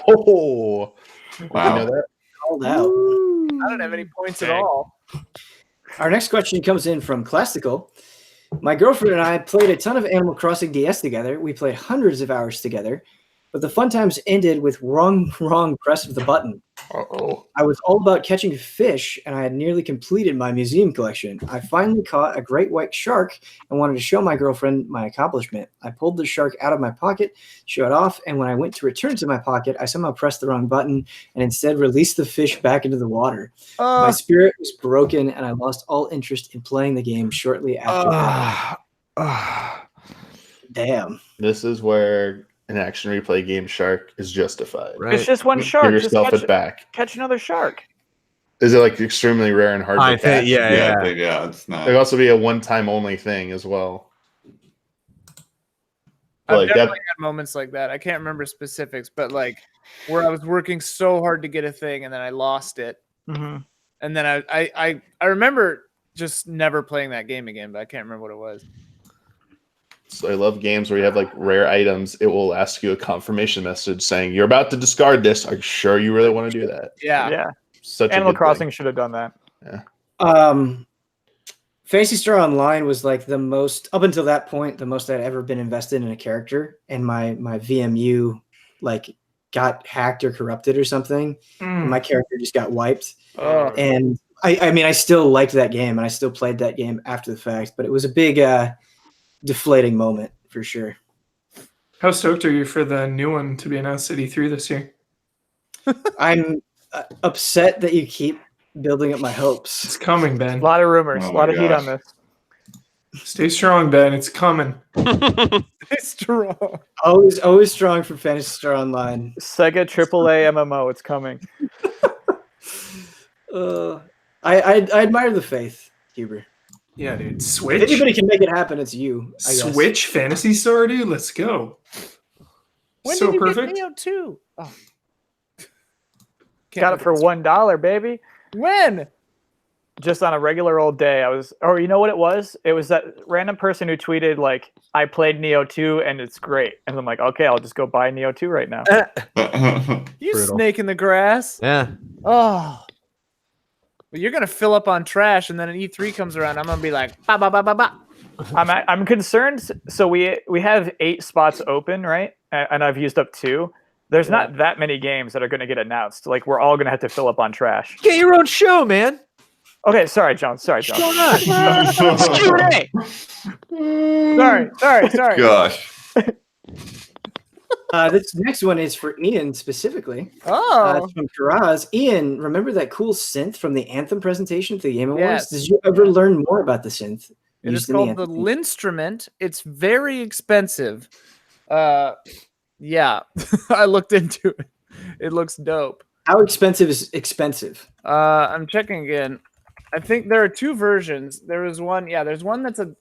Oh, Wow. You know that? Called out. I don't have any points at Dang. all. Our next question comes in from Classical. My girlfriend and I played a ton of Animal Crossing DS together. We played hundreds of hours together, but the fun times ended with wrong press of the button. Uh-oh. I was all about catching fish, and I had nearly completed my museum collection. I finally caught a great white shark and wanted to show my girlfriend my accomplishment. I pulled the shark out of my pocket, showed off, and when I went to return to my pocket, I somehow pressed the wrong button and instead released the fish back into the water. My spirit was broken, and I lost all interest in playing the game shortly after that. Damn. This is where an action replay game shark is justified. Right. It's just one shark. Give yourself Just it back. catch another shark. Is it like extremely rare and hard I to catch? think, yeah. It's not. It could also be a one-time only thing as well. I've Like definitely had moments like that. I can't remember specifics, but like where I was working so hard to get a thing and then I lost it. Mm-hmm. And then I remember just never playing that game again, but I can't remember what it was. So I love games where you have like rare items. It will ask you a confirmation message saying you're about to discard this. Are you sure you really want to do that? Yeah. Yeah. Such a Animal good Crossing thing. should have done that. Phantasy Star Online was like the most, up until that point, the most I'd ever been invested in a character, and my VMU like got hacked or corrupted or something. And my character just got wiped. And I mean, I still liked that game, and I still played that game after the fact, but it was a big deflating moment for sure. How stoked are you for the new one to be announced at E3 this year? I'm upset that you keep building up my It's hopes. coming, A Ben. lot of rumors, Oh a lot my of heat gosh. on this. Stay strong, Ben. It's coming. It's strong. Always strong for Phantasy Star Online. Sega AAA MMO, it's coming. I admire the faith, Huber. Yeah, dude. If Switch. anybody can make it happen, it's you. I guess. Switch Fantasy Star, dude. Let's go. When So did you perfect. get Neo 2? Oh. Got it for $1, baby. When? Just on a regular old day. You know what it was? It was that random person who tweeted like, I played Neo 2 and it's great. And I'm like, okay, I'll just go buy Neo 2 right now. You Brutal. snake in the grass. Yeah. Oh. Well, you're gonna fill up on trash, and then an E3 comes around. I'm gonna be like, ba ba ba ba ba. I'm concerned. So we have 8 spots open, right? And I've used up 2. There's not that many games that are going to get announced. Like we're all going to have to fill up on trash. Get your own show, man. Okay, sorry, Jones. What's going on? It's Q&A. Sorry. Gosh. This next one is for Ian specifically. Oh, It's from Shiraz. Ian, remember that cool synth from the Anthem presentation at the Game Awards? Yes. Did you ever learn more about the synth? it is used in called the Anthem? Linstrument. It's very expensive. Yeah, I looked into it. It looks dope. How expensive is expensive? I'm checking again. I think there are two versions. There is one, there's one that's a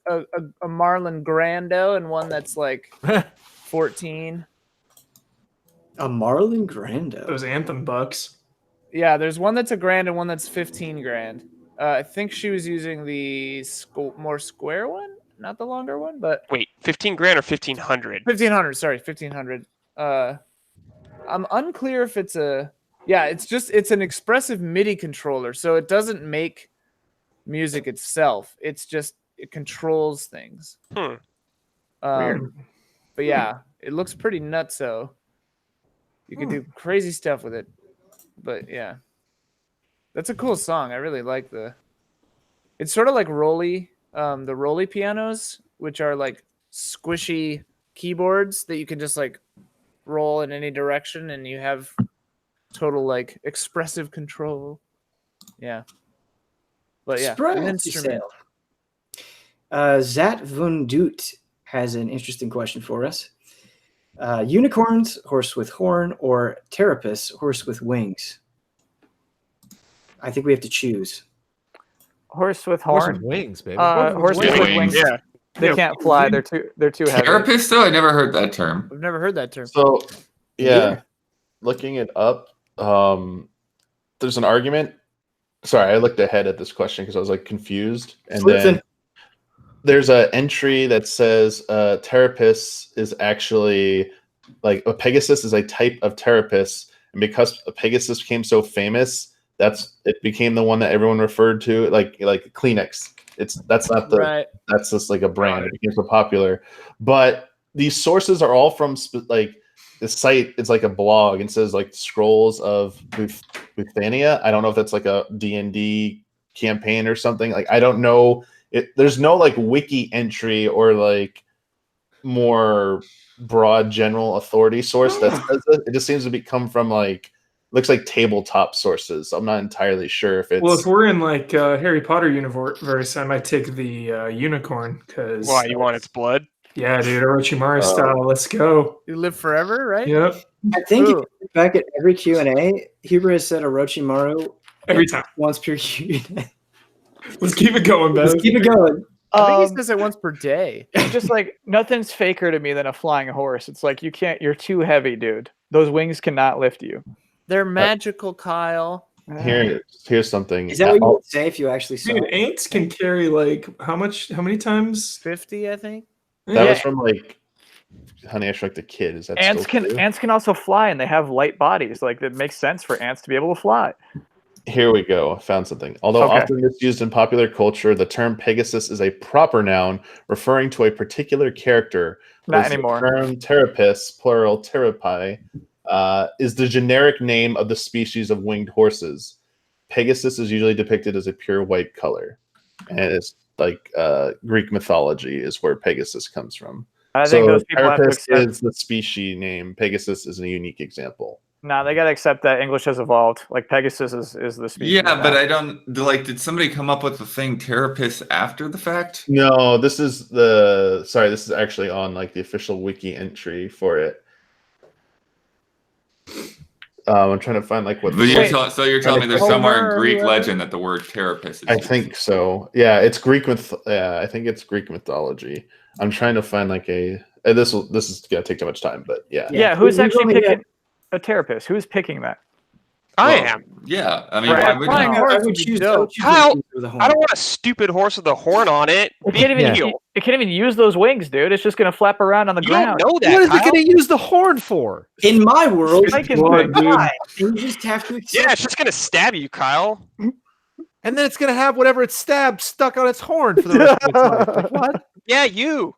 Marlin Grando and one that's like 14. A Marlin Grando. Those Anthem bucks. Yeah, there's one that's a grand and one that's 15 grand. I think she was using the more square one, not the longer one, but Wait, 15 grand or 1500? 1500. Sorry, 1500. I'm unclear if it's it's an expressive MIDI controller, so it doesn't make music itself. It's just it controls things. Hmm. Weird. But yeah, it looks pretty nutso. You can do crazy stuff with it. But yeah, that's a cool song. I really like it's sort of like Rolly, the Rolly pianos, which are like squishy keyboards that you can just like roll in any direction and you have total like expressive control. Yeah. But yeah, an instrument. Zat Van Doot has an interesting question for us. Unicorns, horse with horn, or Pterripus, horse with wings? I think we have to choose. Horse with Horse horn. with wings, baby. Horses with wings. Yeah. They can't fly. They're too heavy. Therapist, though? I never heard that term. I've never heard that term. So, yeah, looking it up, there's an argument. Sorry, I looked ahead at this question because I was like confused, and then there's an entry that says Pterripus is actually like a Pegasus is a type of Pterripus, and because a Pegasus became so famous, it became the one that everyone referred to like Kleenex. That's not the Right. that's just like a brand. It became so popular, but these sources are all from like the site. It's like a blog and says like Scrolls of Boothania. I don't know if that's like a D&D campaign or something. Like I don't know. There's no like wiki entry or like more broad general authority source that says it. It just seems to come from like looks like tabletop sources. I'm not entirely sure if it's Well, if we're in like Harry Potter universe, I might take the unicorn because Why, you want its blood? yeah, dude, Orochimaru style. Let's go. You live forever, right? Yep, I think if Ooh. you look back at every Q&A, Huber has said Orochimaru every time. once per Q&A. Let's keep it going, Let's Bev. keep it going. I think he says it once per day. Just like nothing's faker to me than a flying horse. It's like you're too heavy, dude. Those wings cannot lift you. They're magical, Kyle. here's something. Is that what you would say if you actually saw Dude, it? ants can carry like how many times? 50, I think. That was from like Honey, I Shrunk the Kid. Is that Ants still true? can also fly, and they have light bodies. Like it makes sense for ants to be able to fly. Here we go. I found something. Although Okay. often misused in popular culture, the term Pegasus is a proper noun referring to a particular character. Not whereas anymore. The term Pterripus, plural Pterripi, is the generic name of the species of winged horses. Pegasus is usually depicted as a pure white color, and it's like Greek mythology is where Pegasus comes from. I think So those people have to Pterripus accept. is the species name. Pegasus is a unique example. No, they gotta accept that English has evolved. Like Pegasus is the species. Yeah, but now. I don't like. Did somebody come up with the thing Therapist after the fact? No, this is this is actually on like the official wiki entry for it. I'm trying to find like what. But so you're telling me there's somewhere in Homer, Greek whoever. legend that the word Therapist is I used. think so. Yeah, it's Greek I think it's Greek mythology. I'm trying to find like this is gonna take too much time, but yeah. Yeah, who's We've actually only picking a Therapist? Who's picking that? I Well, am. Yeah, I mean, Right. why would Flying you? horse I would would be choose dope. Kyle, with a horn. I don't want a stupid horse with a horn on it. It can't even Yeah. it can't even use those wings, dude. It's just gonna flap around on the You don't ground. know that, What is Kyle. it going to use the horn for? In my world, Spike is you big, dude. die, and you just have to accept. Yeah, it's just gonna stab you, Kyle. And then it's going to have whatever it stabbed stuck on its horn for the rest of its life. Like, what? Yeah, you.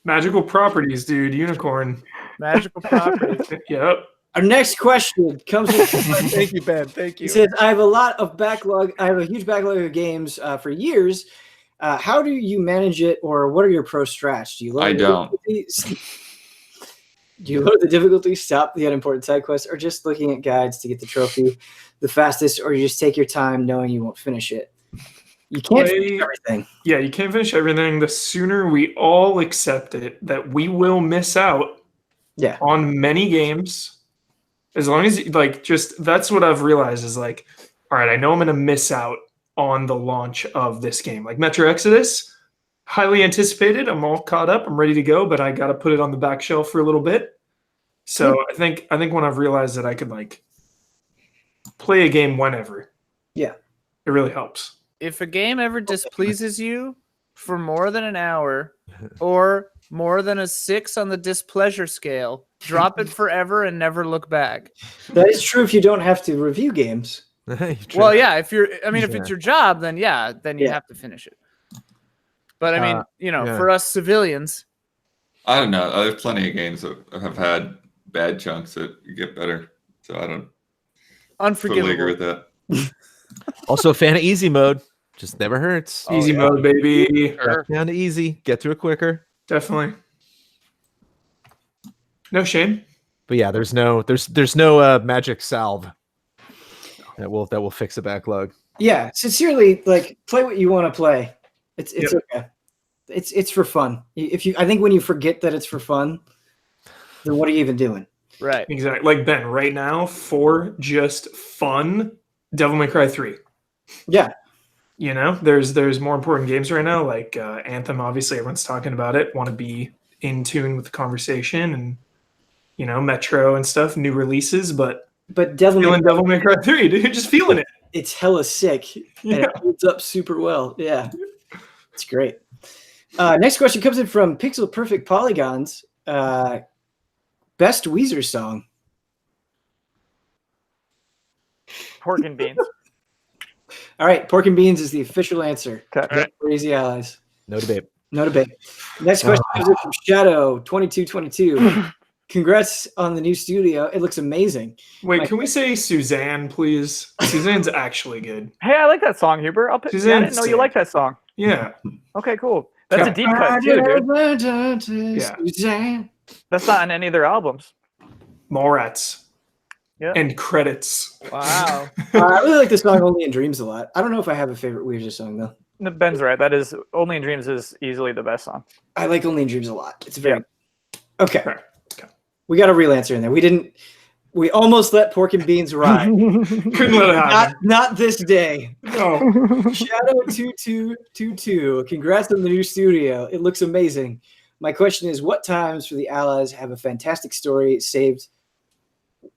Magical properties, dude. Unicorn. Magical properties. Yep. Our next question comes with Thank you, Ben. Thank He you. says, I have a huge backlog of games for years. How do you manage it, or what are your pro strats? Do you learn I don't. Do you lower the difficulty, stop the unimportant side quests, or just looking at guides to get the trophy the fastest, or you just take your time knowing you won't finish it? You can't finish everything. Yeah, you can't finish everything. The sooner we all accept it that we will miss out on many games, as long as that's what I've realized is like, all right, I know I'm going to miss out on the launch of this game. Like Metro Exodus, highly anticipated. I'm all caught up. I'm ready to go, but I got to put it on the back shelf for a little bit. So I think when I've realized that I could like play a game whenever, it really helps. If a game ever displeases you for more than an hour or more than a 6 on the displeasure scale, drop it forever and never look back. That is true if you don't have to review games. Well, yeah, if it's your job, then you have to finish it. But I mean, for us civilians, I don't know. There's plenty of games that have had bad chunks that get better. So I don't unforgivable. totally agree with that. Also, a fan of easy mode. Just never hurts. Easy mode, baby. Down to easy. Get through it quicker. Definitely. No shame. But yeah, there's no magic salve that will fix a backlog. Yeah, sincerely, like play what you want to play. It's okay. It's for fun. I think when you forget that it's for fun, then what are you even doing? Right. Exactly. Like Ben, right now, for just fun, Devil May Cry 3. Yeah. You know, there's more important games right now, like Anthem. Obviously, everyone's talking about it. Want to be in tune with the conversation, and Metro and stuff, new releases. But Devil May Cry 3, dude, just feeling it. It's hella sick. And it holds up super well. Yeah, it's great. Next question comes in from Pixel Perfect Polygons. Best Weezer song. Pork and beans. All right, pork and beans is the official answer. Okay. Crazy allies. No debate. No debate. Next question comes in from Shadow 2222. Congrats on the new studio. It looks amazing. Wait, can we say Suzanne, please? Suzanne's actually good. Hey, I like that song, Huber. I didn't know you like that song. Yeah. Okay, cool. That's a deep cut too, dude. Yeah. That's not on any of their albums. Mallrats. Yeah. And credits. Wow. I really like the song Only in Dreams a lot. I don't know if I have a favorite Weezer song, though. Ben's right. That is Only in Dreams is easily the best song. I like Only in Dreams a lot. It's very okay. We got a real answer in there. We almost let pork and beans ride. Couldn't let it happen. Not this day. No. Shadow 2222. Congrats on the new studio. It looks amazing. My question is, what times for the Allies have a fantastic story saved?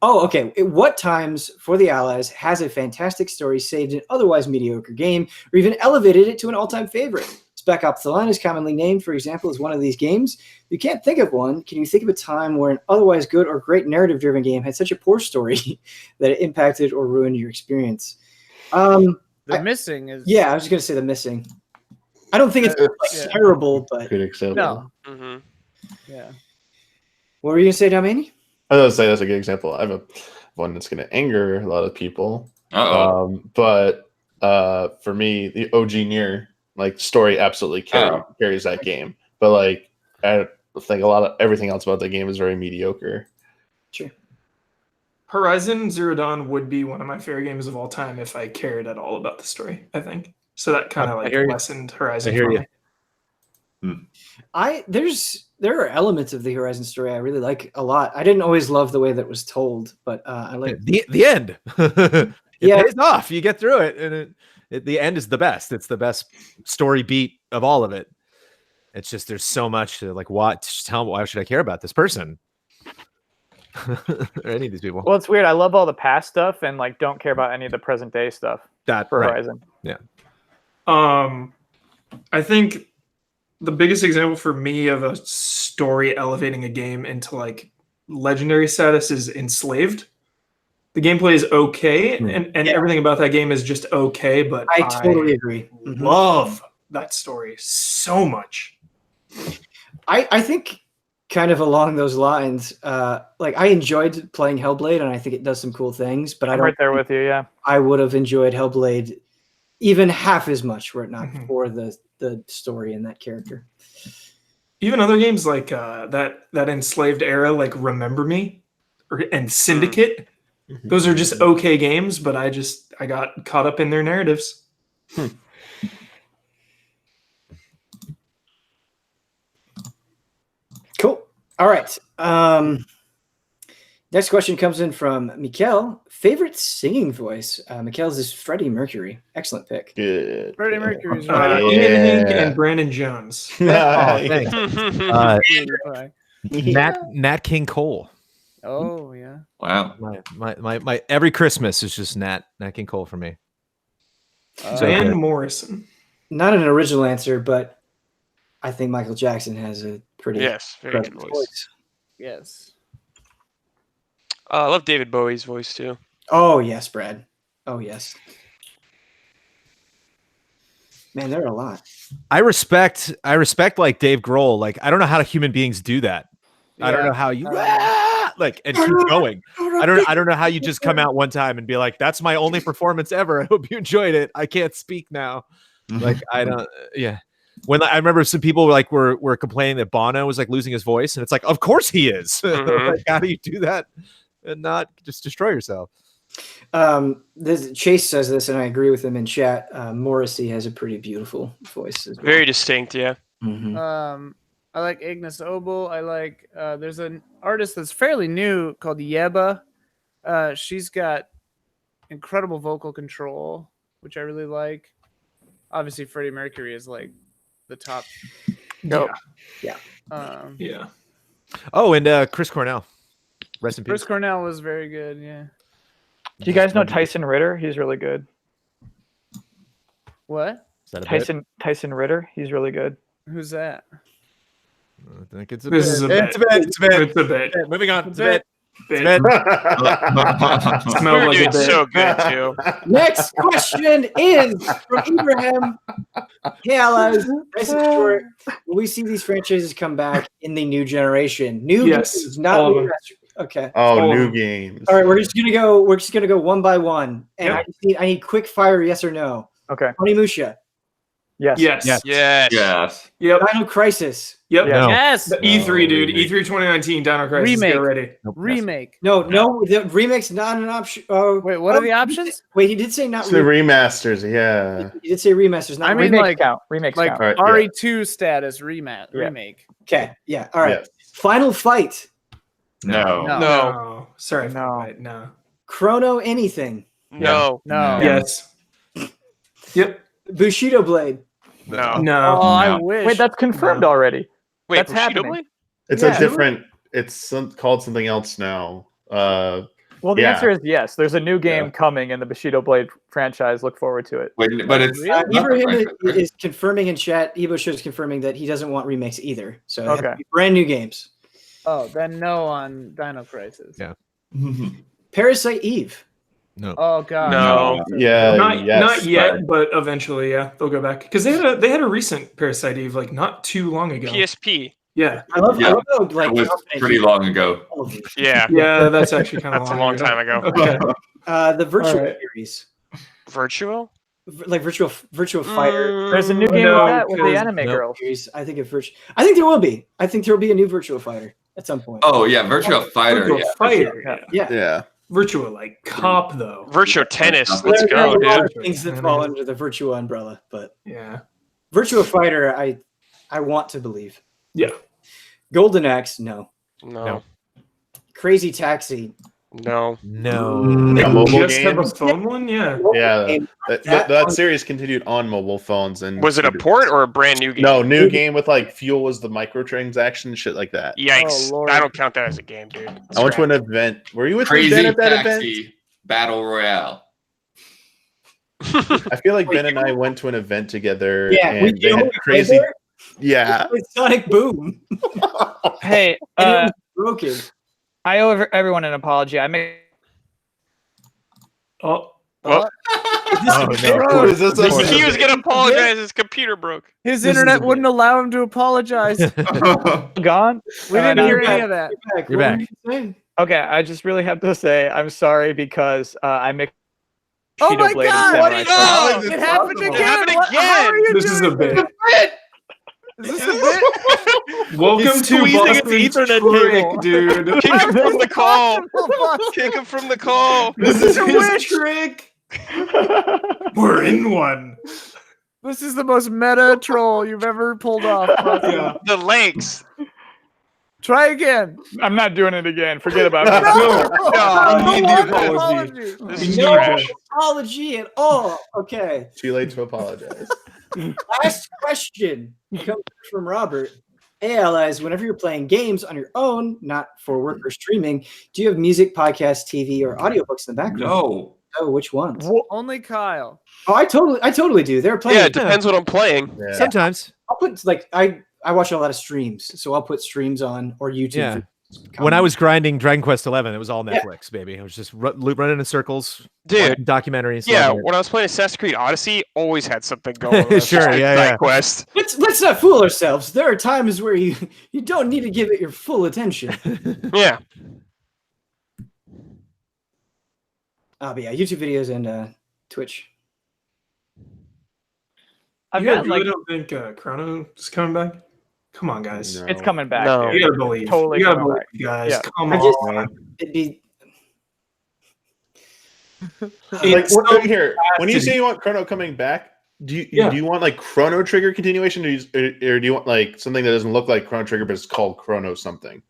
Oh, okay. What times for the Allies has a fantastic story saved an otherwise mediocre game, or even elevated it to an all-time favorite? Spec Ops: The Line is commonly named, for example, as one of these games. If you can't think of one, can you think of a time where an otherwise good or great narrative-driven game had such a poor story that it impacted or ruined your experience? Missing is... Yeah, I was just going to say The Missing. I don't think it's terrible, but... Good example. No. Mm-hmm. Yeah. What were you going to say, Domini? I was going to say that's a good example. I have one that's going to anger a lot of people. But for me, the OG Nier story absolutely carries that game. But I think everything else about the game is very mediocre. Sure. Horizon Zero Dawn would be one of my favorite games of all time if I cared at all about the story, I think. So that kind of lessened Horizon for me. There are elements of the Horizon story I really like a lot. I didn't always love the way that was told, but I like the end. It pays off. You get through it, and the end is the best. It's the best story beat of all of it. It's just there's so much to why should I care about this person or any of these people? Well, it's weird. I love all the past stuff and don't care about any of the present day stuff. For Horizon. Yeah. I think the biggest example for me of a story elevating a game into legendary status is Enslaved. The gameplay is okay, and everything about that game is just okay, but I totally agree. Love that story so much. I think kind of along those lines, I enjoyed playing Hellblade, and I think it does some cool things, but I'm right there with you, yeah. I would have enjoyed Hellblade even half as much were it not for the story and that character. Even other games like that enslaved era, like Remember Me and Syndicate. Those are just okay games, but I got caught up in their narratives. Cool. All right. Next question comes in from Mikkel. Favorite singing voice? Mikkel's is Freddie Mercury. Excellent pick. Good. Freddie Mercury's Ian Hank and Brandon Jones. Oh, thanks. right. Nat King Cole. Oh yeah. Wow. My every Christmas is just Nat King Cole for me. Van Morrison. Not an original answer, but I think Michael Jackson has a pretty Yes, very good incredible voice. Yes. I love David Bowie's voice too. Oh yes, Brad. Oh yes. Man, there are a lot. I respect like Dave Grohl. Like I don't know how human beings do that. I don't know how you like and keep going. I don't know how you just come out one time and be like, that's my only performance ever. I hope you enjoyed it. I can't speak now. Like I don't when I remember some people were complaining that Bono was like losing his voice, and it's like, of course he is. Like, how do you do that and not just destroy yourself? Chase says this, and I agree with him in chat. Morrissey has a pretty beautiful voice as well. Very distinct, yeah. Mm-hmm. I like Ignis Obel. I like there's an artist that's fairly new called Yeba. She's got incredible vocal control, which I really like. Obviously, Freddie Mercury is like the top. No. Yeah. Yeah. Oh, and Chris Cornell. Rest in peace. Chris Cornell was very good. Yeah. Do you guys know Tyson Ritter? He's really good. What? Is that a bit? Tyson Ritter. He's really good. Who's that? I think it's a This bit. is a bit. It's a bit. It's a bit. Moving on. It's a Bit. bit. Bit. Smelled We're like a doing bit. so good too. Next question is from Ibrahim. Hey, allies. Nice and short. Will we see these franchises come back in the new generation? New Yes, games, not all of them. remastered. Okay. Oh, new Oh. games. All right, we're just gonna go one by one, and Yep. I need quick fire, yes or no. Okay. Onimusha, Yes. Yes. Yes. Yes. Yes. Yep. Dino Crisis. Yep. No. Yes. The E3, dude. remake. E3 2019. Dino Crisis. Remake. Get ready. Remake. No, the remake's not an option. Oh, Wait, what are the options? Wait, he did say not. It's the remasters, yeah. He did say remasters. Not I mean, remake. Remakes count. Remakes Like count. All right, yeah. RE2 status remake. Okay, yeah, all right. Yes. Final Fight. No. No. No. Sorry. No. No. Chrono anything. No. No. Yes. Yep. Bushido Blade. No. No. Oh, I No. wish. Wait, that's confirmed already. Wait, That's Bushido happening. Blade? It's Yeah. a different. It's called something else now. Well, the Yeah. answer is yes. There's a new game Yeah. coming in the Bushido Blade franchise. Look forward to it. Wait, but it's Really? not Ibrahim the franchise, is confirming in chat. Evo Show is confirming that he doesn't want remakes either. So it has to Okay. be brand new games. Oh, then no on Dino Crisis. Yeah. right? Parasite Eve. No. Oh god. No. Yeah. Not yes, yet, but eventually, yeah, they'll go back because they had a recent Parasite Eve like not too long ago. PSP. Yeah. I love Yeah. how, like It was confident pretty you long ago. all of these. Yeah. Yeah, that's actually kind of That's a long time ago. Okay. The virtual Alright. series, Virtual? like virtual fighter There's a new game No, with that with the because- anime girl. series. I think there will be. I think there will be a new virtual fighter at some point. Oh yeah, Virtual Fighter. Virtual Yeah, for Fighter. sure. Yeah. yeah. Yeah. Virtual like cop though. Virtual tennis. There- Let's There go, are a lot dude. of things that fall under the virtual umbrella, but Yeah. virtual fighter, I want to believe. Yeah. Golden Axe, no. No. Crazy Taxi, No. No. Yeah, mobile Just have a games. phone one? Yeah. Yeah. game. That series continued on mobile phones and Was it a port or a brand new game? No, new game with like fuel was the microtransaction shit like that. Yikes. Oh, Lord. I don't count that as a game, dude. I went to an event. Were you with me Crazy Ben at that event? Taxi Battle Royale. I feel like Ben and I went to an event together. Yeah, and they had crazy. Yeah. With Sonic Boom. Hey, And it was broken. I owe everyone an apology. I made Oh. Well, Oh, no. Bro, is this a- he was going to apologize. His computer broke. His This is internet a bit. wouldn't allow him to apologize. gone. We didn't no, hear you're any back. of that. You're What back. were you saying? Okay, I just really have to say I'm sorry because I mixed. Oh Bushido my Blade and God, Samurai what Showdown. do you It happened It again. happened What- how again. are you This is doing a bit. Is this a bit? Welcome to squeezing its Boston Ethernet Trick, cable. dude. Kick him from the call. Kick him from the call. This is his trick. We're in one. This is the most meta troll you've ever pulled off. Yeah. The legs. Try again. I'm not doing it again. Forget about it. No, you need the apology. This is No trash. apology at all. Okay. Too late to apologize. Last question comes from Robert. Hey, allies, whenever you're playing games on your own, not for work or streaming, do you have music, podcasts, TV, or audiobooks in the background? No. Oh, which ones? Only Kyle. Oh, I totally do. There are plenty. Yeah, it depends what I'm playing. Yeah. Sometimes. I'll put like I watch a lot of streams, so I'll put streams on or YouTube. Yeah. for When I was grinding Dragon Quest XI, it was all Netflix, baby. I was just running in circles, Dude. watching documentaries. Yeah, loving it. when I was playing Assassin's Creed Odyssey, always had something going on. Sure, yeah. Quest. let's not fool ourselves. There are times where you don't need to give it your full attention. Yeah. But yeah, YouTube videos and Twitch. I've You guys got really like don't think Chrono is coming back? Come on, guys. No. it's coming back. No. You Dude. gotta believe. Totally You gotta coming believe, guys. Yeah. Come I just- on. It'd be Like So- here, when you say you want Chrono coming back, do you Yeah. do you want like Chrono Trigger continuation, or do you want like something that doesn't look like Chrono Trigger but it's called Chrono something?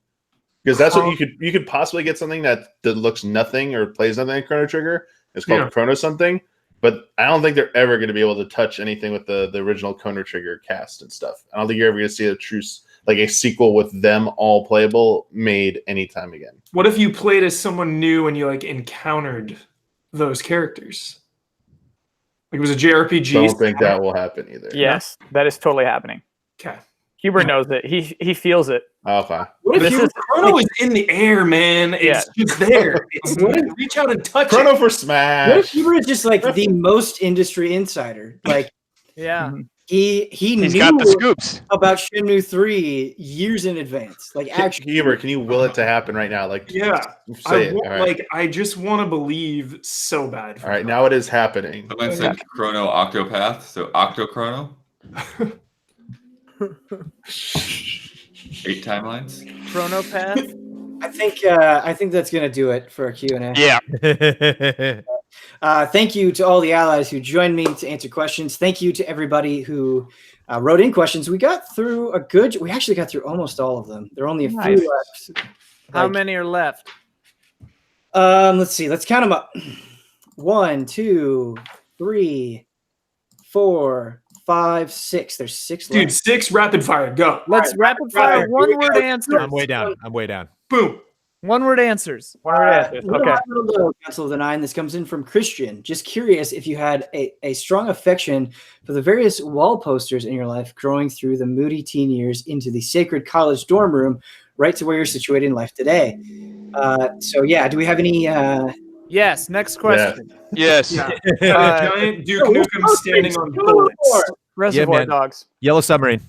Because that's what you could possibly get something that looks nothing or plays nothing like Chrono Trigger. It's called Yeah. Chrono something, but I don't think they're ever going to be able to touch anything with the original Chrono Trigger cast and stuff. I don't think you're ever going to see a true like a sequel with them all playable made anytime again. What if you played as someone new and you like encountered those characters? Like it was a JRPG. Don't think that will happen either. Yes, that is totally happening. Okay. Huber knows it. He feels it. Okay. What if This you is- Chrono is in the air, man? It's just there. It's, reach out and touch Chrono it. for what if Smash. Huber is just like the most industry insider? Like Yeah. he He's knew got the scoops. about Shenmue 3 years in advance. Like actually, Huber, can you will it to happen right now? Like, Yeah. say it. All right. Like I just want to believe so bad. All right, now it is happening. Someone said Chrono Octopath, so Octochrono. 8 timelines. Chrono Path. I think that's gonna do it for our Q&A. Yeah. Thank you to all the allies who joined me to answer questions. Thank you to everybody who wrote in questions. We actually got through almost all of them. There are only a Nice. few left. How Like, many are left? let's see. Let's count them up. 1, 2, 3, 4, 5, 6. There's 6 Dude, left. 6 rapid fire. Go. Let's rapid fire Here we one word go. answers. I'm way down. Boom. One word answers. One word answers. Little Okay. High, Little Low, Council of the Nine. This comes in from Christian. Just curious if you had a strong affection for the various wall posters in your life growing through the moody teen years into the sacred college dorm room, right to where you're situated in life today. So yeah, do we have any? Yes. Next question. Yes. Yeah. Giant Duke Nukem standing on bullets. Reservoir man. Dogs. Yellow Submarine.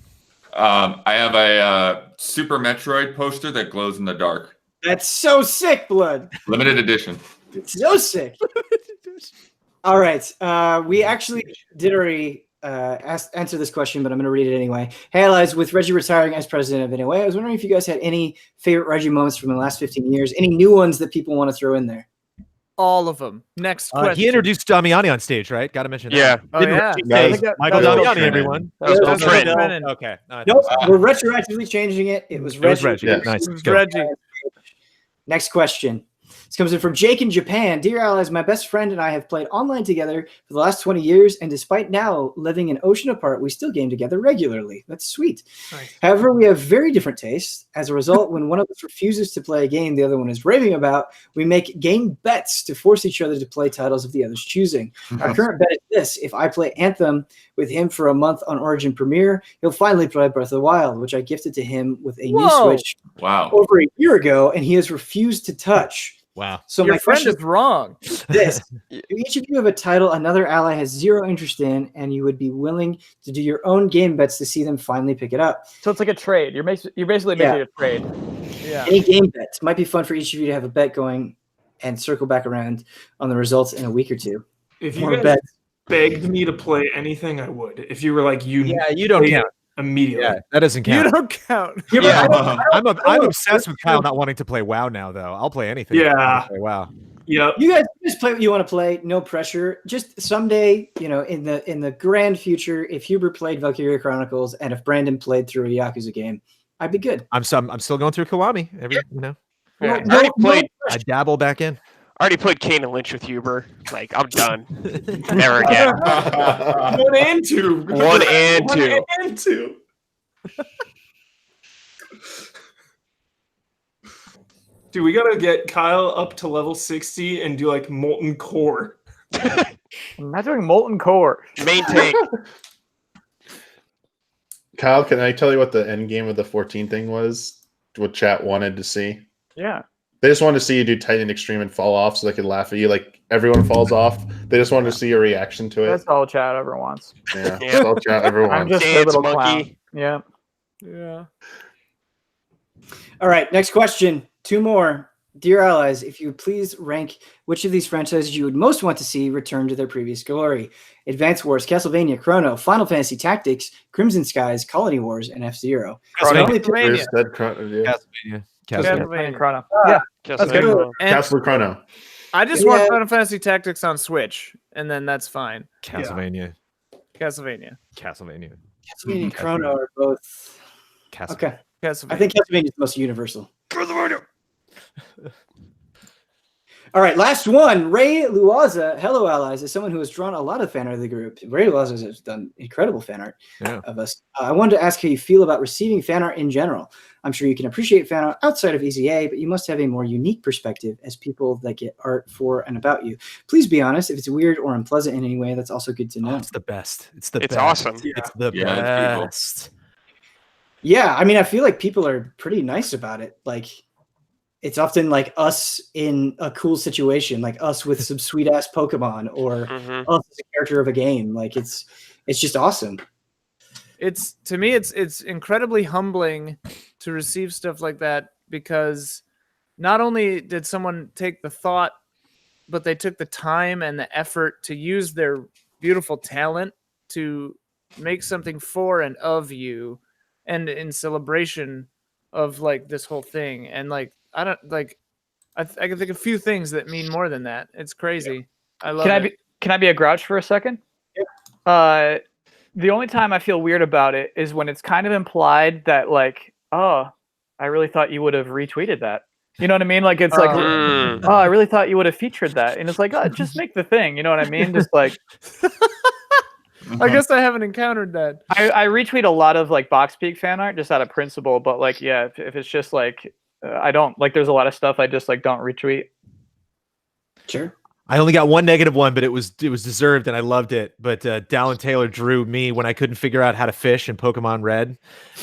I have a Super Metroid poster that glows in the dark. That's so sick, Blood. Limited edition. It's so sick. All right. We actually did already answer this question, but I'm going to read it anyway. Hey, allies, with Reggie retiring as president of NOA, I was wondering if you guys had any favorite Reggie moments from the last 15 years, any new ones that people want to throw in there. All of them. Next question. He introduced Damiani on stage, right? Got to mention that. Yeah. Oh, Didn't yeah. Reggie That say was- Michael that was Damiani, Bill everyone. That was Yeah, Bill that's Trent. Brennan. Okay. Nope, we're retroactively changing it. It was It was Reggie. Reggie. Yeah. Nice. It was Go. Reggie. Next question. This comes in from Jake in Japan. Dear allies, my best friend and I have played online together for the last 20 years, and despite now living an ocean apart, we still game together regularly. That's sweet. Nice. However, we have very different tastes. As a result, when one of us refuses to play a game the other one is raving about, we make game bets to force each other to play titles of the other's choosing. Our current bet is this. If I play Anthem with him for a month on Origin Premiere, he'll finally play Breath of the Wild, which I gifted to him with a new Whoa. Switch Wow. over a year ago, and he has refused to touch. Wow. So Your my friend question is wrong. is this. Do each of you have a title another ally has zero interest in, and you would be willing to do your own game bets to see them finally pick it up? So it's like a trade. You're basically Yeah. making a trade. Yeah. Any game bets. Might be fun for each of you to have a bet going and circle back around on the results in a week or two. If you More guys bets. begged me to play anything, I would. If you were like, Yeah, you don't count. immediately. Yeah, that doesn't You count. don't count. I'm obsessed with Kyle not wanting to play WoW now, though. I'll play anything. Yeah. Play WoW. Yep. You guys just play what you want to play. No pressure. Just someday, in the grand future, if Huber played Valkyria Chronicles and if Brandon played through a Yakuza game, I'd be good. I'm still going through Kiwami. Yeah, I already played. I dabble back in. I already played Kane and Lynch with Huber. Like, I'm done. Never again. 1 and 2. 1 and 2. 1 and 2. Dude, we gotta get Kyle up to level 60 and do like Molten Core. I'm not doing Molten Core. Maintain. Kyle, can I tell you what the end game of the 14 thing was? What chat wanted to see? Yeah. They just wanted to see you do Titan Extreme and fall off so they could laugh at you. Like everyone falls off. They just wanted to see your reaction to it. That's all chat ever wants. Yeah, Yeah. that's all chat ever I'm wants. just a Dance little monkey. clown. Yeah. Yeah. All right, next question. 2 more. Dear allies, if you would please rank which of these franchises you would most want to see return to their previous glory. Advance Wars, Castlevania, Chrono, Final Fantasy Tactics, Crimson Skies, Colony Wars, and F-Zero. Castlevania. Said Chrono, yeah. Castlevania. Chrono. Yeah. Just That's good. like, And Castle Chrono. I just want Final Fantasy Tactics on Switch, and then that's fine. Castlevania. Castlevania. Castlevania. Castlevania and Chrono are both... Castlevania. Okay. Castlevania. I think Castlevania is the most universal. All right, last one. Ray Luaza, hello allies, is someone who has drawn a lot of fan art of the group. Ray Luaza has done incredible fan art of us. I wanted to ask how you feel about receiving fan art in general. I'm sure you can appreciate fan art outside of EZA, but you must have a more unique perspective as people that get art for and about you. Please be honest. If it's weird or unpleasant in any way, that's also good to know. It's the best. It's It's best. awesome. It's the Yeah, it's best. Yeah, I mean, I feel like people are pretty nice about it. Like, it's often like us in a cool situation, like us with some sweet ass Pokemon, or Mhm. us as a character of a game. Like, it's just awesome. It's to me it's incredibly humbling to receive stuff like that, because not only did someone take the thought, but they took the time and the effort to use their beautiful talent to make something for and of you, and in celebration of like this whole thing. And like I can think of a few things that mean more than that. It's crazy. I love it. Can I be a grouch for a second? The only time I feel weird about it is when it's kind of implied that, like, oh, I really thought you would have retweeted that. You know what I mean? Like, it's like, Mm. oh, I really thought you would have featured that. And it's like, oh, just make the thing. You know what I mean? Just like, I guess I haven't encountered that. I retweet a lot of like Box Peak fan art just out of principle. But like, yeah, if it's just like, I don't like, there's a lot of stuff I just like don't retweet. Sure. I only got one negative one, but it was deserved and I loved it. But Dallin Taylor drew me when I couldn't figure out how to fish in Pokemon Red,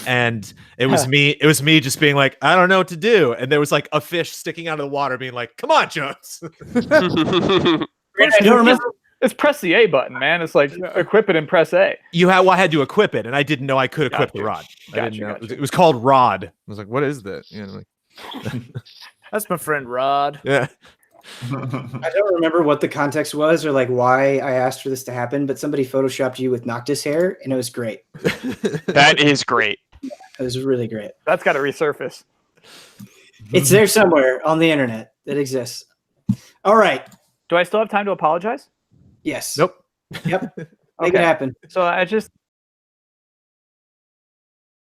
and it was me. It was me just being like, I don't know what to do, and there was like a fish sticking out of the water, being like, "Come on, Jones." I don't remember. It's press the A button, man. It's like equip it and press A. I had to equip it, and I didn't know I could equip the Gotcha. rod. I Gotcha, didn't know. gotcha. It was called Rod. I was like, "What is that?" You know, like, That's my friend Rod. yeah. I don't remember what the context was or like why I asked for this to happen, but somebody photoshopped you with Noctis hair, and it was great. That is great. It was really great. That's got to resurface. It's there somewhere on the internet. It exists. All right. Do I still have time to apologize? Yes. Nope. Yep. Make Okay. it happen. So I just